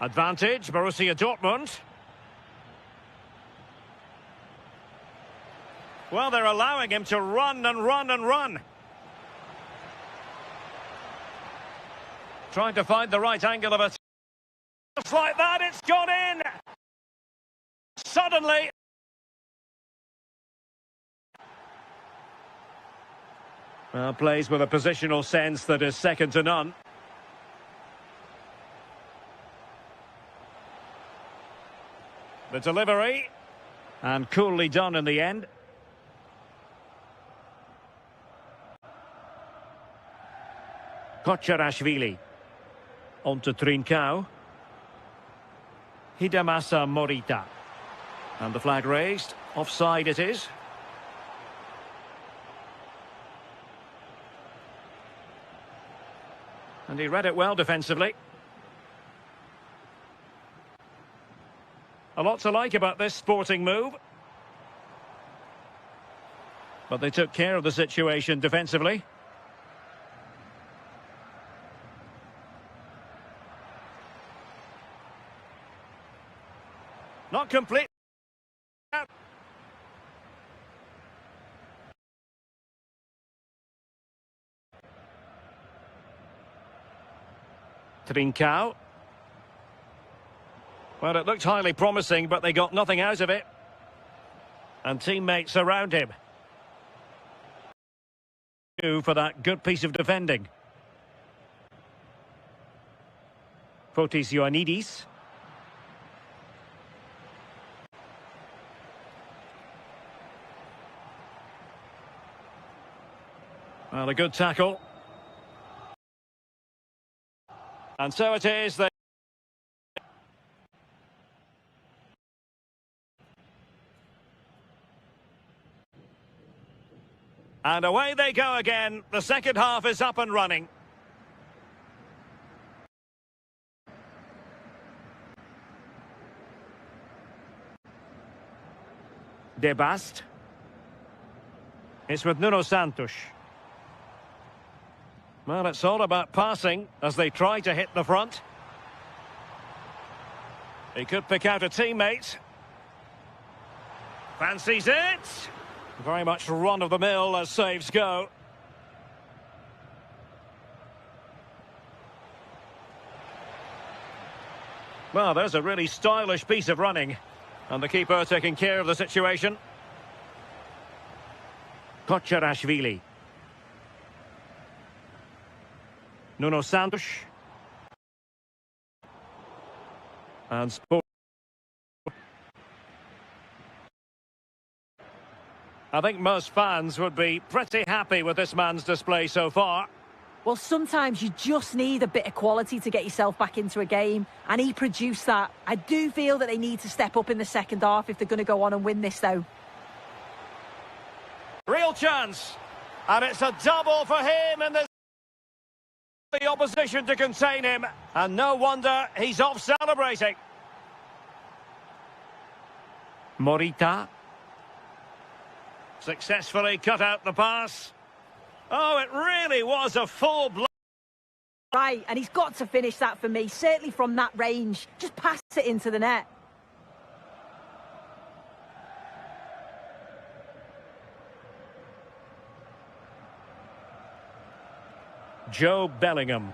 Advantage, Borussia Dortmund. Well, they're allowing him to run and run and run. Trying to find the right angle of it. Just like that, it's gone in! Suddenly... Well, plays with a positional sense that is second to none. The delivery. And coolly done in the end. Kocharashvili. On to Trincao. Hidemasa Morita. And the flag raised. Offside it is. And he read it well defensively. A lot to like about this Sporting move. But they took care of the situation defensively. Not complete. Trincao. Well, it looked highly promising, but they got nothing out of it. And teammates around him. For that good piece of defending. Fotis Ioannidis. Well, a good tackle. And so it is. And away they go again. The second half is up and running. Debast. It's with Nuno Santos. Well, it's all about passing as they try to hit the front. He could pick out a teammate. Fancies it. Very much run-of-the-mill as saves go. Well, there's a really stylish piece of running. And the keeper taking care of the situation. Kocherashvili. Nuno Santos. And Sport. I think most fans would be pretty happy with this man's display so far. Well, sometimes you just need a bit of quality to get yourself back into a game, and he produced that. I do feel that they need to step up in the second half if they're going to go on and win this, though. Real chance. And it's a double for him, and there's the opposition to contain him. And no wonder he's off celebrating. Morita. Successfully cut out the pass. Oh, it really was a full blow. Right, and he's got to finish that for me, certainly from that range. Just pass it into the net. Joe Bellingham.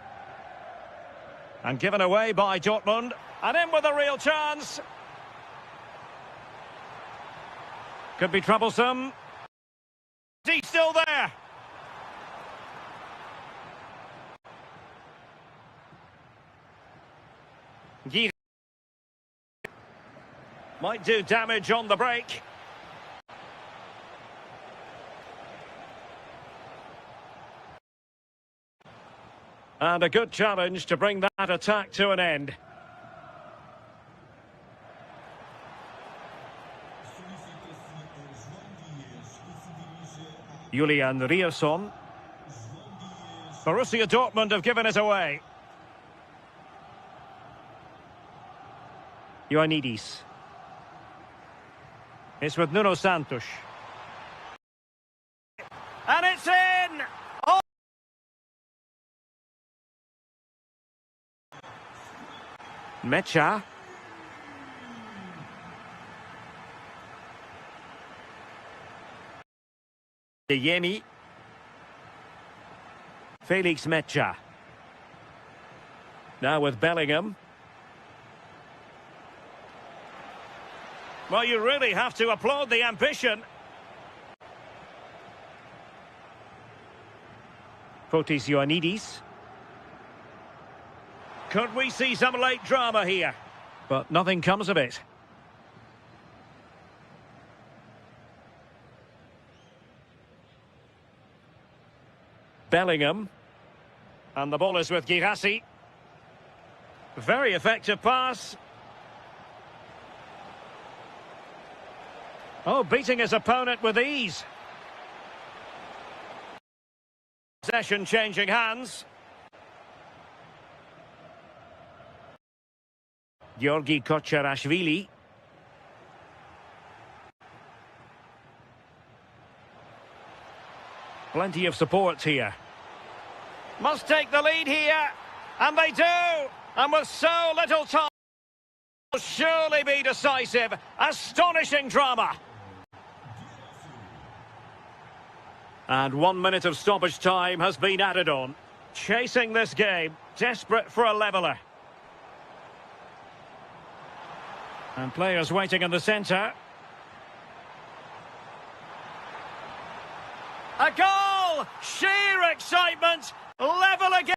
And given away by Dortmund. And in with a real chance. Could be troublesome. He's still there. Guy might do damage on the break. And a good challenge to bring that attack to an end. Julian Rierson. Borussia Dortmund have given it away. Ioannidis. It's with Nuno Santos. And it's in! Oh! Mecha. Yemi. Felix Mecha. Now with Bellingham. Well, you really have to applaud the ambition. Fotis Ioannidis. Could we see some late drama here? But nothing comes of it. Bellingham. And the ball is with Girassi. Very effective pass. Oh, beating his opponent with ease. Possession changing hands. Georgi Kocherashvili. Plenty of support here. Must take the lead here. And they do. And with so little time, will surely be decisive. Astonishing drama. And 1 minute of stoppage time has been added on. Chasing this game, desperate for a leveller. And players waiting in the centre. A goal! Sheer excitement! Level again!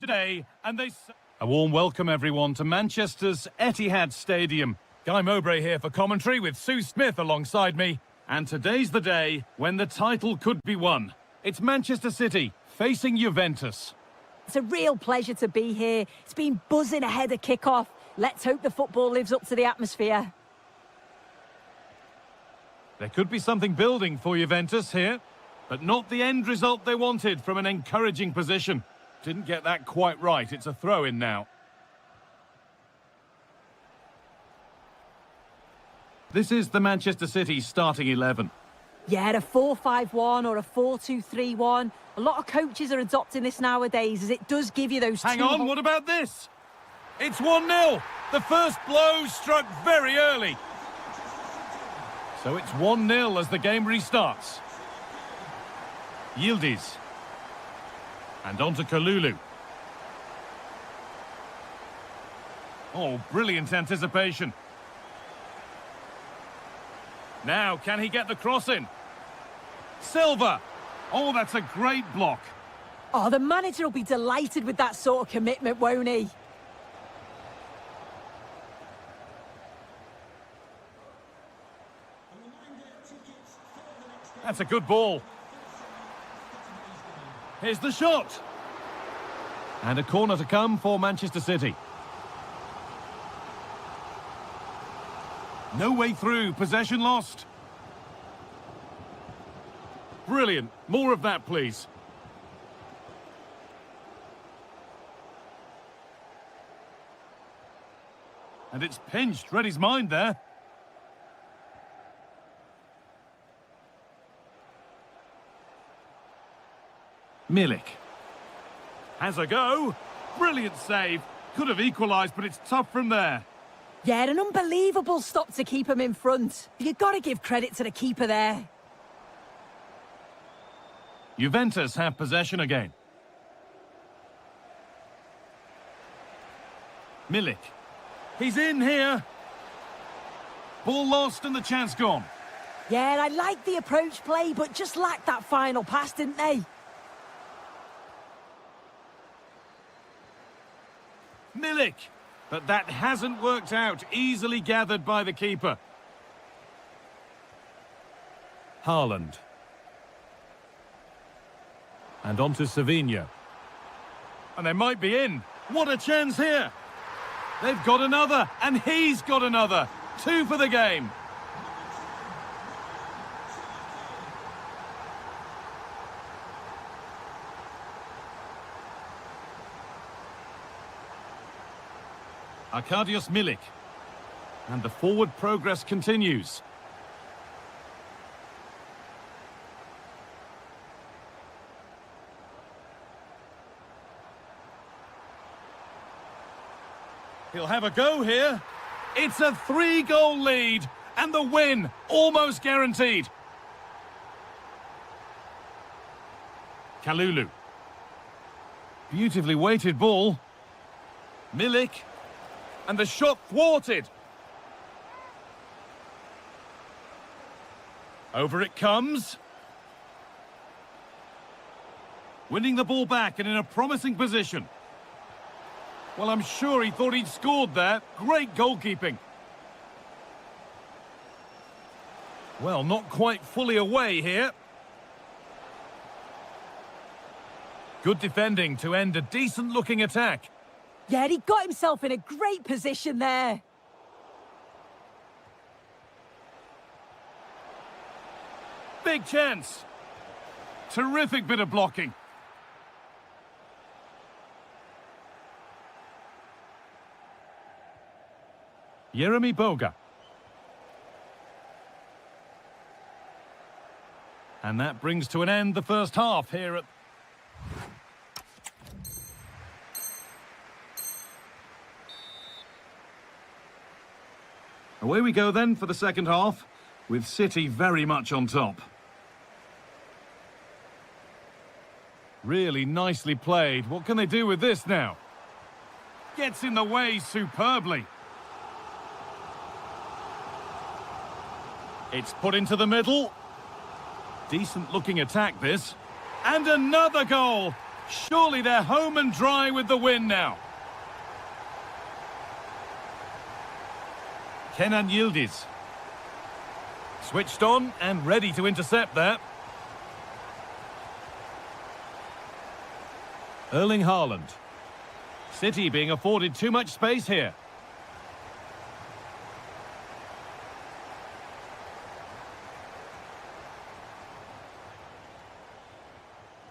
today, and a warm welcome, everyone, to Manchester's Etihad Stadium. Guy Mowbray here for commentary with Sue Smith alongside me. And today's the day when the title could be won. It's Manchester City facing Juventus. It's a real pleasure to be here. It's been buzzing ahead of kick-off. Let's hope the football lives up to the atmosphere. There could be something building for Juventus here, but not the end result they wanted from an encouraging position. Didn't get that quite right. It's a throw-in now. This is the Manchester City starting 11. Yeah, a 4-5-1 or a 4-2-3-1. A lot of coaches are adopting this nowadays as it does give you those Hang on, what about this? It's 1-0. The first blow struck very early. So it's 1-0 as the game restarts. Yildiz. And on to Kalulu. Oh, brilliant anticipation. Now, can he get the cross in? Silva. Oh, that's a great block. Oh, the manager will be delighted with that sort of commitment, won't he? That's a good ball. Here's the shot. And a corner to come for Manchester City. No way through, possession lost. Brilliant. More of that, please. And it's pinched. Read his mind there. Milik. Has a go. Brilliant save. Could have equalised, but it's tough from there. Yeah, an unbelievable stop to keep him in front. You've got to give credit to the keeper there. Juventus have possession again. Milik. He's in here. Ball lost and the chance gone. Yeah, I like the approach play, but just lacked that final pass, didn't they? Milik. But that hasn't worked out. Easily gathered by the keeper. Haaland. And on to Savinho. And they might be in. What a chance here. They've got another, and he's got another. 2 for the game. Arkadiusz Milik. And the forward progress continues. He'll have a go here. It's a 3-goal lead, and the win almost guaranteed. Kalulu. Beautifully weighted ball. Milik. And the shot thwarted. Over it comes. Winning the ball back and in a promising position. Well, I'm sure he thought he'd scored there. Great goalkeeping. Well, not quite fully away here. Good defending to end a decent-looking attack. Yeah, he got himself in a great position there. Big chance. Terrific bit of blocking. Jeremy Boga. And that brings to an end the first half here at... Away we go then for the second half, with City very much on top. Really nicely played. What can they do with this now? Gets in the way superbly. It's put into the middle. Decent looking attack this. And another goal. Surely they're home and dry with the win now. Kenan Yildiz. Switched on and ready to intercept that. Erling Haaland. City being afforded too much space here.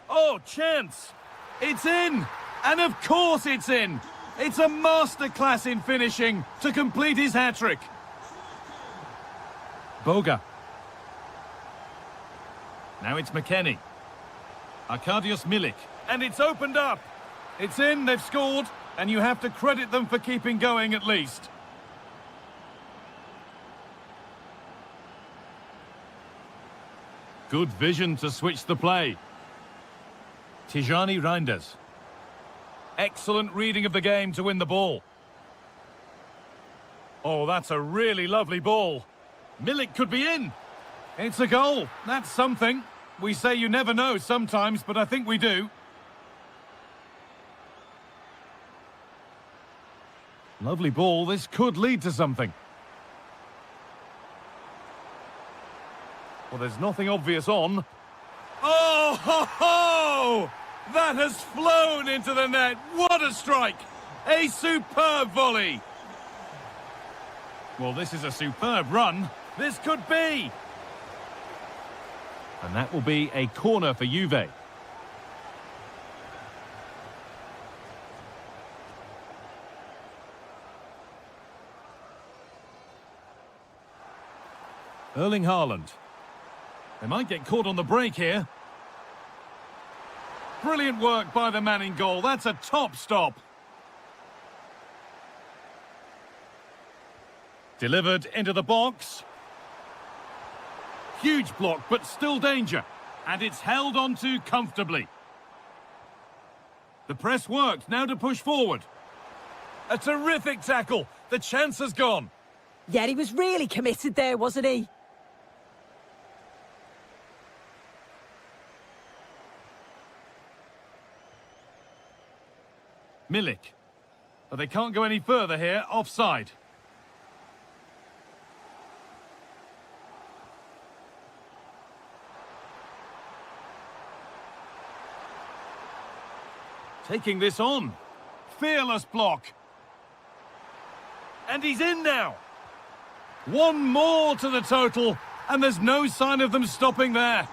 Oh, chance! It's in! And of course it's in! It's a masterclass in finishing to complete his hat-trick. Boga. Now it's McKennie. Arkadiusz Milik. And it's opened up. It's in, they've scored, and you have to credit them for keeping going at least. Good vision to switch the play. Tijani Reinders. Excellent reading of the game to win the ball. Oh, that's a really lovely ball. Milik could be in. It's a goal. That's something. We say you never know sometimes, but I think we do. Lovely ball. This could lead to something. Well, there's nothing obvious on. Oh, ho, ho! That has flown into the net. What a strike! A superb volley. Well, this is a superb run. This could be. And that will be a corner for Juve. Erling Haaland. They might get caught on the break here. Brilliant work by the man in goal. That's a top stop. Delivered into the box. Huge block, but still danger. And it's held onto comfortably. The press worked. Now to push forward. A terrific tackle. The chance has gone. Yeah, he was really committed there, wasn't he? Milik. But they can't go any further here. Offside. Taking this on. Fearless block. And he's in now. One more to the total, and there's no sign of them stopping there.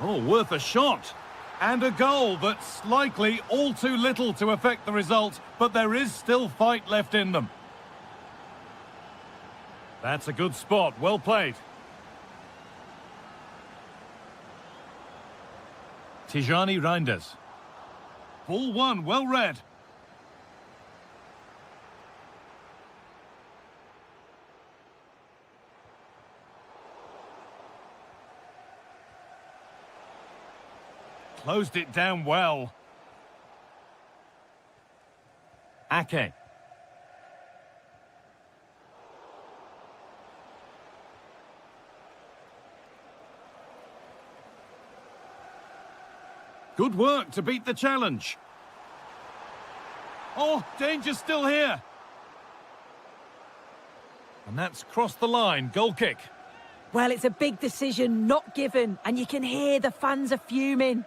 Oh, worth a shot. And a goal that's likely all too little to affect the result, but there is still fight left in them. That's a good spot. Well played. Tijani Reinders. Ball one, well read. Closed it down well. Ake. Good work to beat the challenge. Oh, danger still here. And that's crossed the line. Goal kick. Well, it's a big decision, not given, and you can hear the fans are fuming.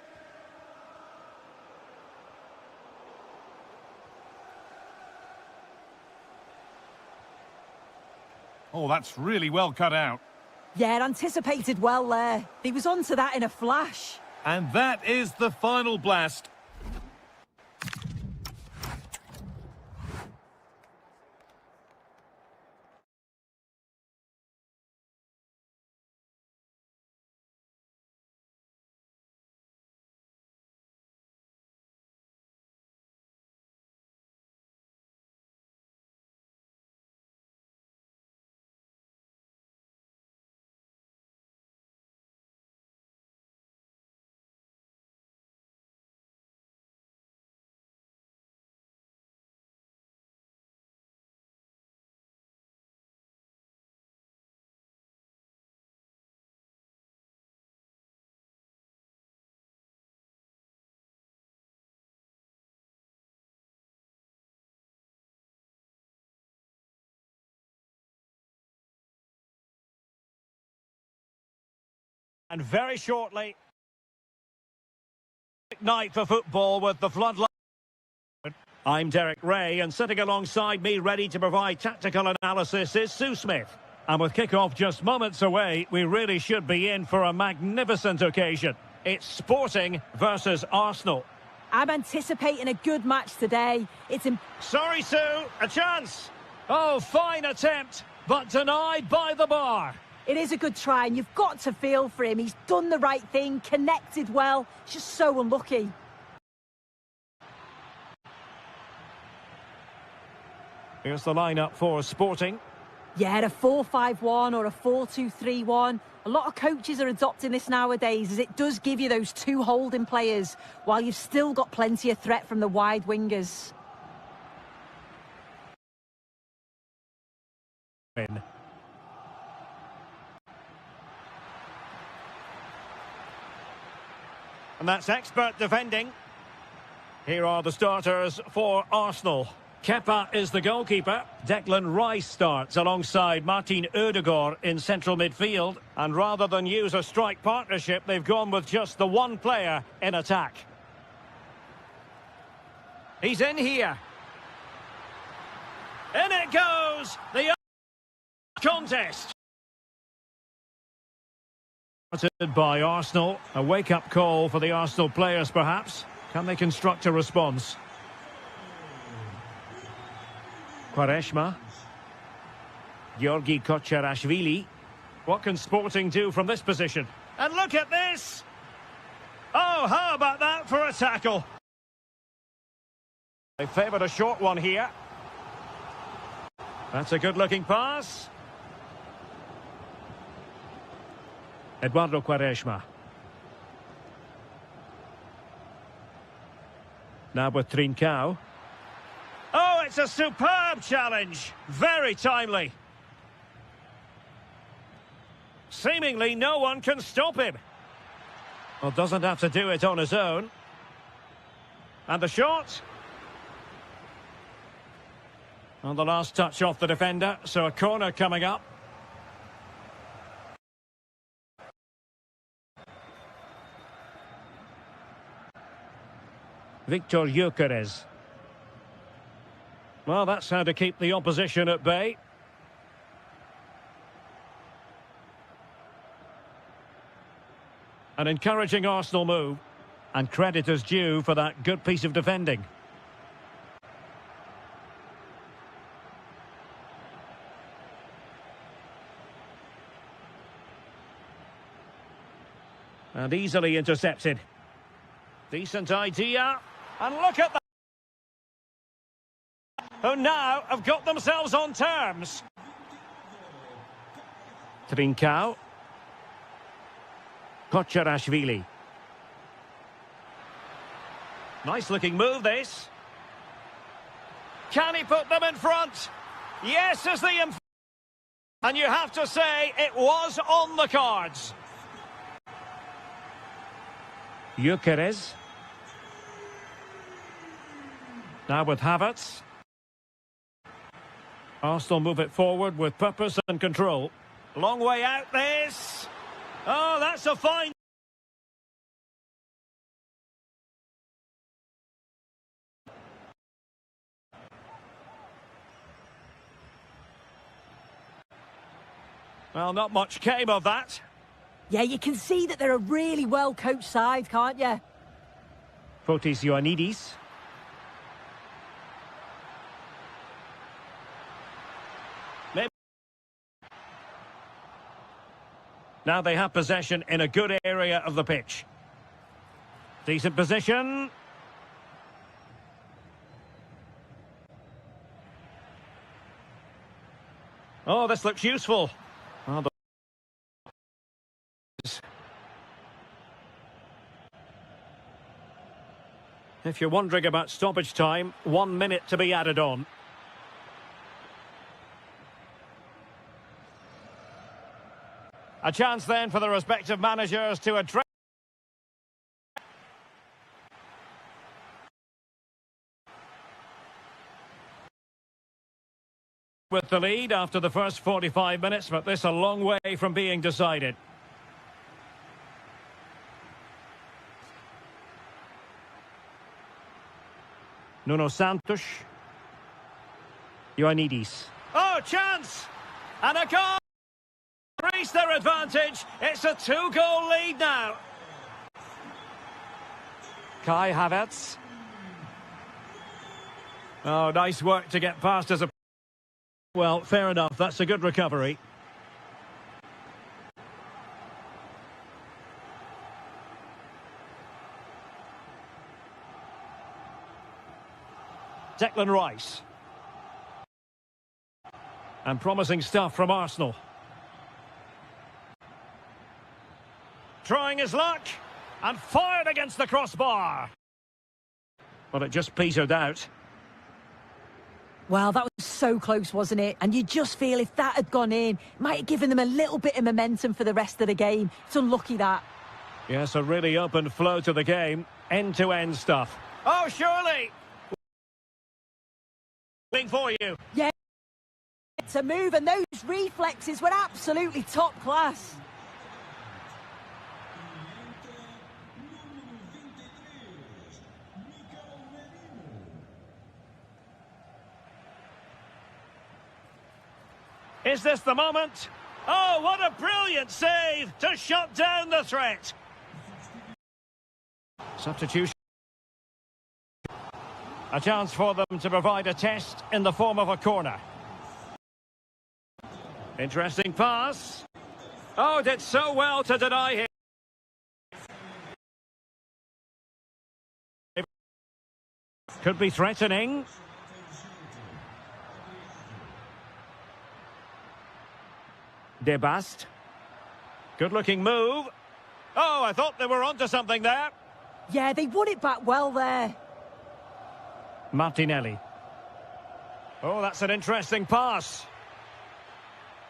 Oh, that's really well cut out. Yeah, anticipated well there. He was onto that in a flash. And that is the final blast. And very shortly, night for football with the floodlight. I'm Derek Ray, and sitting alongside me, ready to provide tactical analysis, is Sue Smith. And with kick-off just moments away, we really should be in for a magnificent occasion. It's Sporting versus Arsenal. I'm anticipating a good match today. Sorry, Sue, a chance. Oh, fine attempt, but denied by the bar. It is a good try, and you've got to feel for him. He's done the right thing, connected well. It's just so unlucky. Here's the lineup for Sporting. Yeah, a 4-5-1 or a 4-2-3-1. A lot of coaches are adopting this nowadays, as it does give you those two holding players, while you've still got plenty of threat from the wide wingers. In. And that's expert defending. Here are the starters for Arsenal. Kepa is the goalkeeper. Declan Rice starts alongside Martin Ødegaard in central midfield. And rather than use a strike partnership, they've gone with just the one player in attack. He's in here. In it goes! The contest. By Arsenal. A wake-up call for the Arsenal players, perhaps. Can they construct a response? Quaresma. Georgi Kocherashvili. What can Sporting do from this position? And look at this! Oh, how about that for a tackle? They favoured a short one here. That's a good-looking pass. Eduardo Quaresma. Now with Trincao. Oh, it's a superb challenge. Very timely. Seemingly no one can stop him. Well, doesn't have to do it on his own. And the shot. On the last touch off the defender, so a corner coming up. Victor Gyökeres. Well, that's how to keep the opposition at bay. An encouraging Arsenal move. And credit is due for that good piece of defending. And easily intercepted. Decent idea. And look at that. Who now have got themselves on terms. Trincao. Kocherashvili. Nice looking move this. Can he put them in front? Yes, is the and you have to say it was on the cards. Gyökeres. Now with Havertz. Arsenal move it forward with purpose and control. Long way out this. Oh, that's a fine. Well, not much came of that. Yeah, you can see that they're a really well-coached side, can't you? Fotis Ioannidis. Now they have possession in a good area of the pitch. Decent position. Oh, this looks useful. Oh, if you're wondering about stoppage time, 1 minute to be added on. A chance then for the respective managers to address. With the lead after the first 45 minutes, but this a long way from being decided. Nuno Santos. Ioannidis. Oh, chance! And a goal! Increase their advantage. It's a 2-goal lead now. Kai Havertz. Oh, nice work to get past as a... Well, fair enough. That's a good recovery. Declan Rice. And promising stuff from Arsenal. Trying his luck. And fired against the crossbar. Well, it just petered out. Well, that was so close, wasn't it? And you just feel if that had gone in, it might have given them a little bit of momentum for the rest of the game. It's unlucky that. Yes, a really open flow to the game. End-to-end stuff. Oh, surely! For you. Yeah, to move, and those reflexes were absolutely top class. Is this the moment? Oh, what a brilliant save to shut down the threat. Substitution. A chance for them to provide a test in the form of a corner. Interesting pass. Oh, did so well to deny him. Could be threatening. Debast. Good-looking move. Oh, I thought they were onto something there. Yeah, they won it back well there. Martinelli. Oh, that's an interesting pass.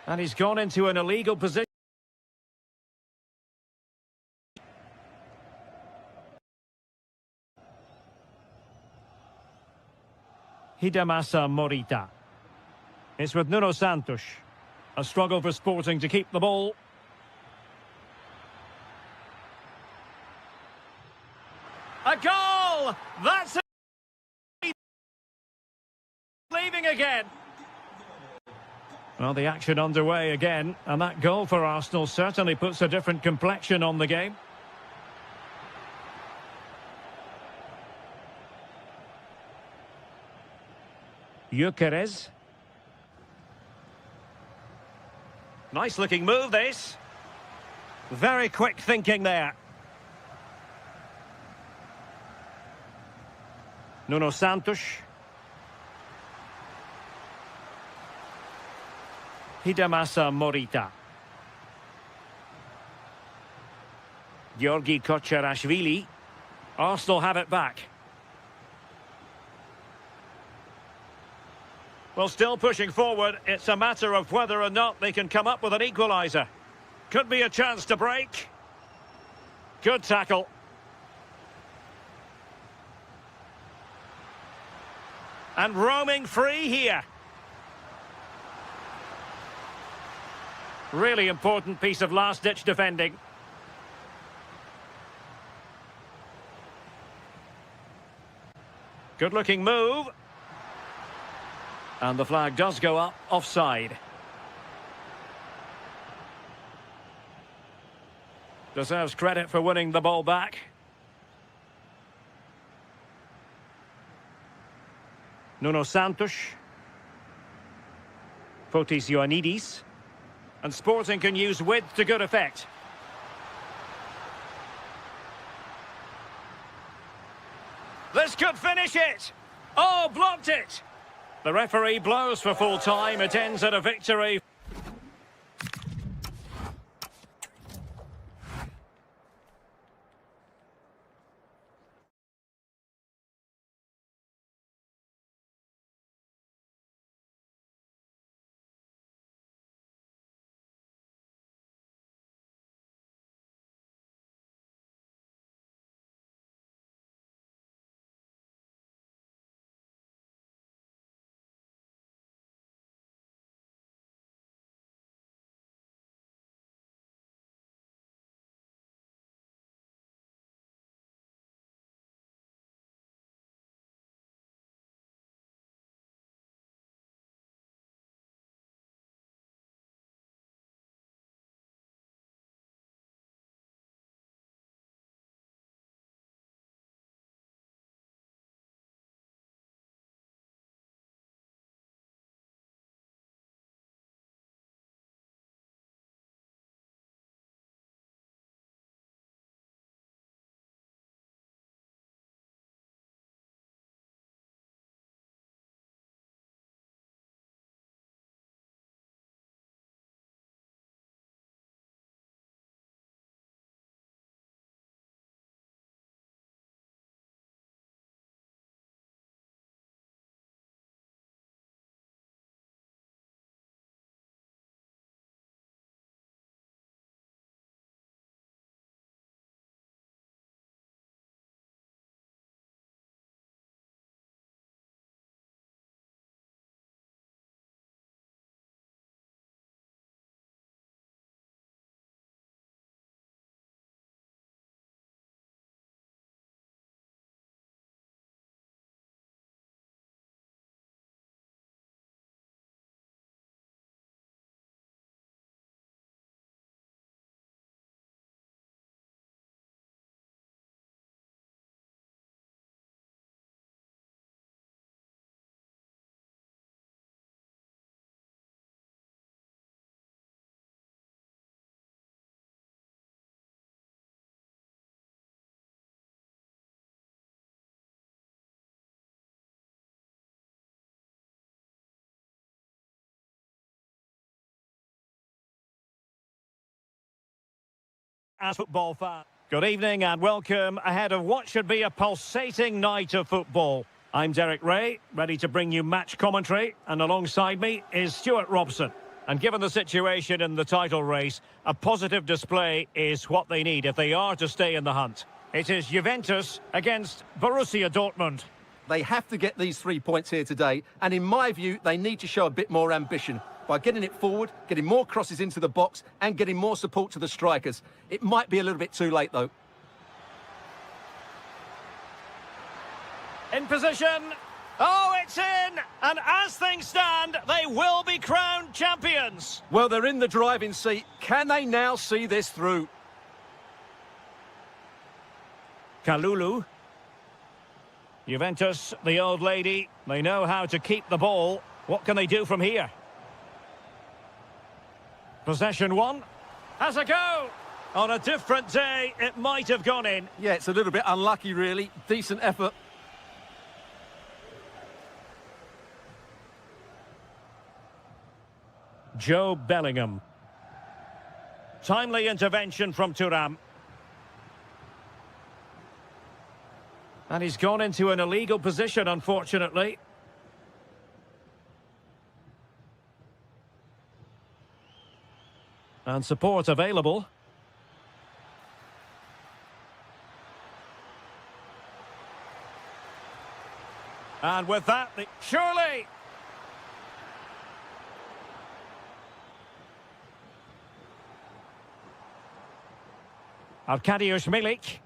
And he's gone into an illegal position. Hidemasa Morita. It's with Nuno Santos. A struggle for Sporting to keep the ball. A goal! That's it! Leaving again. Well, the action underway again, and that goal for Arsenal certainly puts a different complexion on the game. Gyökeres. Nice looking move, this. Very quick thinking there. Nuno Santos. Hidemasa Morita. Georgi Kocherashvili. Arsenal have it back. Well, still pushing forward. It's a matter of whether or not they can come up with an equaliser. Could be a chance to break. Good tackle. And roaming free here. Really important piece of last-ditch defending. Good-looking move. And the flag does go up offside. Deserves credit for winning the ball back. Nuno Santos. Fotis Ioannidis. And Sporting can use width to good effect. This could finish it! Oh, blocked it! The referee blows for full time. It ends at a victory. as football fan. Good evening and welcome ahead of what should be a pulsating night of football. I'm Derek Ray, ready to bring you match commentary, and alongside me is Stuart Robson. And given the situation in the title race, a positive display is what they need if they are to stay in the hunt. It is Juventus against Borussia Dortmund. They have to get these 3 points here today, and in my view, they need to show a bit more ambition by getting it forward, getting more crosses into the box, and getting more support to the strikers. It might be a little bit too late, though. In position. Oh, it's in! And as things stand, they will be crowned champions. Well, they're in the driving seat. Can they now see this through? Kalulu. Juventus, the old lady, they know how to keep the ball. What can they do from here? Possession one. Has a go! On a different day, it might have gone in. Yeah, it's a little bit unlucky, really. Decent effort. Joe Bellingham. Timely intervention from Thuram. And he's gone into an illegal position, unfortunately. And support available. And with that, surely! Arkadiusz Milik.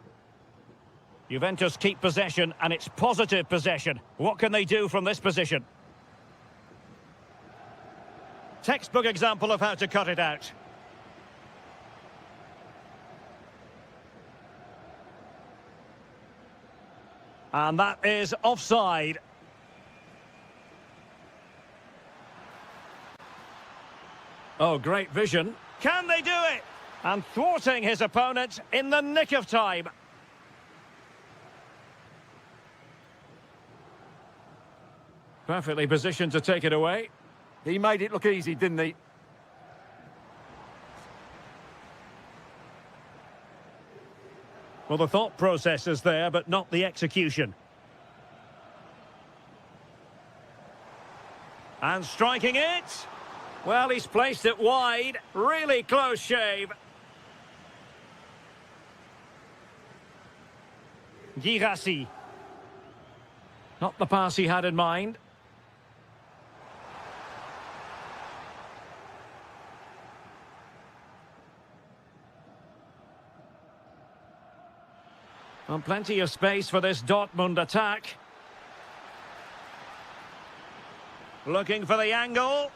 Juventus keep possession, and it's positive possession. What can they do from this position? Textbook example of how to cut it out. And that is offside. Oh, great vision. Can they do it? And thwarting his opponent in the nick of time. Perfectly positioned to take it away. He made it look easy, didn't he? Well, the thought process is there, but not the execution. And striking it. Well, he's placed it wide. Really close shave. Girassi. Not the pass he had in mind. And plenty of space for this Dortmund attack. Looking for the angle.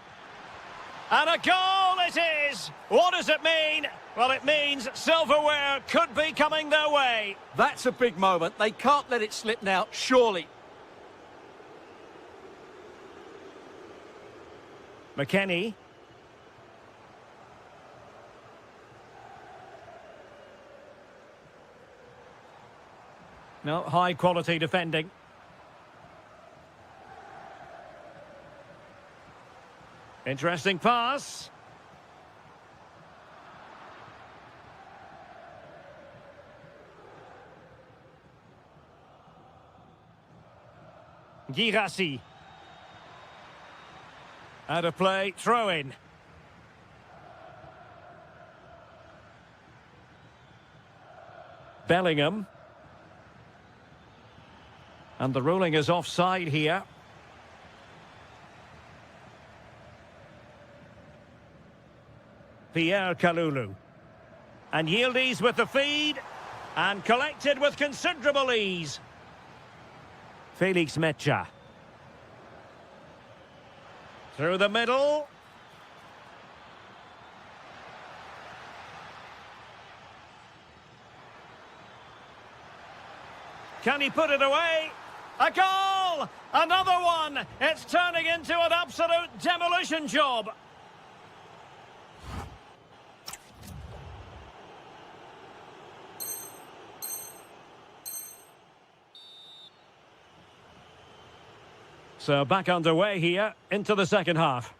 And a goal it is! What does it mean? Well, it means silverware could be coming their way. That's a big moment. They can't let it slip now, surely. McKennie. No, high quality defending. Interesting pass. Girassi. Out of play, throw in. Bellingham. And the ruling is offside here. Pierre Kalulu. And Yildiz with the feed. And collected with considerable ease. Felix Mecha. Through the middle. Can he put it away? A goal! Another one! It's turning into an absolute demolition job. So back underway here into the second half.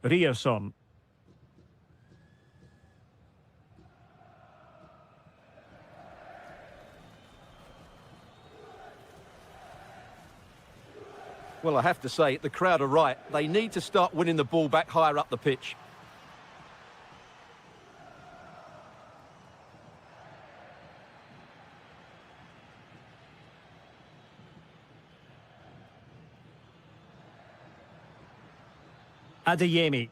Ryerson. Well, I have to say, the crowd are right. They need to start winning the ball back higher up the pitch. Adeyemi.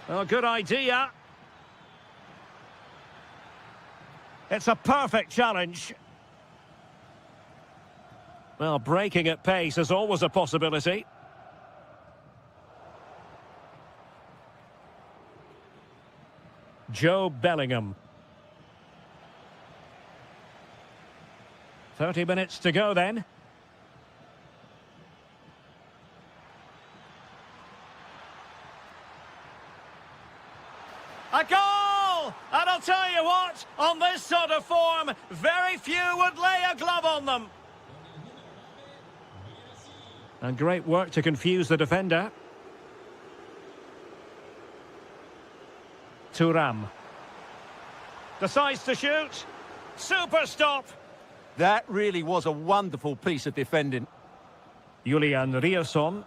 Oh, good idea. It's a perfect challenge. Well, breaking at pace is always a possibility. Joe Bellingham. 30 minutes to go then. A goal! And I'll tell you what, on this sort of form, very few would lay a glove on them. And great work to confuse the defender. Thuram. Decides to shoot. Super stop. That really was a wonderful piece of defending. Julian Ryerson.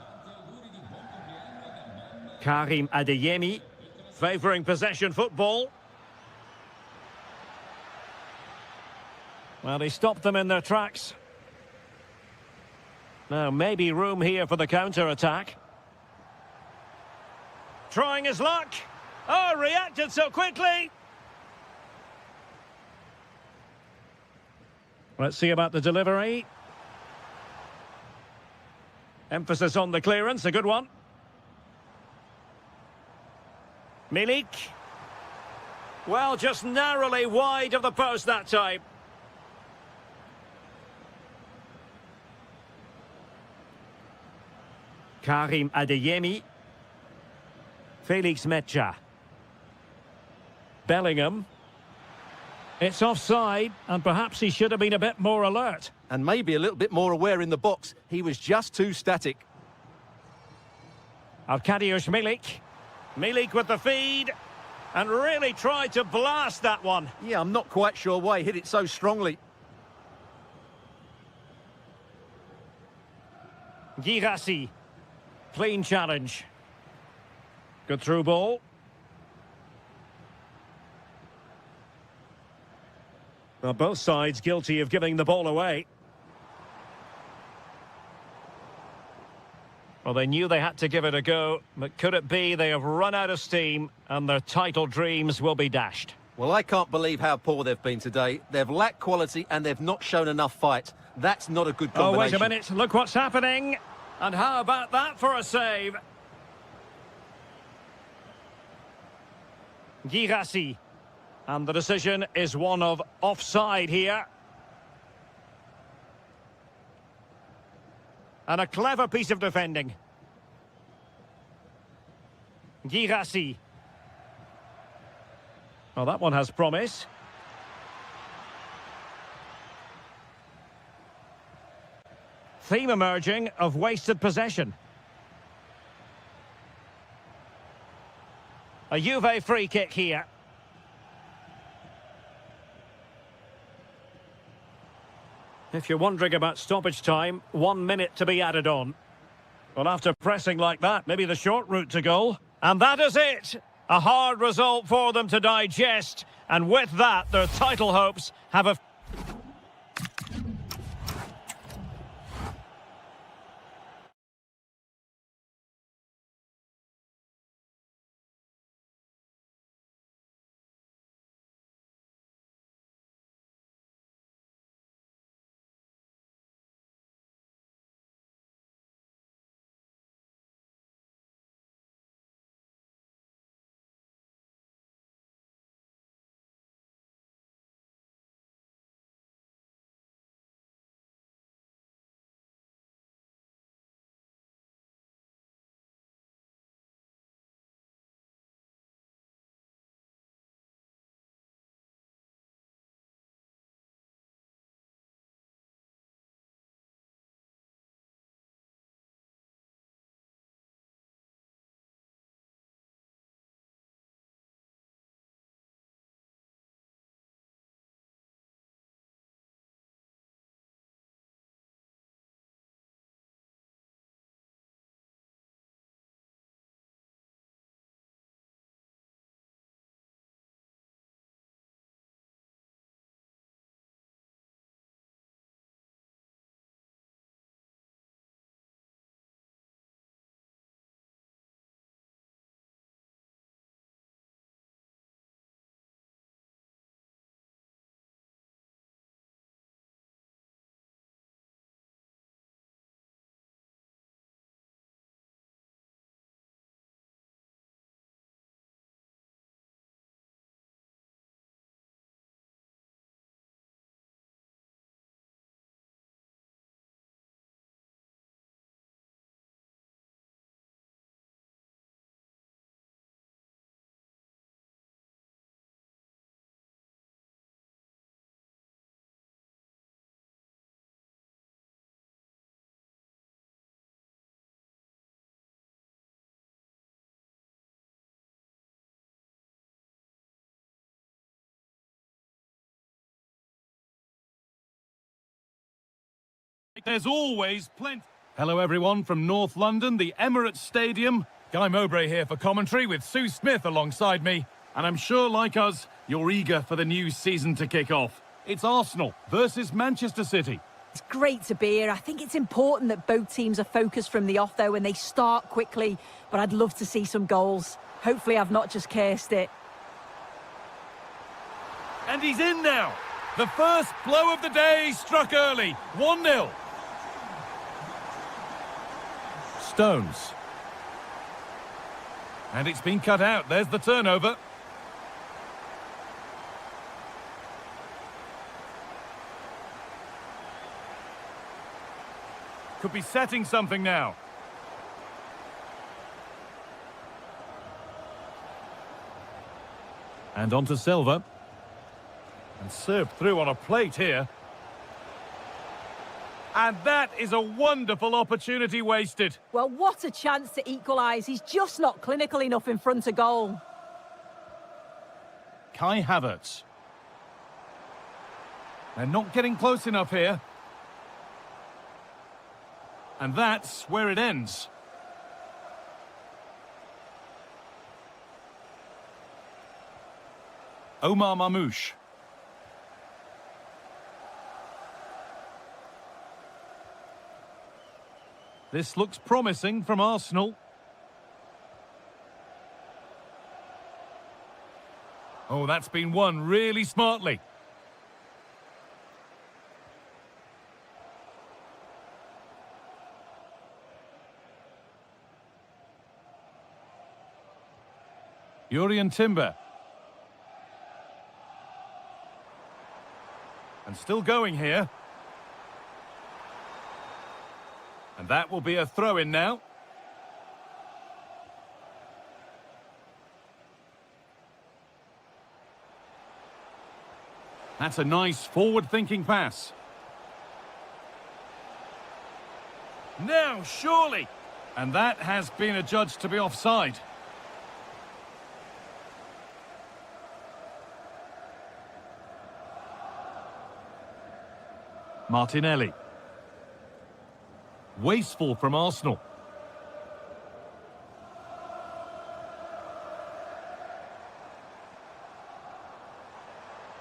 Karim Adeyemi. Favouring possession football. Well, he stopped them in their tracks. Now, maybe room here for the counter-attack. Trying his luck. Oh, reacted so quickly. Let's see about the delivery. Emphasis on the clearance, a good one. Milik. Well, just narrowly wide of the post that time. Karim Adeyemi. Felix Mecha. Bellingham. It's offside, and perhaps he should have been a bit more alert. And maybe a little bit more aware in the box. He was just too static. Arkadiusz Milik. Milik with the feed, and really tried to blast that one. Yeah, I'm not quite sure why he hit it so strongly. Girassi. Clean challenge. Good through ball. Well, both sides guilty of giving the ball away. Well, they knew they had to give it a go, but could it be they have run out of steam and their title dreams will be dashed? Well, I can't believe how poor they've been today. They've lacked quality and they've not shown enough fight. That's not a good combination. Oh, wait a minute. Look what's happening. And how about that for a save? Girassi. And the decision is one of offside here. And a clever piece of defending. Girassi. Well, that one has promise. Theme emerging of wasted possession. A Juve free kick here. If you're wondering about stoppage time, 1 minute to be added on. Well, after pressing like that, maybe the short route to goal. And that is it! A hard result for them to digest. And with that, their title hopes have a... There's always plenty. Hello everyone from North London, the Emirates Stadium. Guy Mowbray here for commentary with Sue Smith alongside me. And I'm sure, like us, you're eager for the new season to kick off. It's Arsenal versus Manchester City. It's great to be here. I think it's important that both teams are focused from the off, though, and they start quickly. But I'd love to see some goals. Hopefully I've not just cursed it. And he's in now. The first blow of the day struck early. 1-0. Stones. And it's been cut out. There's the turnover. Could be setting something now. And on to Silva. And served through on a plate here. And that is a wonderful opportunity wasted. Well, what a chance to equalise. He's just not clinical enough in front of goal. Kai Havertz. They're not getting close enough here. And that's where it ends. Omar Mamouche. This looks promising from Arsenal. Oh, that's been won really smartly. Jurrien Timber. And still going here. And that will be a throw-in now. That's a nice forward-thinking pass. Now, surely. And that has been adjudged to be offside. Martinelli. Wasteful from Arsenal.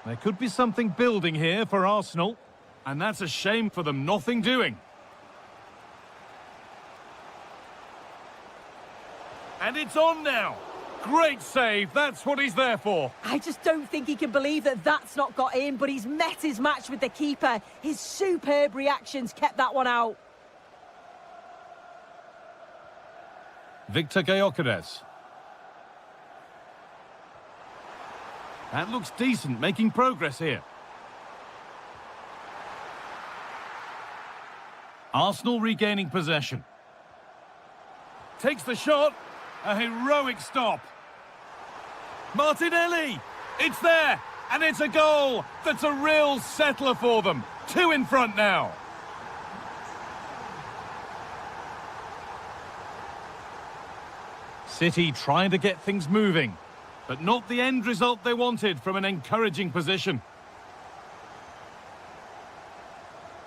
There could be something building here for Arsenal, and that's a shame for them. Nothing doing. And it's on now. Great save. That's what he's there for. I just don't think he can believe that that's not got in, but he's met his match with the keeper. His superb reactions kept that one out. Victor Gyökeres. That looks decent, making progress here. Arsenal regaining possession. Takes the shot. A heroic stop. Martinelli! It's there! And it's a goal that's a real settler for them. 2 in front now. City trying to get things moving, but not the end result they wanted from an encouraging position.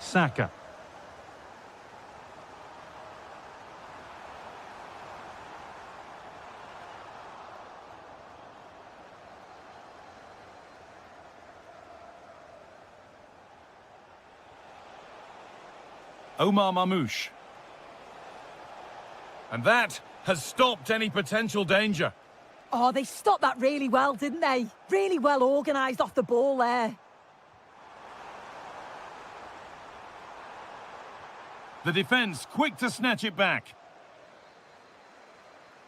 Saka. Omar Mamouche. And that has stopped any potential danger. Oh, they stopped that really well, didn't they? Really well organised off the ball there. The defence quick to snatch it back.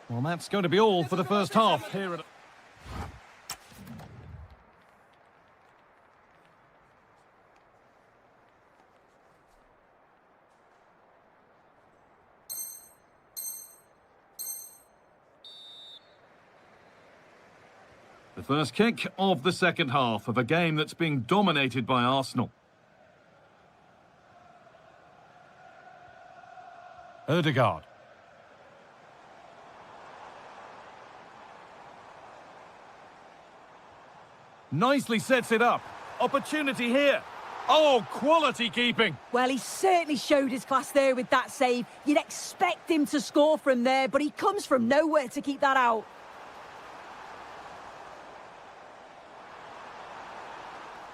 Well, that's going to be all for the first half here at... The first kick of the second half of a game that's being dominated by Arsenal. Ødegaard. Nicely sets it up. Opportunity here. Oh, quality keeping. Well, he certainly showed his class there with that save. You'd expect him to score from there, but he comes from nowhere to keep that out.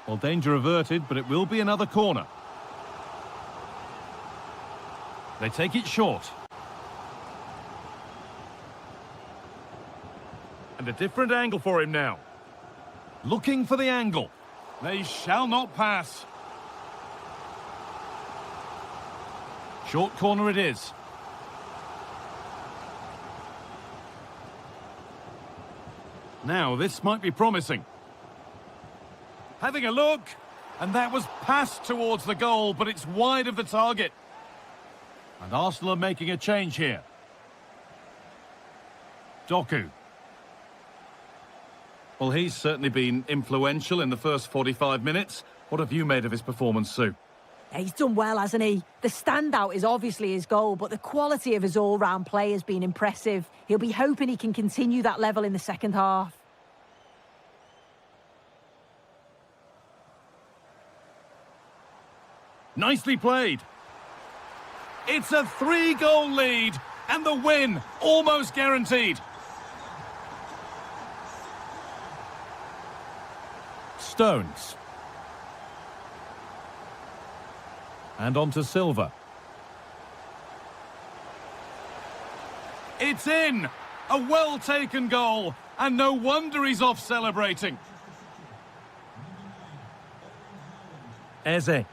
Well, danger averted, but it will be another corner. They take it short. And a different angle for him now. Looking for the angle. They shall not pass. Short corner it is. Now, this might be promising. Having a look, and that was passed towards the goal, but it's wide of the target. And Arsenal are making a change here. Doku. Well, he's certainly been influential in the first 45 minutes. What have you made of his performance, Sue? Yeah, he's done well, hasn't he? The standout is obviously his goal, but the quality of his all-round play has been impressive. He'll be hoping he can continue that level in the second half. Nicely played. It's a 3-goal lead, and the win almost guaranteed. Stones. And on to Silva. It's in! A well-taken goal, and no wonder he's off celebrating. Eze.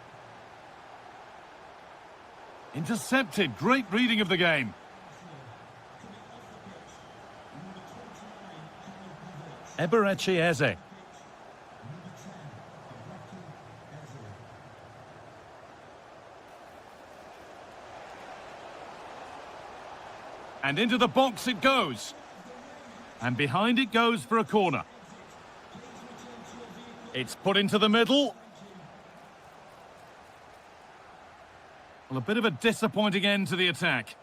Intercepted. Great reading of the game. Eberechi Eze. And into the box it goes. And behind it goes for a corner. It's put into the middle. Well, a bit of a disappointing end to the attack.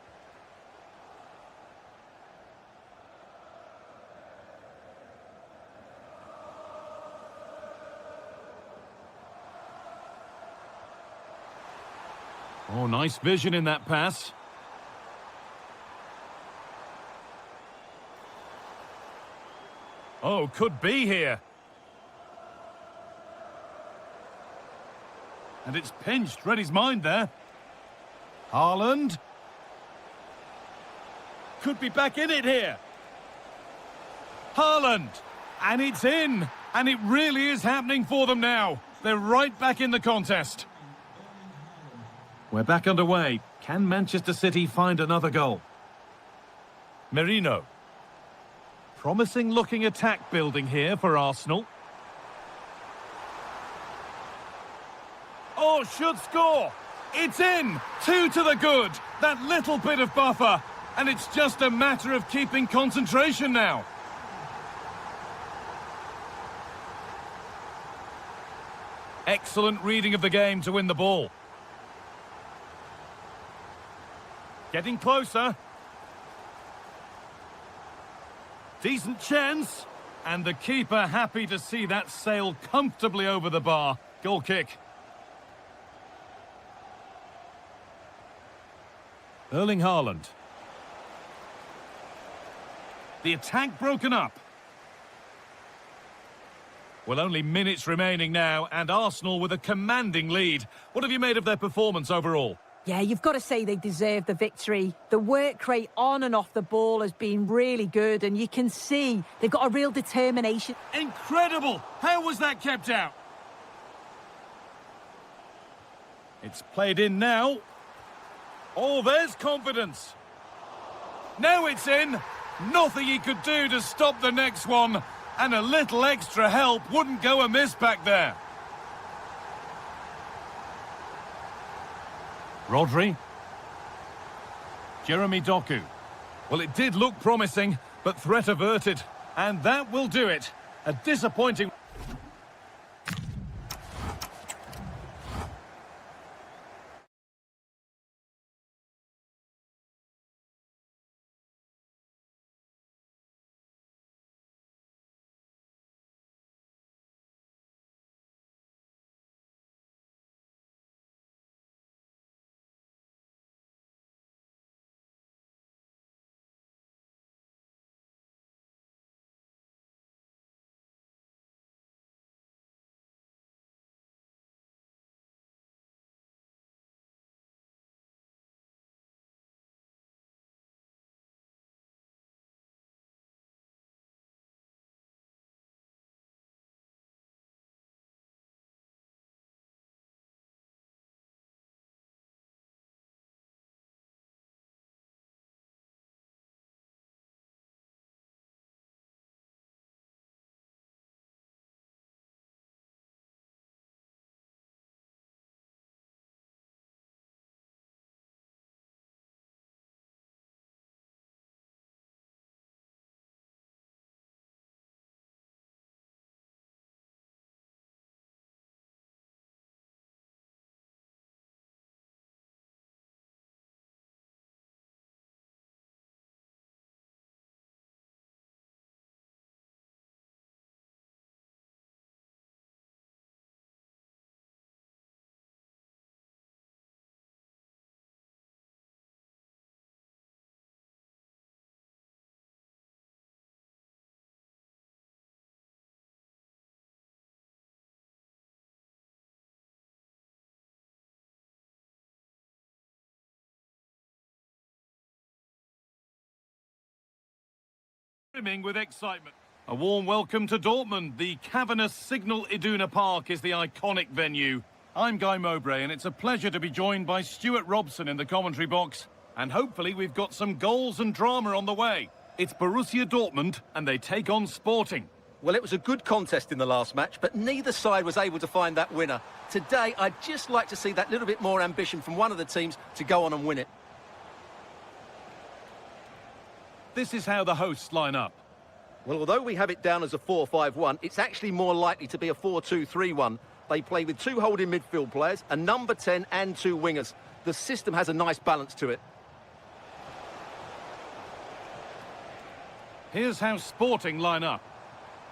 Oh, nice vision in that pass. Oh, could be here. And it's pinched. Read his mind there. Haaland. Could be back in it here. Haaland. And it's in. And it really is happening for them now. They're right back in the contest. We're back underway. Can Manchester City find another goal? Merino. Promising looking attack building here for Arsenal. Oh, should score. It's in. 2 to the good. That little bit of buffer. And it's just a matter of keeping concentration now. Excellent reading of the game to win the ball. Getting closer. Decent chance. And the keeper happy to see that sail comfortably over the bar. Goal kick. Erling Haaland. The attack broken up. Well, only minutes remaining now, and Arsenal with a commanding lead. What have you made of their performance overall? Yeah, you've got to say they deserve the victory. The work rate on and off the ball has been really good, and you can see they've got a real determination. Incredible! How was that kept out? It's played in now. Oh, there's confidence. Now it's in. Nothing he could do to stop the next one. And a little extra help wouldn't go amiss back there. Rodri. Jeremy Doku. Well, it did look promising, but threat averted. And that will do it. A disappointing... Brimming with excitement. A warm welcome to Dortmund. The cavernous Signal Iduna Park is the iconic venue. I'm Guy Mowbray, and it's a pleasure to be joined by Stuart Robson in the commentary box. And hopefully we've got some goals and drama on the way. It's Borussia Dortmund, and they take on Sporting. Well, it was a good contest in the last match, but neither side was able to find that winner. Today, I'd just like to see that little bit more ambition from one of the teams to go on and win it. This is how the hosts line up. Well, although we have it down as a 4-5-1, it's actually more likely to be a 4-2-3-1. They play with two holding midfield players, a number 10 and two wingers. The system has a nice balance to it. Here's how Sporting line up.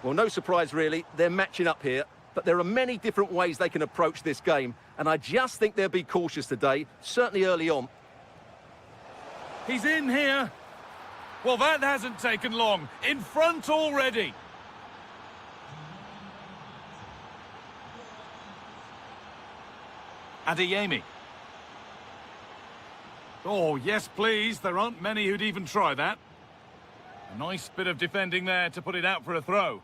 Well, no surprise really, they're matching up here, but there are many different ways they can approach this game, and I just think they'll be cautious today, certainly early on. He's in here. Well, that hasn't taken long. In front already. Adeyemi. Oh, yes, please. There aren't many who'd even try that. A nice bit of defending there to put it out for a throw.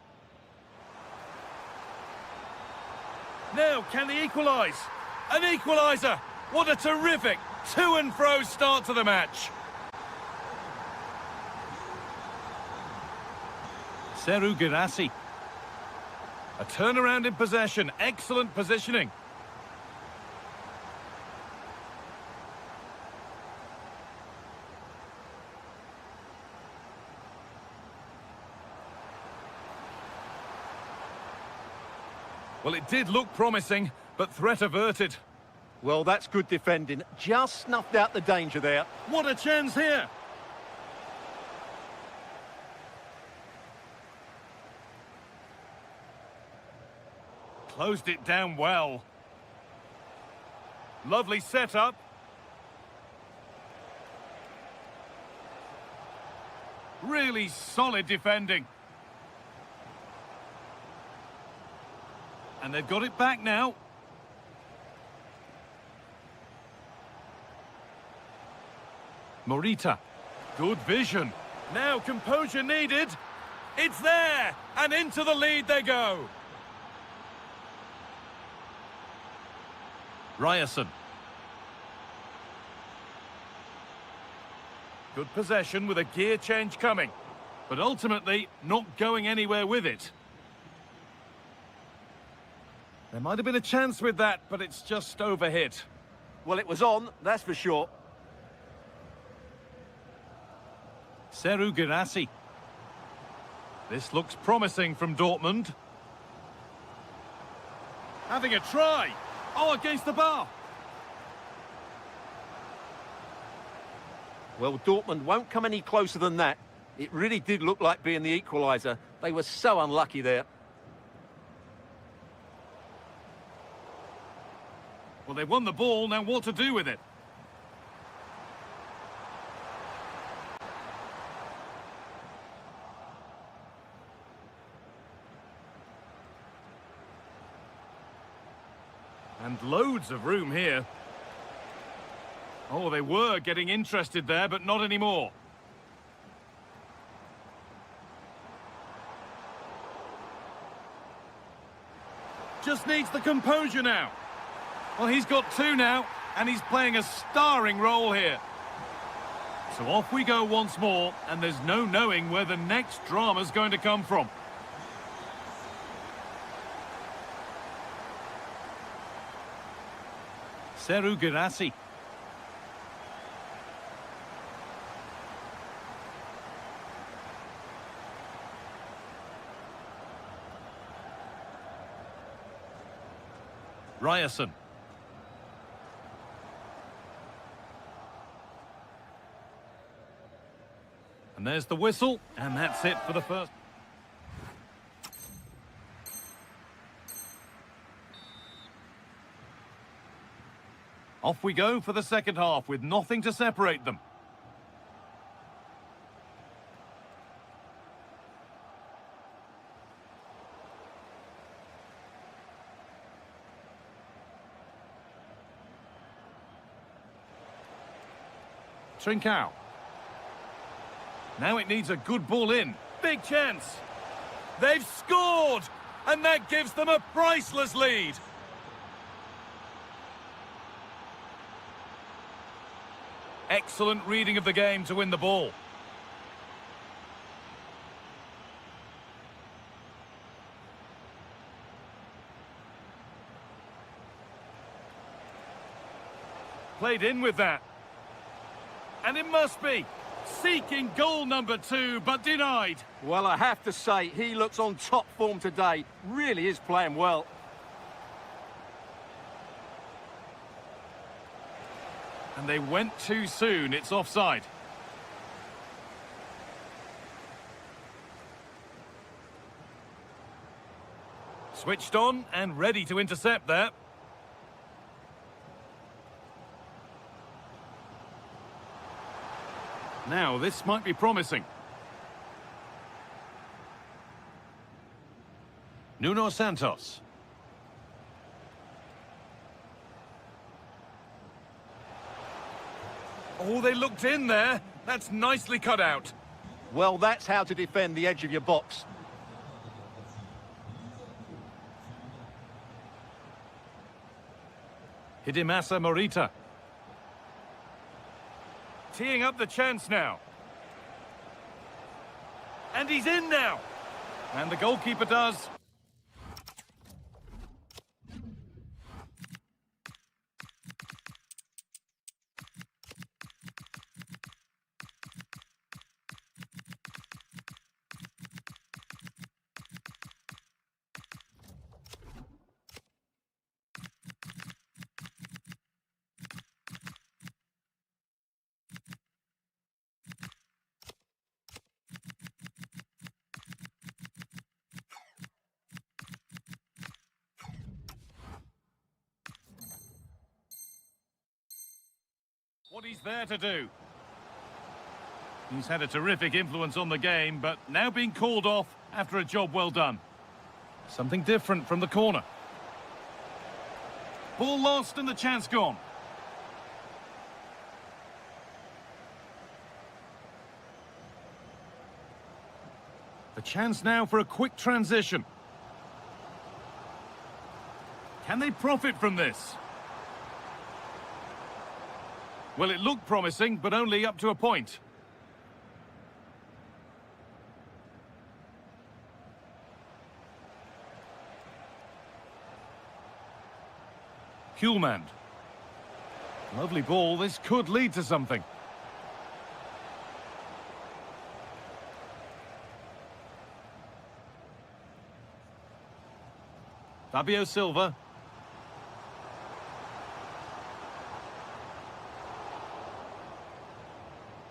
Now, can they equalise? An equaliser! What a terrific to-and-fro start to the match. Seru Girassi. A turnaround in possession. Excellent positioning. Well, it did look promising, but threat averted. Well, that's good defending. Just snuffed out the danger there. What a chance here! Closed it down well. Lovely setup. Really solid defending. And they've got it back now. Morita. Good vision. Now composure needed. It's there. And into the lead they go. Ryerson. Good possession with a gear change coming. But ultimately not going anywhere with it. There might have been a chance with that, but it's just overhit. Well, it was on, that's for sure. Seru Girassi. This looks promising from Dortmund. Having a try. Oh, against the bar. Well, Dortmund won't come any closer than that. It really did look like being the equaliser. They were so unlucky there. Well, they won the ball, now what to do with it? And loads of room here. Oh, they were getting interested there, but not anymore. Just needs the composure now. Well, he's got two now, and he's playing a starring role here. So off we go once more, and there's no knowing where the next drama's going to come from. Seru Girassi. Ryerson. And there's the whistle, and that's it for the first. Off we go for the second half with nothing to separate them. Trincao. Now it needs a good ball in. big chance. They've scored, and that gives them a priceless lead. Excellent reading of the game to win the ball. Played in with that. And it must be. Seeking goal number 2, but denied. Well, I have to say, he looks on top form today. Really is playing well. And they went too soon. It's offside. Switched on and ready to intercept there. Now, this might be promising. Nuno Santos. Oh, they looked in there. That's nicely cut out. Well, that's how to defend the edge of your box. Hidemasa Morita. Teeing up the chance now. And he's in now. And the goalkeeper does. What he's there to do. He's had a terrific influence on the game, but now being called off after a job well done. Something different from the corner. Ball lost and the chance gone. The chance now for a quick transition. Can they profit from this? Well, it looked promising, but only up to a point. Kuhlmann. Lovely ball. This could lead to something. Fabio Silva.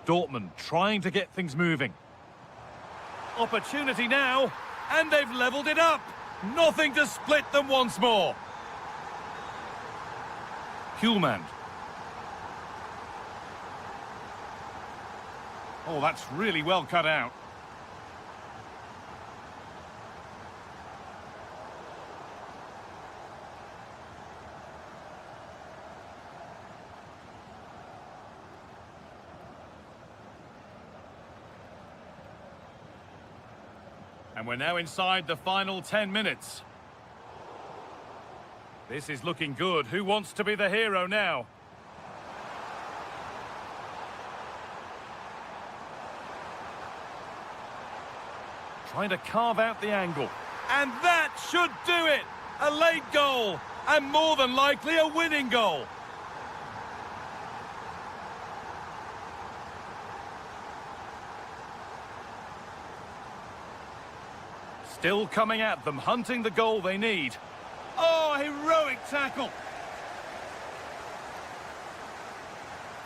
Dortmund trying to get things moving. Opportunity now, and they've levelled it up. Nothing to split them once more. Kuhlmann. Oh, that's really well cut out. And we're now inside the final 10 minutes. This is looking good. Who wants to be the hero now? Trying to carve out the angle. And that should do it! A late goal, and more than likely a winning goal. Still coming at them, hunting the goal they need. Oh, heroic tackle!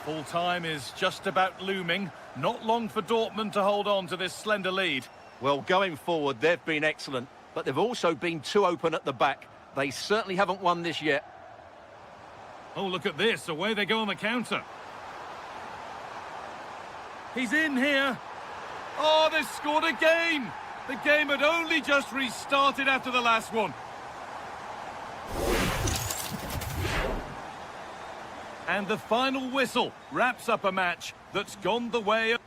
Full time is just about looming. Not long for Dortmund to hold on to this slender lead. Well, going forward, they've been excellent, but they've also been too open at the back. They certainly haven't won this yet. Oh, look at this. Away they go on the counter. He's in here. Oh, they've scored again. The game had only just restarted after the last one. And the final whistle wraps up a match that's gone the way of...